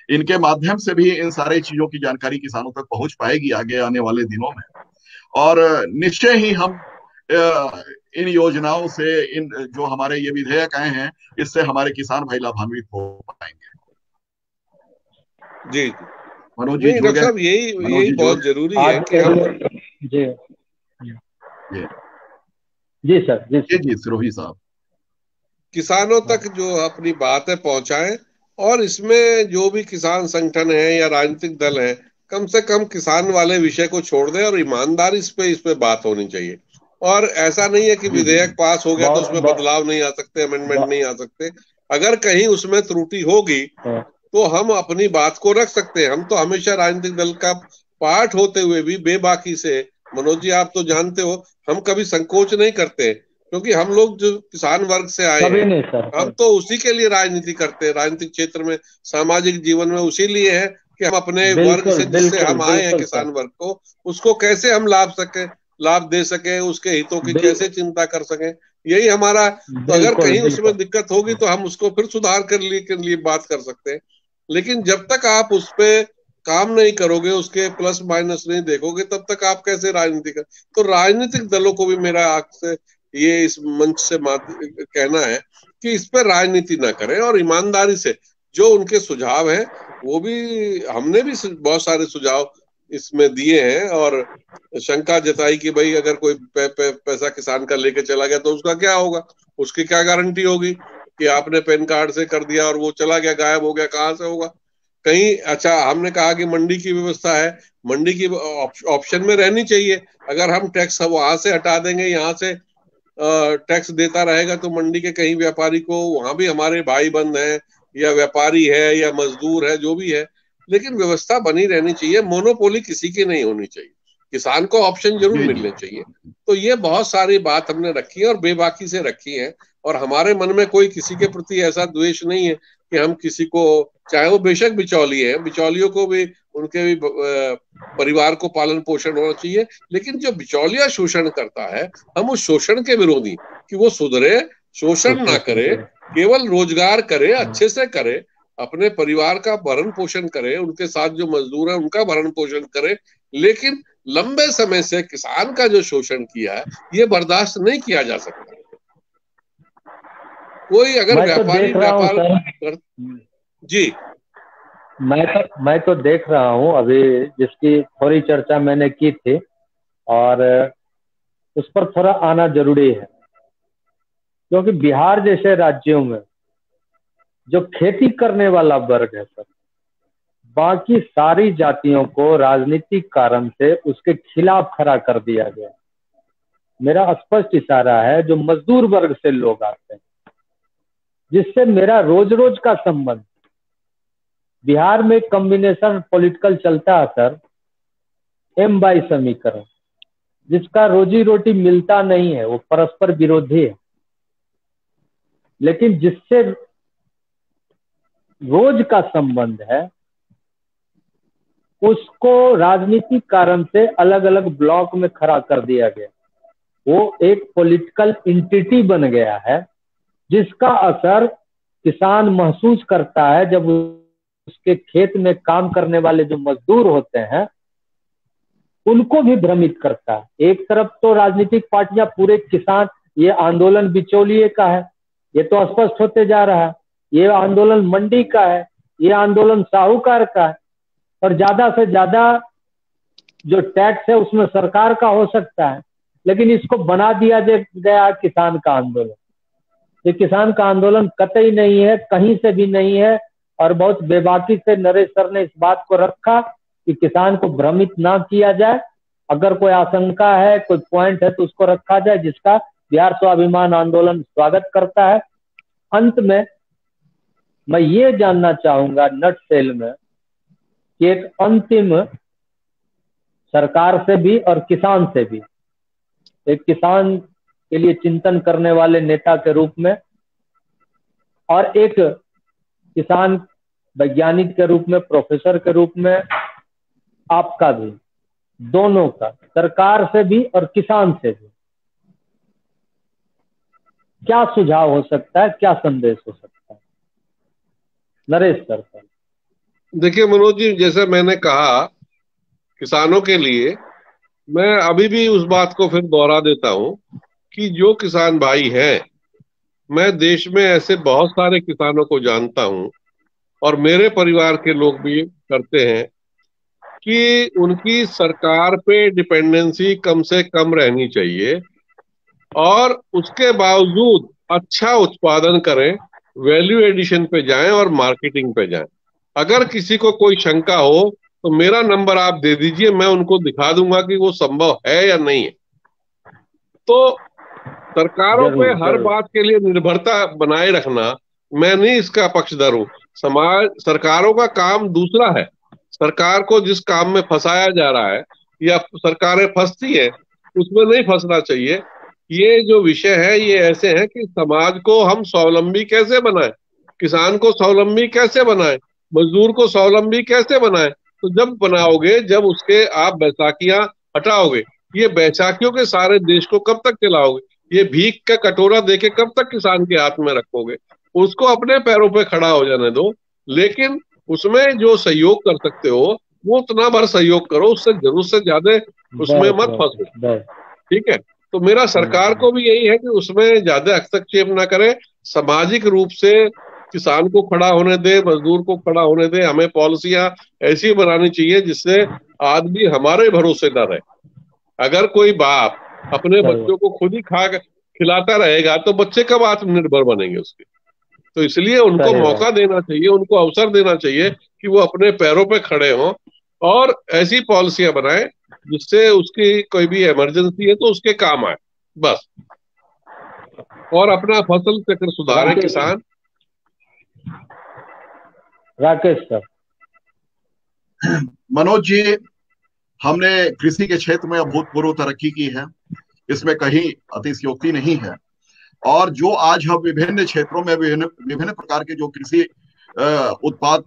इनके माध्यम से भी इन सारे चीजों की जानकारी किसानों तक पहुंच पाएगी आगे आने वाले दिनों में। और निश्चय ही हम इन योजनाओं से, इन जो हमारे ये विधेयक आए हैं, इससे हमारे किसान भाई लाभान्वित हो पाएंगे। जी मनोज जी नहीं जुड़ डॉक्टर गए? साहब, यही मनोज यही जी जुड़ बहुत जरूरी है आज कि हम। जी जी जी सर, जी जी सर। जी सिरोही साहब। किसानों तक जो अपनी बातें पहुंचाएं, और इसमें जो भी किसान संगठन है या राजनीतिक दल है, कम से कम किसान वाले विषय को छोड़ दें और ईमानदारी इस पे बात होनी चाहिए। और ऐसा नहीं है कि जी जी विधेयक पास हो गया तो बहुत उसमें बहुत बदलाव नहीं आ सकते, अमेंडमेंट बहुत- नहीं आ सकते। अगर कहीं उसमें त्रुटि होगी हाँ, तो हम अपनी बात को रख सकते हैं। हम तो हमेशा राजनीतिक दल का पार्ट होते हुए भी बेबाकी से, मनोज जी आप तो जानते हो, हम कभी संकोच नहीं करते, क्योंकि हम लोग जो किसान वर्ग से आए कभी हैं, नहीं सर। हम तो उसी के लिए राजनीति करते हैं, राजनीतिक क्षेत्र में, सामाजिक जीवन में उसी लिए है कि हम अपने वर्ग बिल्कुल से, जिससे बिल्कुल हम आए हैं बिल्कुल सर। किसान वर्ग को, उसको कैसे हम लाभ दे सके, उसके हितों की बिल, कैसे चिंता कर सके, यही हमारा। तो अगर बिल्कुल कहीं उसमें बिल्कुल। दिक्कत होगी तो हम उसको फिर सुधार के लिए बात कर सकते हैं। लेकिन जब तक आप उस पे काम नहीं करोगे, उसके प्लस माइनस नहीं देखोगे, तब तक आप कैसे राजनीति कर। तो राजनीतिक दलों को भी मेरा आपसे ये इस मंच से कहना है कि इस पर राजनीति ना करें और ईमानदारी से जो उनके सुझाव हैं, वो भी, हमने भी बहुत सारे सुझाव इसमें दिए हैं। और शंका जताई कि भाई अगर कोई पैसा किसान का लेके चला गया तो उसका क्या होगा, उसकी क्या गारंटी होगी कि आपने पैन कार्ड से कर दिया और वो चला गया, गायब हो गया, कहाँ से होगा कहीं। अच्छा, हमने कहा कि मंडी की व्यवस्था है, मंडी की ऑप्शन में रहनी चाहिए। अगर हम टैक्स वहां से हटा देंगे, यहाँ से टैक्स देता रहेगा, तो मंडी के कहीं व्यापारी को, वहां भी हमारे भाई बंद है या व्यापारी है या मजदूर है, जो भी है, लेकिन व्यवस्था बनी रहनी चाहिए। मोनोपोली किसी की नहीं होनी चाहिए, किसान को ऑप्शन जरूर जी जी मिलने चाहिए। तो ये बहुत सारी बात हमने रखी है और बेबाकी से रखी है। और हमारे मन में कोई किसी के प्रति ऐसा द्वेष नहीं है कि हम किसी को, चाहे वो बेशक बिचौलिए हैं, बिचौलियों को भी, उनके भी परिवार को पालन पोषण होना चाहिए। लेकिन जो बिचौलिया शोषण करता है, हम उस शोषण के विरोधी, कि वो सुधरे, शोषण ना करे, केवल रोजगार करे, अच्छे से करे, अपने परिवार का भरण पोषण करे, उनके साथ जो मजदूर है उनका भरण पोषण करे। लेकिन लंबे समय से किसान का जो शोषण किया है, ये बर्दाश्त नहीं किया जा सकता। कोई अगर मैं तो व्यापारी देख रहा हूँ व्यापार सर। कर, जी मैं तो देख रहा हूँ अभी, जिसकी थोड़ी चर्चा मैंने की थी, और उस पर थोड़ा आना जरूरी है, क्योंकि बिहार जैसे राज्यों में जो खेती करने वाला वर्ग है सर, बाकी सारी जातियों को राजनीतिक कारण से उसके खिलाफ खड़ा कर दिया गया। मेरा स्पष्ट इशारा है, जो मजदूर वर्ग से लोग आते हैं, जिससे मेरा रोज रोज का संबंध, बिहार में कॉम्बिनेशन पॉलिटिकल चलता है सर। एम बाई समीकरण, जिसका रोजी रोटी मिलता नहीं है, वो परस्पर विरोधी है, लेकिन जिससे रोज का संबंध है उसको राजनीतिक कारण से अलग अलग ब्लॉक में खड़ा कर दिया गया। वो एक पॉलिटिकल एंटिटी बन गया है जिसका असर किसान महसूस करता है जब उसके खेत में काम करने वाले जो मजदूर होते हैं उनको भी भ्रमित करता है। एक तरफ तो राजनीतिक पार्टियां पूरे किसान, ये आंदोलन बिचौलिए का है, ये तो स्पष्ट होते जा रहा है, ये आंदोलन मंडी का है, ये आंदोलन साहूकार का है, और ज्यादा से ज्यादा जो टैक्स है उसमें सरकार का हो सकता है, लेकिन इसको बना दिया गया किसान का आंदोलन। ये किसान का आंदोलन कतई नहीं है, कहीं से भी नहीं है, और बहुत बेबाकी से नरेश सर ने इस बात को रखा कि किसान को भ्रमित ना किया जाए। अगर कोई आशंका है, कोई पॉइंट है तो उसको रखा जाए, जिसका बिहार स्वाभिमान आंदोलन स्वागत करता है। अंत में मैं ये जानना चाहूंगा नटसेल में कि एक अंतिम सरकार से भी और किसान से भी, एक किसान के लिए चिंतन करने वाले नेता के रूप में और एक किसान वैज्ञानिक के रूप में, प्रोफेसर के रूप में, आपका भी, दोनों का, सरकार से भी और किसान से भी क्या सुझाव हो सकता है, क्या संदेश हो सकता है? नरेश सर। देखिए मनोज जी, जैसे मैंने कहा किसानों के लिए, मैं अभी भी उस बात को फिर दोहरा देता हूं कि जो किसान भाई हैं, मैं देश में ऐसे बहुत सारे किसानों को जानता हूं और मेरे परिवार के लोग भी करते हैं कि उनकी सरकार पे डिपेंडेंसी कम से कम रहनी चाहिए और उसके बावजूद अच्छा उत्पादन करें, वैल्यू एडिशन पे जाएं और मार्केटिंग पे जाएं। अगर किसी को कोई शंका हो तो मेरा नंबर आप दे दीजिए, मैं उनको दिखा दूंगा कि वो संभव है या नहीं है। तो सरकारों पे हर बात के लिए निर्भरता बनाए रखना, मैं नहीं इसका पक्षधर हूं। सरकारों का काम दूसरा है। सरकार को जिस काम में फंसाया जा रहा है या सरकारें फंसती है उसमें नहीं फंसना चाहिए। ये जो विषय है ये ऐसे है कि समाज को हम स्वावलंबी कैसे बनाएं, किसान को स्वावलंबी कैसे बनाएं, मजदूर को स्वावलंबी कैसे बनाएं। तो जब बनाओगे, जब उसके आप बैसाखियां हटाओगे, ये बैसाखियों के सारे देश को कब तक चलाओगे? ये भीख का कटोरा देके कब तक किसान के हाथ में रखोगे? उसको अपने पैरों पे खड़ा हो जाने दो, लेकिन उसमें जो सहयोग कर सकते हो वो उतना भर सहयोग करो, उससे जरूरत से ज्यादा उसमें मत फंसो। ठीक है, तो मेरा सरकार को भी यही है कि उसमें ज्यादा हस्तक्षेप ना करे, सामाजिक रूप से किसान को खड़ा होने दे, मजदूर को खड़ा होने दे। हमें पॉलिसियां ऐसी बनानी चाहिए जिससे आदमी हमारे भरोसे न रहे। अगर कोई बाप अपने बच्चों को खुद ही खिलाता रहेगा तो बच्चे कब आत्मनिर्भर बनेंगे उसके? तो इसलिए उनको मौका देना चाहिए, उनको अवसर देना चाहिए कि वो अपने पैरों पे खड़े हों और ऐसी पॉलिसियां बनाएं जिससे उसकी कोई भी इमरजेंसी है तो उसके काम आए, बस। और अपना फसल चक्र सुधारे किसान। राकेश सर। मनोज जी, हमने कृषि के क्षेत्र में अभूतपूर्व तरक्की की है, इसमें कहीं अतिशयोक्ति नहीं है। और जो आज हम विभिन्न क्षेत्रों में विभिन्न प्रकार के जो कृषि उत्पाद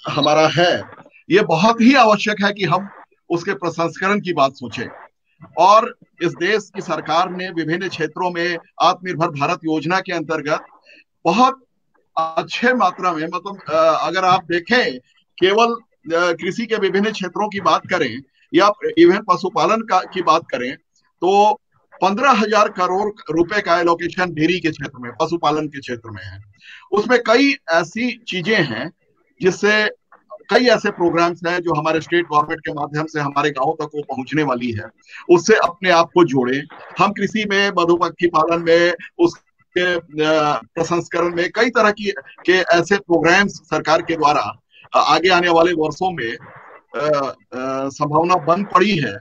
हमारा है, ये बहुत ही आवश्यक है कि हम उसके प्रसंस्करण की बात सोचें। और इस देश की सरकार ने विभिन्न क्षेत्रों में आत्मनिर्भर भारत योजना के अंतर्गत बहुत अच्छे मात्रा में, मतलब अगर आप देखें, केवल कृषि के विभिन्न क्षेत्रों की बात करें या इवन पशुपालन की बात करें तो 15,000 करोड़ रुपए का एलोकेशन डेयरी के क्षेत्र में, पशुपालन के क्षेत्र में है। उसमें कई ऐसी चीजें हैं जिससे कई ऐसे प्रोग्राम्स हैं जो हमारे स्टेट गवर्नमेंट के माध्यम से हमारे गांवों तक वो पहुंचने वाली है। उससे अपने आप को जोड़े। हम कृषि में, मधुमक्खी पालन में, उसके प्रसंस्करण में कई तरह के ऐसे प्रोग्राम्स सरकार के द्वारा आगे आने वाले वर्षों में संभावना बन पड़ी है।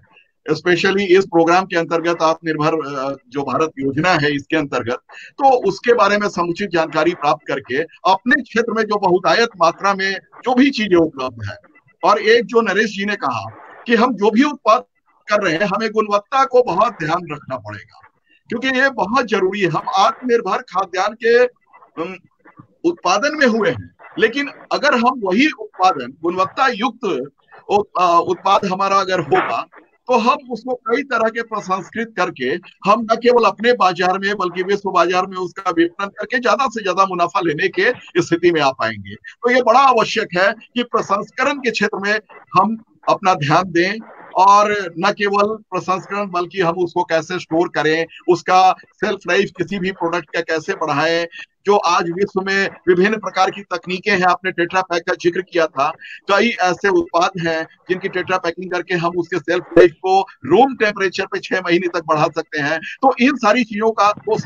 स्पेशली इस प्रोग्राम के अंतर्गत आत्मनिर्भर जो भारत योजना है, इसके अंतर्गत तो उसके बारे में समुचित जानकारी प्राप्त करके अपने क्षेत्र में जो बहुतायत मात्रा में जो भी चीजें उपलब्ध है। और एक जो नरेश जी ने कहा कि हम जो भी उत्पाद कर रहे हैं हमें गुणवत्ता को बहुत ध्यान रखना पड़ेगा, क्योंकि ये बहुत जरूरी है। हम आत्मनिर्भर खाद्यान्न के उत्पादन में हुए हैं, लेकिन अगर हम वही उत्पादन गुणवत्ता युक्त उत्पाद हमारा अगर होगा तो हम उसको कई तरह के प्रसंस्कृत करके हम न केवल अपने बाजार में बल्कि विश्व बाजार में उसका विपणन करके ज्यादा से ज्यादा मुनाफा लेने के स्थिति में आ पाएंगे। तो ये बड़ा आवश्यक है कि प्रसंस्करण के क्षेत्र में हम अपना ध्यान दें, और न केवल प्रसंस्करण बल्कि हम उसको कैसे स्टोर करें, उसका सेल्फ लाइफ किसी भी प्रोडक्ट का कैसे बढ़ाएं। जो आज विश्व में विभिन्न प्रकार की तकनीकें हैं, आपने टेट्रा पैक का जिक्र किया था, कई ऐसे उत्पाद हैं जिनकी टेट्रा पैकिंग करके हम उसके सेल्फ लाइफ को रूम टेम्परेचर पे 6 महीने तक बढ़ा सकते हैं। तो इन सारी चीजों का को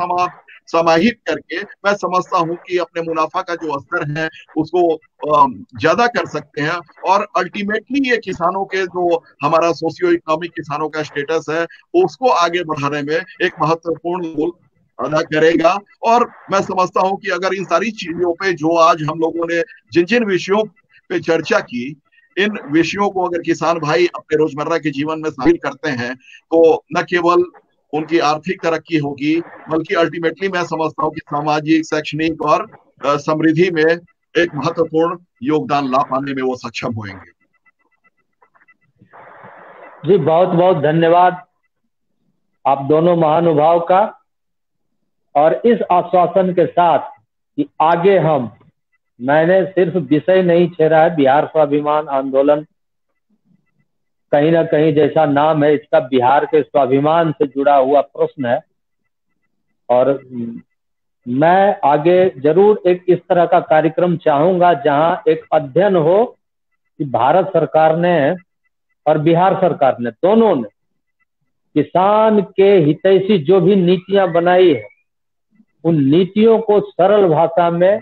समाहित करके मैं समझता हूं कि अपने मुनाफा का जो स्तर है उसको ज्यादा कर सकते हैं, और अल्टीमेटली ये किसानों के जो हमारा सोशियो इकोनॉमिक किसानों का स्टेटस है उसको आगे बढ़ाने में एक महत्वपूर्ण रोल अदा करेगा। और मैं समझता हूं कि अगर इन सारी चीजों पे जो आज हम लोगों ने जिन जिन विषयों पे चर्चा की, इन विषयों को अगर किसान भाई अपने रोजमर्रा के जीवन में शामिल करते हैं तो न केवल उनकी आर्थिक तरक्की होगी बल्कि अल्टीमेटली मैं समझता हूं कि सामाजिक, शैक्षणिक और समृद्धि में एक महत्वपूर्ण योगदान ला पाने में वो सक्षम होंगे। जी बहुत बहुत धन्यवाद आप दोनों महानुभाव का, और इस आश्वासन के साथ कि आगे मैंने सिर्फ विषय नहीं छेड़ा है, बिहार स्वाभिमान आंदोलन कहीं ना कहीं जैसा नाम है इसका बिहार के स्वाभिमान से जुड़ा हुआ प्रश्न है, और मैं आगे जरूर एक इस तरह का कार्यक्रम चाहूंगा जहां एक अध्ययन हो कि भारत सरकार ने और बिहार सरकार ने दोनों ने किसान के हितैषी जो भी नीतियां बनाई है उन नीतियों को सरल भाषा में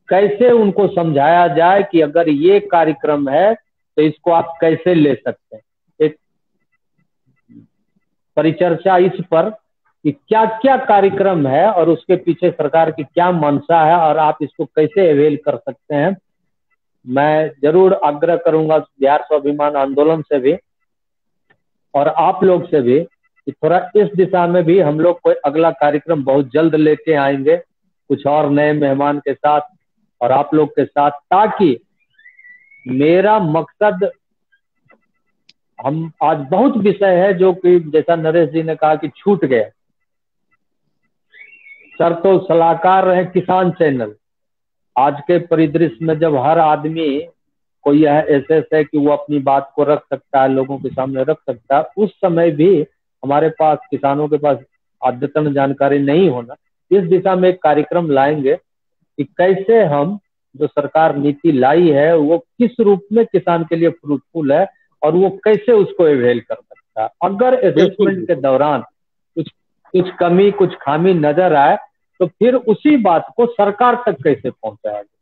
कैसे उनको समझाया जाए कि अगर ये कार्यक्रम है तो इसको आप कैसे ले सकते हैं। एक परिचर्चा इस पर कि क्या क्या कार्यक्रम है और उसके पीछे सरकार की क्या मंशा है और आप इसको कैसे अवेल कर सकते हैं, मैं जरूर आग्रह करूंगा बिहार स्वाभिमान आंदोलन से भी और आप लोग से भी कि थोड़ा इस दिशा में भी हम लोग कोई अगला कार्यक्रम बहुत जल्द लेके आएंगे कुछ और नए मेहमान के साथ और आप लोग के साथ, ताकि मेरा मकसद, हम आज बहुत विषय है जो कि जैसा नरेश जी ने कहा कि छूट गए, सर तो सलाहकार रहे किसान चैनल। आज के परिदृश्य में जब हर आदमी को यह एसेस है कि वो अपनी बात को रख सकता है, लोगों के सामने रख सकता है, उस समय भी हमारे पास किसानों के पास अद्यतन जानकारी नहीं होना, इस दिशा में एक कार्यक्रम लाएंगे कि कैसे हम जो सरकार नीति लाई है वो किस रूप में किसान के लिए फ्रूटफुल है और वो कैसे उसको अवेल कर सकता है। अगर असेसमेंट के दौरान कुछ कमी कुछ खामी नजर आए तो फिर उसी बात को सरकार तक कैसे पहुंचाया जाए।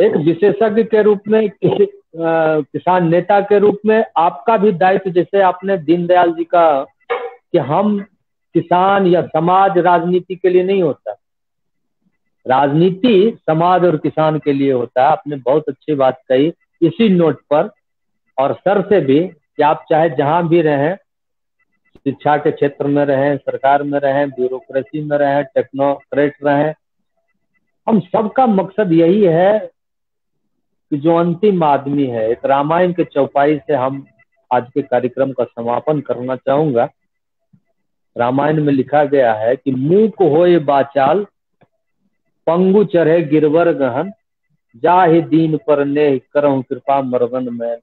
एक विशेषज्ञ के रूप में, किसान नेता के रूप में आपका भी दायित्व, जैसे आपने दीनदयाल जी का कि हम किसान या समाज राजनीति के लिए नहीं होता, राजनीति समाज और किसान के लिए होता है। आपने बहुत अच्छी बात कही इसी नोट पर, और सर से भी कि आप चाहे जहां भी रहें, शिक्षा के क्षेत्र में रहें, सरकार में रहें, ब्यूरोक्रेसी में रहें, टेक्नोक्रेट रहें, हम सबका मकसद यही है कि जो अंतिम आदमी है, एक रामायण के चौपाई से हम आज के कार्यक्रम का समापन करना चाहूंगा। रामायण में लिखा गया है कि मूक होए बाचाल, पंगु चढ़े गिरवर गहन, जाहि दीन पर नेह करऊं कृपा मरवन में।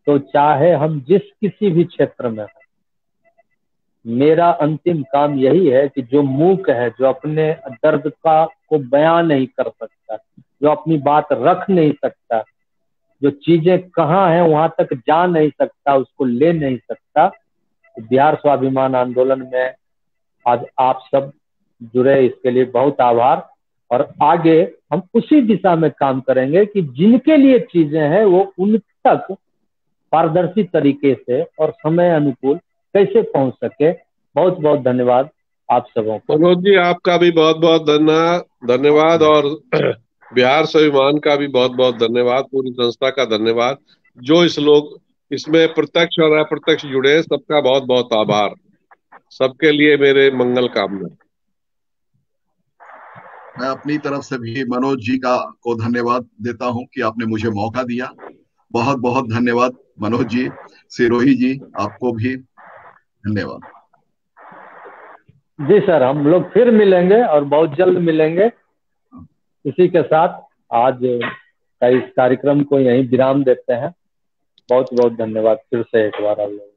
तो चाहे हम जिस किसी भी क्षेत्र में हैं, मेरा अंतिम काम यही है कि जो मूक है, जो अपने दर्द को बयां नहीं कर सकता, जो अपनी बात रख नहीं सकता, जो चीजें कहाँ हैं वहां तक जा नहीं सकता, उसको ले नहीं सकता, तो बिहार स्वाभिमान आंदोलन में आज आप सब जुड़े, इसके लिए बहुत आभार। और आगे हम उसी दिशा में काम करेंगे कि जिनके लिए चीजें हैं वो उन तक पारदर्शी तरीके से और समय अनुकूल कैसे पहुंच सके। बहुत बहुत धन्यवाद आप सबों को। मनोज जी आपका भी बहुत बहुत धन्यवाद, और बिहार स्वाभिमान का भी बहुत बहुत धन्यवाद, पूरी संस्था का धन्यवाद जो इस इसमें प्रत्यक्ष और अप्रत्यक्ष जुड़े हैं, सबका बहुत बहुत आभार। सबके लिए मेरे मंगल कामना। मैं अपनी तरफ से भी मनोज जी को धन्यवाद देता हूं कि आपने मुझे मौका दिया। बहुत बहुत धन्यवाद मनोज जी। सिरोही जी, आपको भी धन्यवाद। जी सर, हम लोग फिर मिलेंगे और बहुत जल्द मिलेंगे। इसी के साथ आज का इस कार्यक्रम को यहीं विराम देते हैं। बहुत बहुत धन्यवाद फिर से एक बार आप लोग।